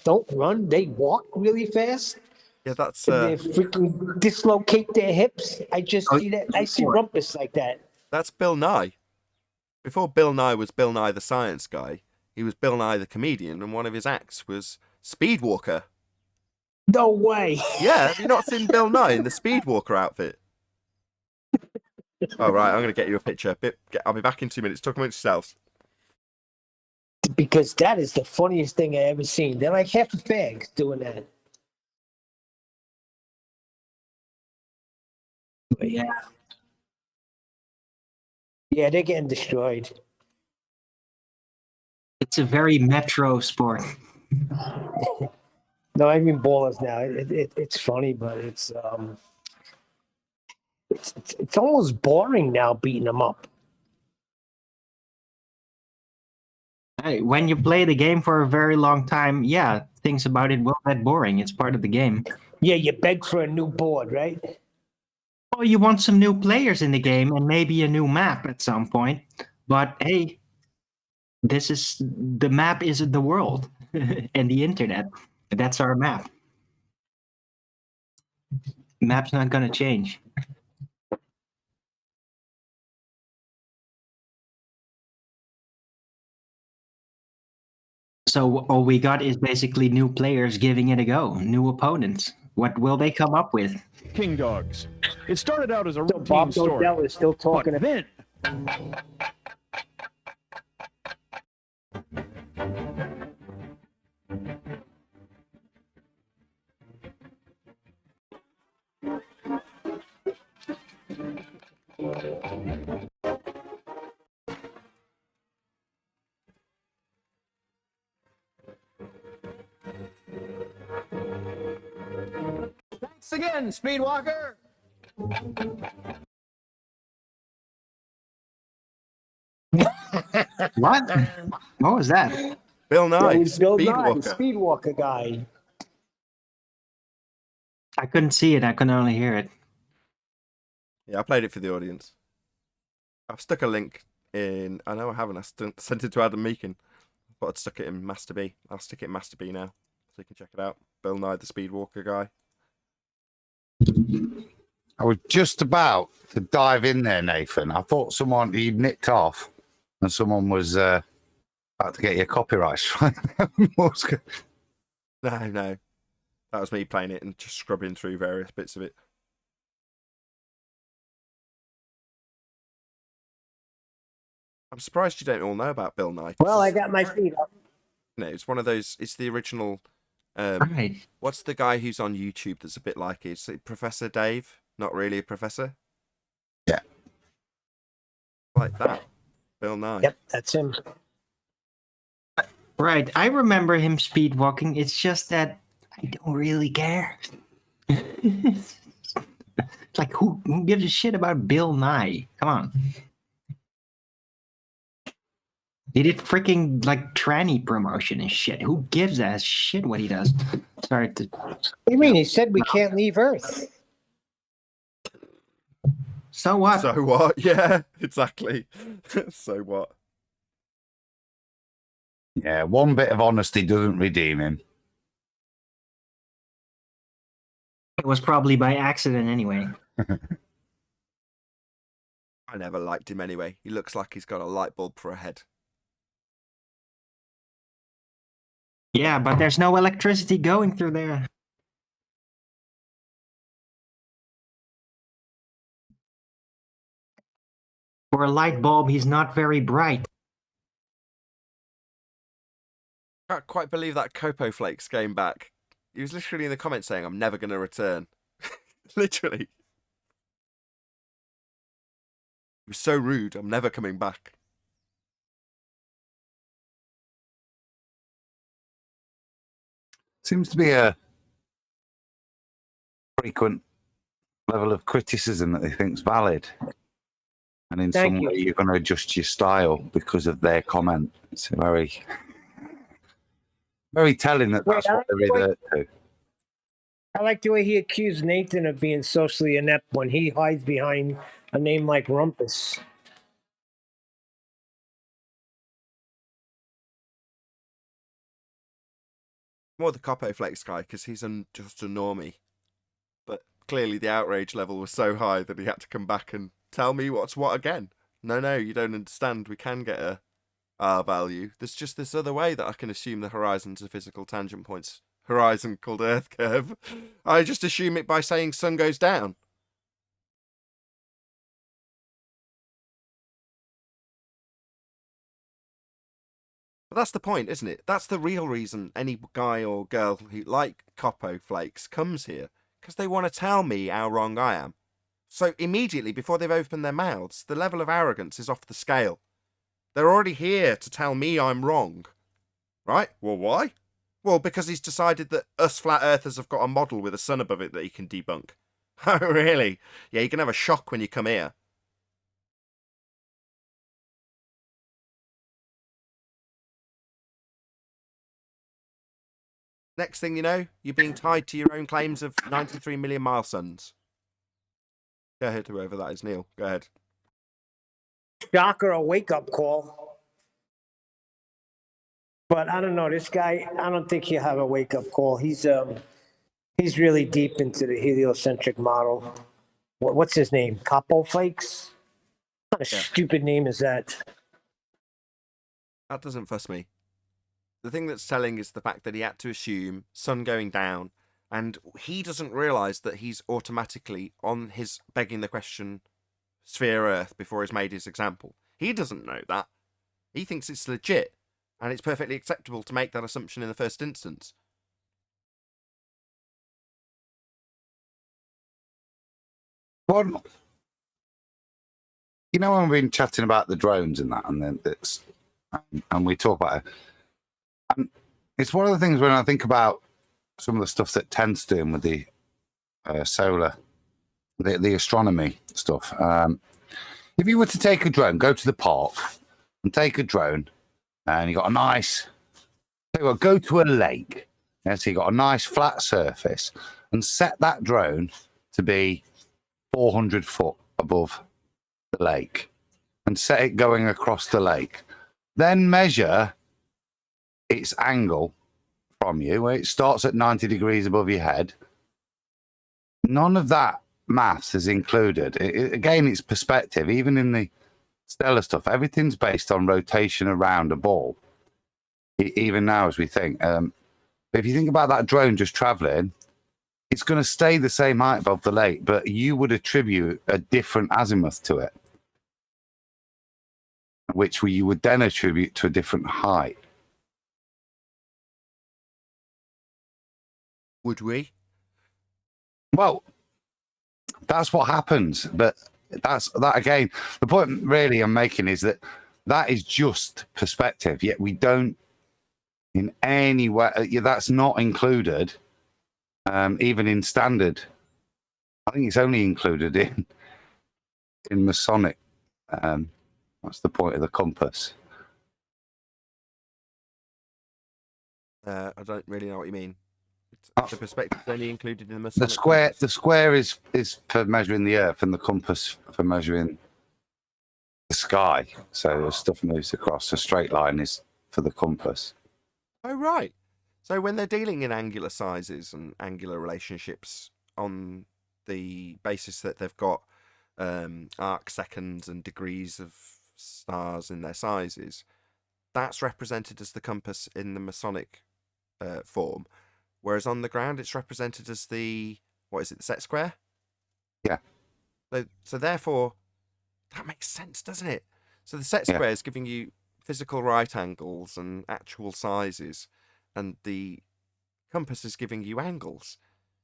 S2: don't run, they walk really fast?
S1: Yeah, that's
S2: And they freaking dislocate their hips. I just see that. I see rumpus like that.
S1: that's Bill Nye. Before Bill Nye was Bill Nye the Science Guy, he was Bill Nye the comedian, and one of his acts was Speedwalker.
S2: No way.
S1: Yeah, have you not seen Bill Nye in the Speedwalker outfit? All right, I'm going to get you a picture. I'll be back in 2 minutes. Talk amongst yourselves.
S2: Because that is the funniest thing I ever seen. They're like half a fags doing that. But yeah. Yeah, they're getting destroyed.
S7: It's a very metro sport.
S2: No, I mean ballers now. It's funny, but it's almost boring now beating them up.
S7: Hey, when you play the game for a very long time, yeah, things about it will get boring. It's part of the game.
S2: Yeah, you beg for a new board, right?
S7: Oh, you want some new players in the game and maybe a new map at some point. But hey, the map is the world and the internet. That's our map. Map's not gonna change. So all we got is basically new players giving it a go, new opponents. What will they come up with?
S12: King dogs. It started out as a
S2: So
S12: routine
S2: Bob
S12: story.
S2: Odell is still talking.
S12: But then
S13: Thanks again, Speedwalker.
S7: What? What was that?
S1: Bill Nye,
S2: That was Bill Nye,
S1: Speedwalker.
S2: the Speedwalker guy.
S7: I couldn't see it. I could only hear it.
S1: Yeah, I played it for the audience. I've stuck a link in. I know I haven't. I sent it to Adam Meakin. I thought I'd stuck it in Master B. I'll stick it in Master B now, so you can check it out. Bill Nye, the Speedwalker guy.
S6: I was just about to dive in there, Nathan. I thought someone he'd nicked off, and someone was about to get you a copyright strike.
S1: No, that was me playing it and just scrubbing through various bits of it. I'm surprised you don't all know about Bill Nye.
S2: Well, I got my feet up.
S1: No, it's one of those. It's the original.
S7: Right.
S1: What's the guy who's on YouTube that's a bit like it? Is it Professor Dave? Not really a professor.
S6: Yeah.
S1: Like that. Bill Nye.
S2: Yep, that's him.
S7: Right. I remember him speedwalking. It's just that I don't really care. It's like, who gives a shit about Bill Nye? Come on. He did freaking like tranny promotion and shit. Who gives a shit what he does? Sorry to.
S2: What do you mean? He said we can't leave Earth.
S7: So what?
S1: So what? Yeah, exactly. So what?
S6: Yeah, one bit of honesty doesn't redeem him.
S7: It was probably by accident anyway.
S1: I never liked him anyway. He looks like he's got a light bulb for a head.
S7: Yeah, but there's no electricity going through there. For a light bulb, he's not very bright.
S1: Can't quite believe that Copo Flakes came back. He was literally in the comments saying, "I'm never going to return." Literally. He was so rude. I'm never coming back.
S6: Seems to be a frequent level of criticism that they think's valid. And in some way, you're going to adjust your style because of their comment. It's very, very telling that that's what they revert to.
S2: I like the way he accused Nathan of being socially inept when he hides behind A name like Rumpus.
S1: More the Copo Flakes guy, because he's just a normie. But clearly the outrage level was so high that he had to come back and tell me what's what again. No, you don't understand. We can get a R value. There's just this other way that I can assume the horizons are physical tangent points. Horizon called Earth curve. I just assume it by saying sun goes down. But that's the point, isn't it? That's the real reason any guy or girl who like Copo Flakes comes here. Because they want to tell me how wrong I am. So immediately, before they've opened their mouths, the level of arrogance is off the scale. They're already here to tell me I'm wrong. Right? Well, why? Well, because he's decided that us flat earthers have got a model with a sun above it that he can debunk. Oh, really? Yeah, you can have a shock when you come here. Next thing you know, you're being tied to your own claims of 93 million mile suns. Go ahead, whoever that is, Neil. Go ahead.
S2: Shocker, a wake-up call. But I don't know, this guy, I don't think he'll have a wake-up call. He's really deep into the heliocentric model. What's his name? Copo Flakes? What kind of stupid name is that?
S1: That doesn't fuss me. The thing that's telling is the fact that he had to assume sun going down, and he doesn't realise that he's automatically on his begging the question sphere Earth before he's made his example. He doesn't know that. He thinks it's legit, and it's perfectly acceptable to make that assumption in the first instance.
S6: Well, you know, when we've been chatting about the drones and that, and then and we talk about it, and it's one of the things when I think about some of the stuff that Tent's doing with the solar, the astronomy stuff. If you were to take a drone, go to the park and take a drone, and you got a nice, go to a lake, so you got a nice flat surface, and set that drone to be 400 foot above the lake, and set it going across the lake. Then measure its angle from you, where it starts at 90 degrees above your head. None of that maths is included. Again, it's perspective. Even in the stellar stuff, everything's based on rotation around a ball. Even now, as we think. But if you think about that drone just traveling, it's going to stay the same height above the lake, but you would attribute a different azimuth to it, which you would then attribute to a different height.
S1: Would we?
S6: Well, that's what happens. But that again, the point really I'm making is that is just perspective. Yet we don't, in any way, that's not included, even in standard. I think it's only included in Masonic. That's the point of the compass.
S1: I don't really know what you mean. The perspective is only included in the Masonic.
S6: The square is for measuring the Earth, and the compass for measuring the sky. So as stuff moves across, a straight line is for the compass.
S1: Oh, right. So when they're dealing in angular sizes and angular relationships on the basis that they've got arc seconds and degrees of stars in their sizes, that's represented as the compass in the Masonic form. Whereas on the ground, it's represented as the set square?
S6: Yeah.
S1: So therefore, that makes sense, doesn't it? So the set square is giving you physical right angles and actual sizes, and the compass is giving you angles.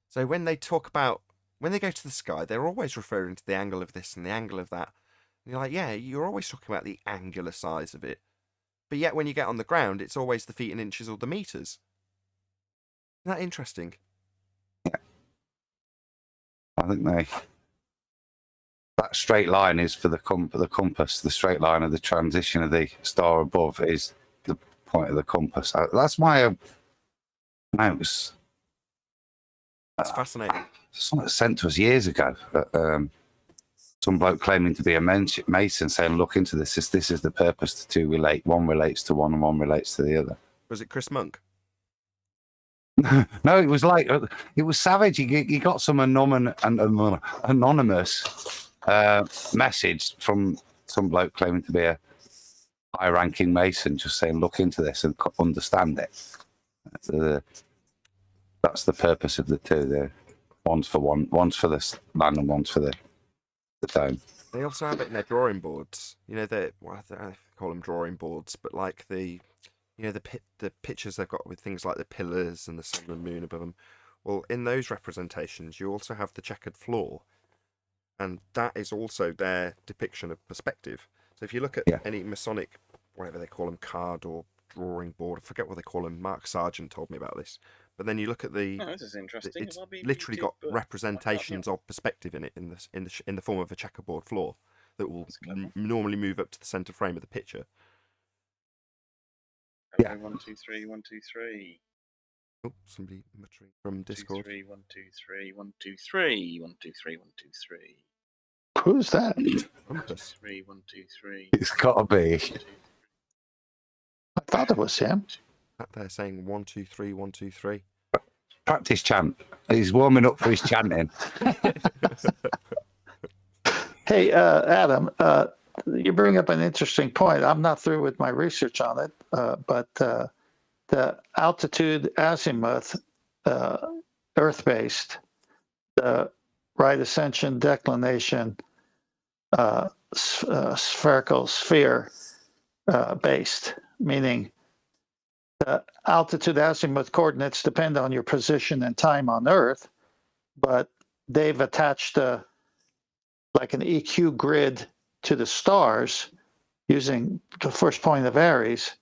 S1: So when they go to the sky, they're always referring to the angle of this and the angle of that. And you're like, yeah, you're always talking about the angular size of it. But yet when you get on the ground, it's always the feet and inches or the meters. Isn't that interesting?
S6: Yeah. I think that straight line is for the compass. The straight line of the transition of the star above is the point of the compass. That's my notes.
S1: That's fascinating.
S6: Something sent to us years ago. some bloke claiming to be a Mason saying, look into this. This is the purpose. The two relate. One relates to one and one relates to the other.
S1: Was it Chris Monk?
S6: No, it was like, it was savage. He got some anonymous message from some bloke claiming to be a high-ranking Mason, just saying, look into this and understand it. That's the purpose of the two. One's for the land and one's for the dome.
S1: They also have it in their drawing boards. You know, I call them drawing boards, but like the pictures they've got with things like the pillars and the sun and moon above them. Well, in those representations, you also have the checkered floor, and that is also their depiction of perspective. So if you look at any Masonic, whatever they call them, card or drawing board, I forget what they call them. Mark Sargent told me about this. But then you look at
S10: this is interesting.
S1: It's literally got representations of perspective in it in the form of a checkerboard floor that will normally move up to the center frame of the picture.
S10: Yeah. 1, 2, 3, 1, 2, 3.
S1: Oh, somebody muttering from Discord.
S10: 1, 2, 3, 1, 2, 3, 1, 2, 3, 1, 2, 3, 1, 2, 3.
S3: Who's that?
S10: 1, 2, 3, 1, 2, 3.
S6: It's got to be.
S3: I thought it was him.
S1: They're saying 1, 2, 3, 1, 2, 3.
S6: Practice chant. He's warming up for his chanting.
S3: Hey, Adam, you bring up an interesting point. I'm not through with my research on it, but the altitude azimuth, Earth-based, the right ascension declination, spherical sphere based, meaning the altitude azimuth coordinates depend on your position and time on Earth, but they've attached like an EQ grid to the stars using the first point of Aries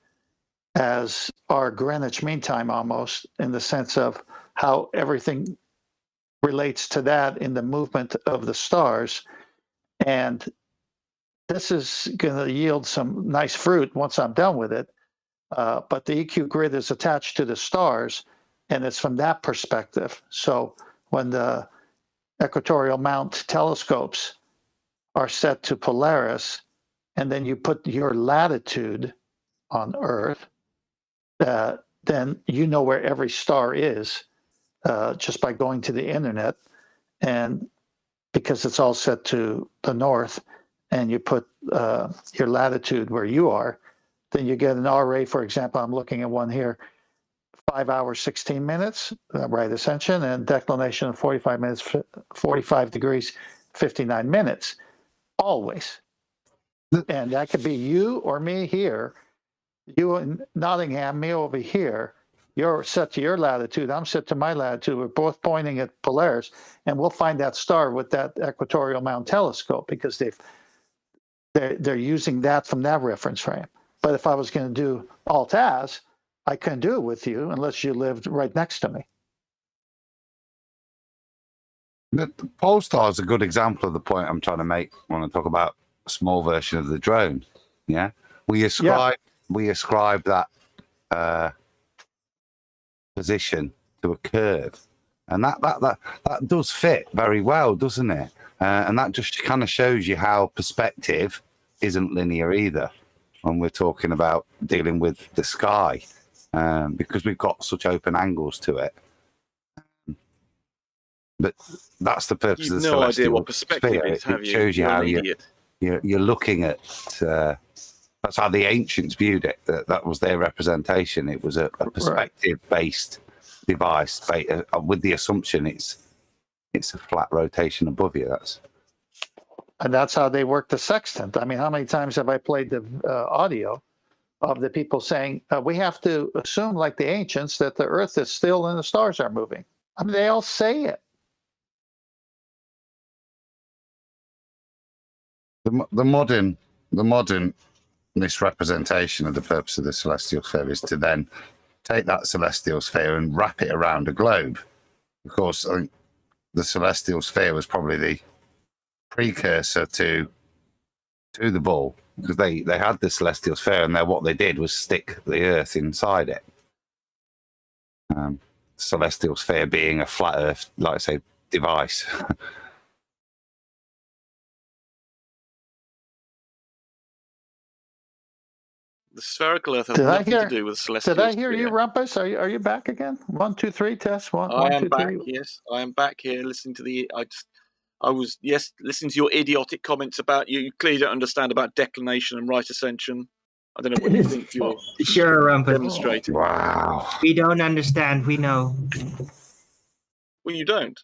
S3: as our Greenwich Mean Time, almost, in the sense of how everything relates to that in the movement of the stars. And this is going to yield some nice fruit once I'm done with it. But the EQ grid is attached to the stars, and it's from that perspective. So when the equatorial mount telescopes are set to Polaris, and then you put your latitude on Earth, then you know where every star is just by going to the internet. And because it's all set to the north, and you put your latitude where you are, then you get an RA, for example, I'm looking at one here, 5 hours, 16 minutes, right ascension, and declination of 45 minutes, 45 degrees, 59 minutes, always. And that could be you or me here, you in Nottingham, me over here. You're set to your latitude, I'm set to my latitude. We're both pointing at Polaris, and we'll find that star with that equatorial mount telescope because they're using that from that reference frame. But if I was going to do Alt-Az, I couldn't do it with you unless you lived right next to me.
S6: The pole star is a good example of the point I'm trying to make when I talk about a small version of the drone. Yeah, we ascribe that position to a curve, and that does fit very well, doesn't it? And that just kind of shows you how perspective isn't linear either when we're talking about dealing with the sky, because we've got such open angles to it. But that's the purpose of the
S10: no idea what
S6: celestial
S10: perspective
S6: sphere.
S10: is, have
S6: It
S10: you?
S6: shows you
S10: You're
S6: how
S10: an idiot.
S6: you're looking at. That's how the ancients viewed it. That was their representation. It was a perspective-based device, with the assumption it's a flat rotation above you.
S3: And that's how they work the sextant. I mean, how many times have I played the audio of the people saying, we have to assume, like the ancients, that the Earth is still and the stars are moving? I mean, they all say it.
S6: The modern misrepresentation of the purpose of the celestial sphere is to then take that celestial sphere and wrap it around a globe. Of course, I think the celestial sphere was probably the precursor to the ball, because they had the celestial sphere, and what they did was stick the Earth inside it. Celestial sphere being a flat Earth, like I say, device.
S10: The spherical Earth has
S3: Did I
S10: nothing
S3: hear-
S10: to do with the celestial
S3: Did I hear
S10: sphere.
S3: you, Rumpus? Are you back again? 1, 2, 3, test. One,
S10: I
S3: one,
S10: am
S3: two,
S10: back.
S3: three.
S10: Yes, I am back here listening to the. I was listening to your idiotic comments about you. You clearly don't understand about declination and right ascension. I don't know what you think you're
S7: Sure, Rumpus.
S10: demonstrating.
S6: Wow.
S7: We don't understand. We know.
S10: Well, you don't.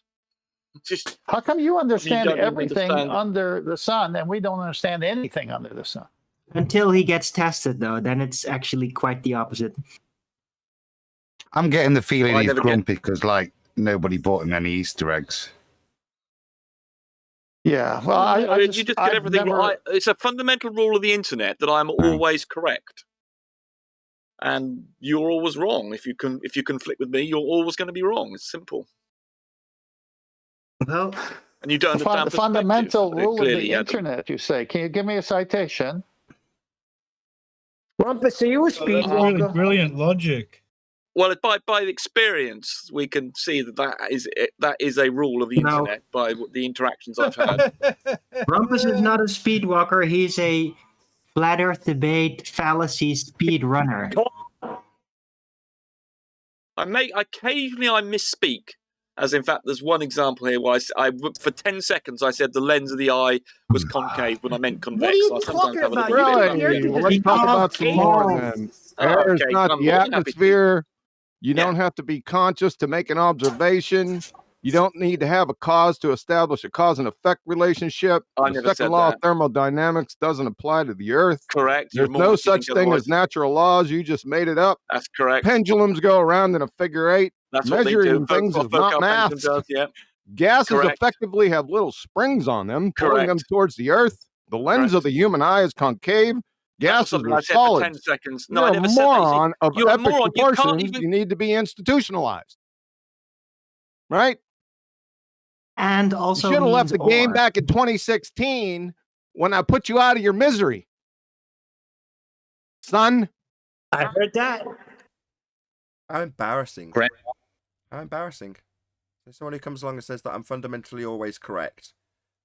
S10: Just
S3: How come you understand
S10: don't even
S3: everything
S10: understand.
S3: under the sun and we don't understand anything under the sun?
S7: Until he gets tested, though, then it's actually quite the opposite.
S6: I'm getting the feeling
S10: I
S6: he's
S10: never get-
S6: grumpy because, like, nobody bought him any Easter eggs.
S3: Yeah, well, I
S10: you
S3: just,
S10: just get
S3: I've
S10: everything.
S3: never-
S10: It's a fundamental rule of the internet that I'm always correct, and you're always wrong. If you conflict with me, you're always going to be wrong. It's simple.
S7: Well,
S10: and you don't
S3: the
S10: understand perspective.
S3: fundamental rule of
S10: Clearly,
S3: the
S10: Adam.
S3: internet, you say. Can you give me a citation?
S2: Rumpus, are you a speed walker?
S14: Brilliant logic.
S10: Well, by experience, we can see that is a rule of the
S7: No.
S10: internet by the interactions I've had.
S7: Rumpus is not a speed walker. He's a flat Earth debate fallacy speed runner.
S10: Occasionally I misspeak, as in fact there's one example here where I for 10 seconds I said the lens of the eye was concave when I meant convex.
S2: What are you
S10: I sometimes
S2: talking
S10: have a
S2: about?
S10: little bit of
S2: You're
S10: that.
S2: compared to
S14: Well, let's
S2: the
S14: talk about some more
S2: volcano.
S14: then.
S10: Oh,
S14: Air is
S10: okay,
S14: not
S10: I'm
S14: the
S10: more than happy to.
S14: atmosphere. You
S10: Yeah.
S14: don't have to be conscious to make an observation. You don't need to have a cause to establish a cause and effect relationship.
S10: I
S14: The
S10: never
S14: second
S10: said
S14: law
S10: that.
S14: of thermodynamics doesn't apply to the Earth.
S10: Correct.
S14: There's
S10: You're more
S14: no
S10: than you
S14: such
S10: think
S14: thing
S10: otherwise.
S14: as natural laws. You just made it up.
S10: That's correct.
S14: Pendulums go around in a figure eight.
S10: That's what they do.
S14: Measuring things is not
S10: Focal
S14: math.
S10: pendulum does, yeah.
S14: Gases
S10: Correct.
S14: effectively have little springs on them, pulling them
S10: Correct.
S14: towards the Earth. The lens of the human eye is concave.
S10: That's
S14: Gases
S10: something
S14: are
S10: I said for 10
S14: solids.
S10: seconds. No,
S14: You're
S10: I
S14: a
S10: never said that. You see,
S14: moron of
S10: you're a
S14: epic
S10: moron. You can't
S14: proportions.
S10: even.
S14: You need to be institutionalized. Right?
S7: And
S14: You
S7: also
S14: should have left
S7: means
S14: the game
S7: or.
S14: back in 2016 when I put you out of your misery. Son.
S2: I heard that.
S1: How embarrassing. How embarrassing. So someone who comes along and says that I'm fundamentally always correct,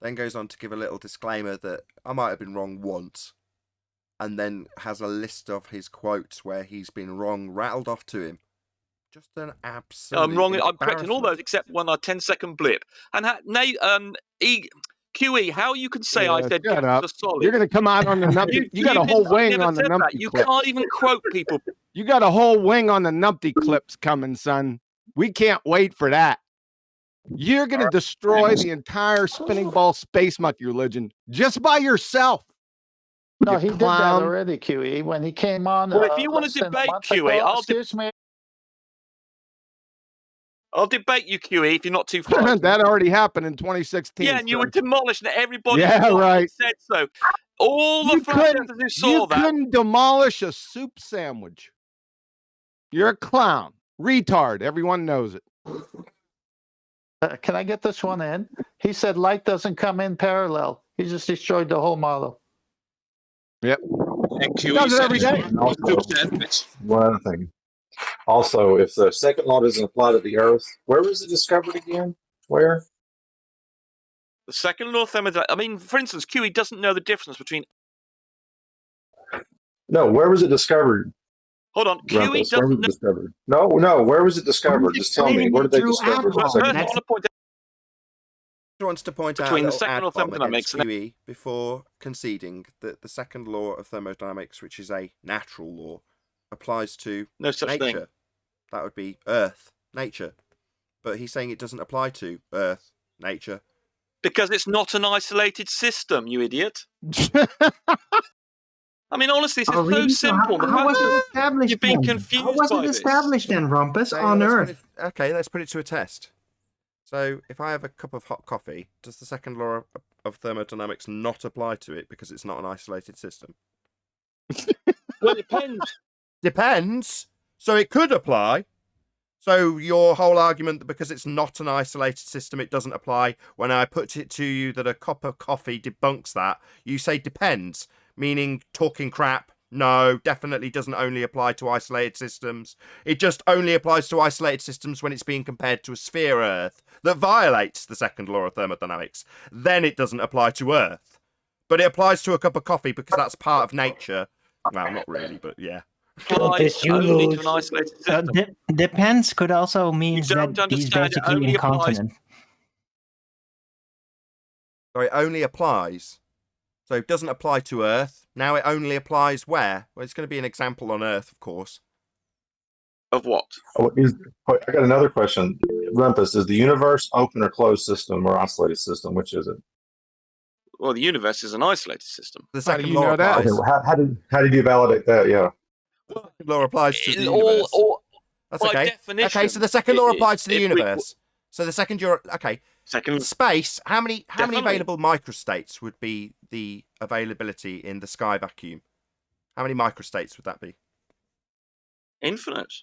S1: then goes on to give a little disclaimer that I might have been wrong once, and then has a list of his quotes where he's been wrong rattled off to him. Just an absolute
S10: I'm wrong. I'm correct in all those except one 10-second blip. And QE, how you can say I said
S14: shut
S10: gases
S14: up.
S10: are solid?
S14: You're going to come out on the numpty. You got a whole wing
S10: never
S14: on the
S10: said that.
S14: numpty
S10: You
S14: clips.
S10: can't even quote people.
S14: You got a whole wing on the numpty clips coming, son. We can't wait for that. You're going to destroy the entire spinning ball space monkey religion just by yourself.
S3: No,
S14: You
S3: he did
S14: clown.
S3: that already, QE, when he came on.
S10: Well, if you want
S3: less
S10: to
S3: than a
S10: debate
S3: month
S10: QE,
S3: ago.
S10: I'll debate you, QE, if you're not too far.
S14: That already happened in 2016.
S10: Yeah, and you were
S14: son.
S10: demolished, and everybody
S14: Yeah, right.
S10: said so. All the
S14: You
S10: flat
S14: couldn't,
S10: earthers who saw that.
S14: couldn't demolish a soup sandwich. You're a clown. Retard. Everyone knows it.
S3: Can I get this one in? He said light doesn't come in parallel. He just destroyed the whole model.
S14: Yep.
S15: And QE
S14: Does it every
S15: said
S14: day.
S15: no soup sandwich. One thing. Also, if the second law doesn't apply to the Earth, where was it discovered again? Where?
S10: The second law of thermodynamics. I mean, for instance, QE doesn't know the difference between.
S15: No, where was it discovered?
S10: Hold on, QE
S15: Rumpus, where was
S10: doesn't
S15: it
S10: know.
S15: discovered? No, where was it discovered? Just tell me. Where did they discover the
S10: First,
S15: second
S10: I
S15: law?
S10: want to point out
S1: Wants to point out
S10: between
S1: a
S10: the
S1: little
S10: second law of
S1: ad-bomb
S10: thermodynamics
S1: against
S10: and
S1: QE before conceding that the second law of thermodynamics, which is a natural law, applies to
S10: no such
S1: nature.
S10: thing.
S1: That would be Earth, nature. But he's saying it doesn't apply to Earth, nature.
S10: Because it's not an isolated system, you idiot. I mean, honestly, this is so
S7: really?
S10: simple. The
S7: How
S10: fact
S7: was it
S10: that
S7: established
S10: you've been
S7: then?
S10: confused
S7: How was
S10: by
S7: it
S10: this.
S7: established then, Rumpus,
S1: So
S7: on
S1: let's put
S7: Earth?
S1: okay, let's put it to a test. So if I have a cup of hot coffee, does the second law of thermodynamics not apply to it because it's not an isolated system?
S10: Well, it depends.
S1: Depends. So it could apply. So your whole argument that because it's not an isolated system, it doesn't apply. When I put it to you that a cup of coffee debunks that, you say depends, meaning talking crap. No, definitely doesn't only apply to isolated systems. It just only applies to isolated systems when it's being compared to a sphere Earth that violates the second law of thermodynamics. Then it doesn't apply to Earth. But it applies to a cup of coffee because that's part of nature. Well, not really, but yeah.
S2: This you
S10: only
S2: lose.
S10: to an isolated system.
S7: Depends could also means
S10: don't
S7: that he's
S10: understand, it
S7: basically
S10: only applies-
S7: incontinent.
S1: So it only applies. So it doesn't apply to Earth. Now it only applies where? Well, it's going to be an example on Earth, of course.
S10: Of what?
S15: I got another question. Rumpus, is the universe open or closed system or isolated system? Which is it?
S10: Well, the universe is an isolated system.
S1: The
S14: How do
S1: second
S14: you
S1: law
S14: know that?
S1: applies.
S15: Okay, well, how did you validate that? Yeah.
S1: The second law applies to the
S10: All-
S1: universe.
S10: all-
S1: That's
S10: by
S1: okay.
S10: definition,
S1: Okay, so the second law
S10: it-
S1: applies to the
S10: if we-
S1: universe. So the second you're okay.
S10: Second,
S1: Space. How many
S10: Definitely.
S1: available microstates would be the availability in the sky vacuum? How many microstates would that be?
S10: infinite.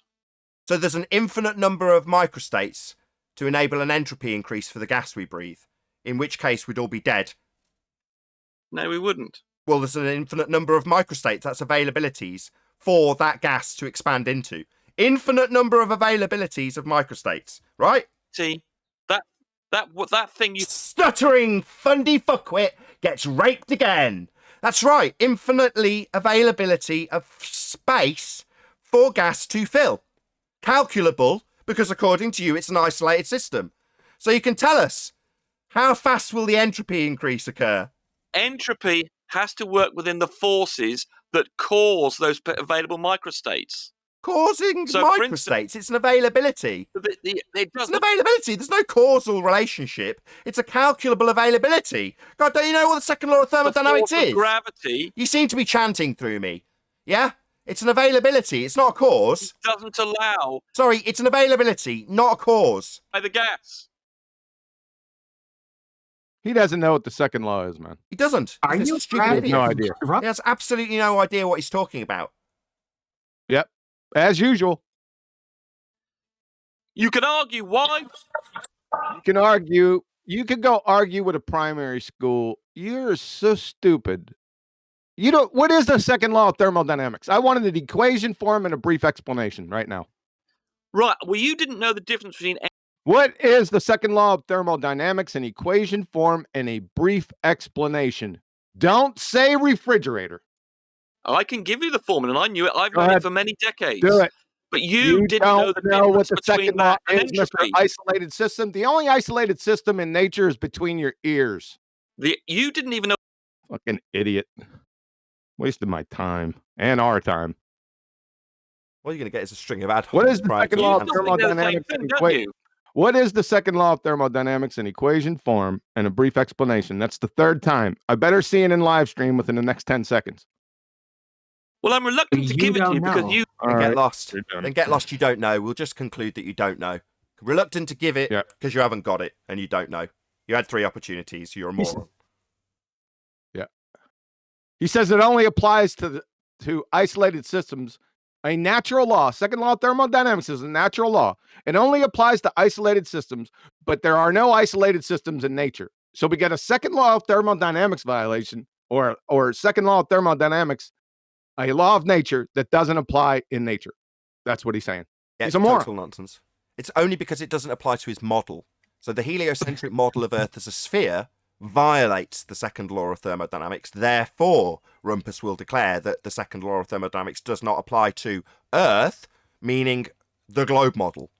S1: So there's an infinite number of microstates to enable an entropy increase for the gas we breathe. In which case we'd all be dead.
S10: No, we wouldn't.
S1: Well, there's an infinite number of microstates. That's availabilities for that gas to expand into. Infinite number of availabilities of microstates, right?
S10: See, that thing you
S1: Stuttering fundy fuckwit gets raped again. That's right. Infinitely availability of space for gas to fill. Calculable, because according to you, it's an isolated system. So you can tell us, how fast will the entropy increase occur?
S10: entropy has to work within the forces that cause those available microstates.
S1: Causing
S10: So, for
S1: microstates, it's an availability.
S10: It
S1: It's
S10: doesn't.
S1: an availability. There's no causal relationship. It's a calculable availability. God, don't you know what the second law of thermodynamics
S10: force of
S1: is?
S10: gravity
S1: You seem to be chanting through me. Yeah? It's an availability. It's not a cause.
S10: doesn't allow
S1: Sorry, it's an availability, not a cause.
S10: by the gas.
S14: He doesn't know what the second law is, man.
S1: He doesn't.
S7: Are
S1: He's a
S7: you
S1: stupid
S14: He has
S1: idiot.
S14: no idea.
S1: He has absolutely no idea what he's talking about.
S14: Yep. As usual.
S10: You can argue why.
S14: You can argue. You could go argue with a primary school. You're so stupid. You don't. What is the second law of thermodynamics? I wanted an equation form and a brief explanation right now.
S10: Right. Well, you didn't know the difference between.
S14: What is the second law of thermodynamics? An equation form and a brief explanation. Don't say refrigerator.
S10: I can give you the formula, and I knew it. I've
S14: Go
S10: known
S14: ahead.
S10: it for many decades.
S14: Do it.
S10: But you didn't know
S14: don't
S10: the
S14: know what
S10: difference
S14: the
S10: between
S14: second law
S10: that and
S14: is, Mr.
S10: entropy.
S14: Isolated system. The only isolated system in nature is between your ears.
S10: You didn't even know.
S14: Fucking idiot. Wasted my time and our time.
S1: All you're going to get is a string of ad hoc.
S14: What is the
S1: prior
S14: second
S1: to
S14: law
S1: the
S14: of
S1: answer.
S14: thermodynamics and
S10: don't
S14: equation?
S10: you?
S14: What is the second law of thermodynamics in equation form and a brief explanation? That's the third time. I better see it in live stream within the next 10 seconds.
S10: Well, I'm reluctant to
S7: You
S10: give it to
S7: don't
S10: you because
S7: know.
S10: you.
S14: All
S1: Then get
S14: right.
S1: lost.
S14: You're done.
S1: Then get lost. You don't know. We'll just conclude that you don't know. Reluctant to give it
S14: Yeah.
S1: because you haven't got it and you don't know. You had 3 opportunities. You're a moron.
S14: Yeah. He says it only applies to isolated systems. A natural law. Second law of thermodynamics is a natural law. It only applies to isolated systems, but there are no isolated systems in nature. So we get a second law of thermodynamics violation or second law of thermodynamics, a law of nature that doesn't apply in nature. That's what he's saying.
S1: Yeah,
S14: He's
S1: it's
S14: a moron.
S1: total nonsense. It's only because it doesn't apply to his model. So the heliocentric model of Earth as a sphere violates the second law of thermodynamics. Therefore, Rumpus will declare that the second law of thermodynamics does not apply to Earth, meaning the globe model,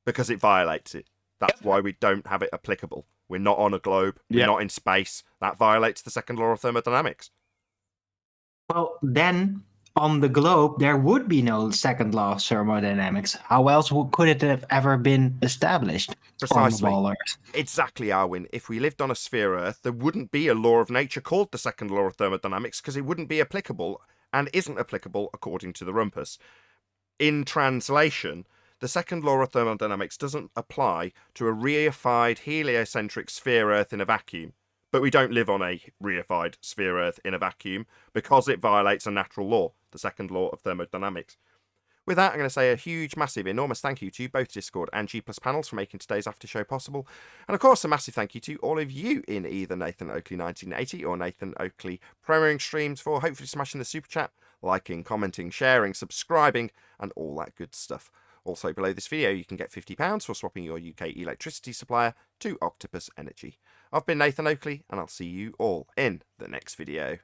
S1: because it violates it. That's why we don't have it applicable. We're not on a globe. We're
S14: Yep.
S1: not in space. That violates the second law of thermodynamics.
S7: Well, then on the globe, there would be no second law of thermodynamics. How else could it have ever been established?
S1: Precisely.
S7: On the ball Earth?
S1: Exactly, Arwin. If we lived on a sphere Earth, there wouldn't be a law of nature called the second law of thermodynamics because it wouldn't be applicable and isn't applicable according to the Rumpus. In translation, the second law of thermodynamics doesn't apply to a reified heliocentric sphere Earth in a vacuum. But we don't live on a reified sphere Earth in a vacuum because it violates a natural law, the second law of thermodynamics. With that, I'm going to say a huge, massive, enormous thank you to both Discord and G+ panels for making today's after show possible. And of course, a massive thank you to all of you in either Nathan Oakley 1980 or Nathan Oakley premiering streams for hopefully smashing the super chat, liking, commenting, sharing, subscribing, and all that good stuff. Also, below this video, you can get £50 for swapping your UK electricity supplier to Octopus Energy. I've been Nathan Oakley, and I'll see you all in the next video.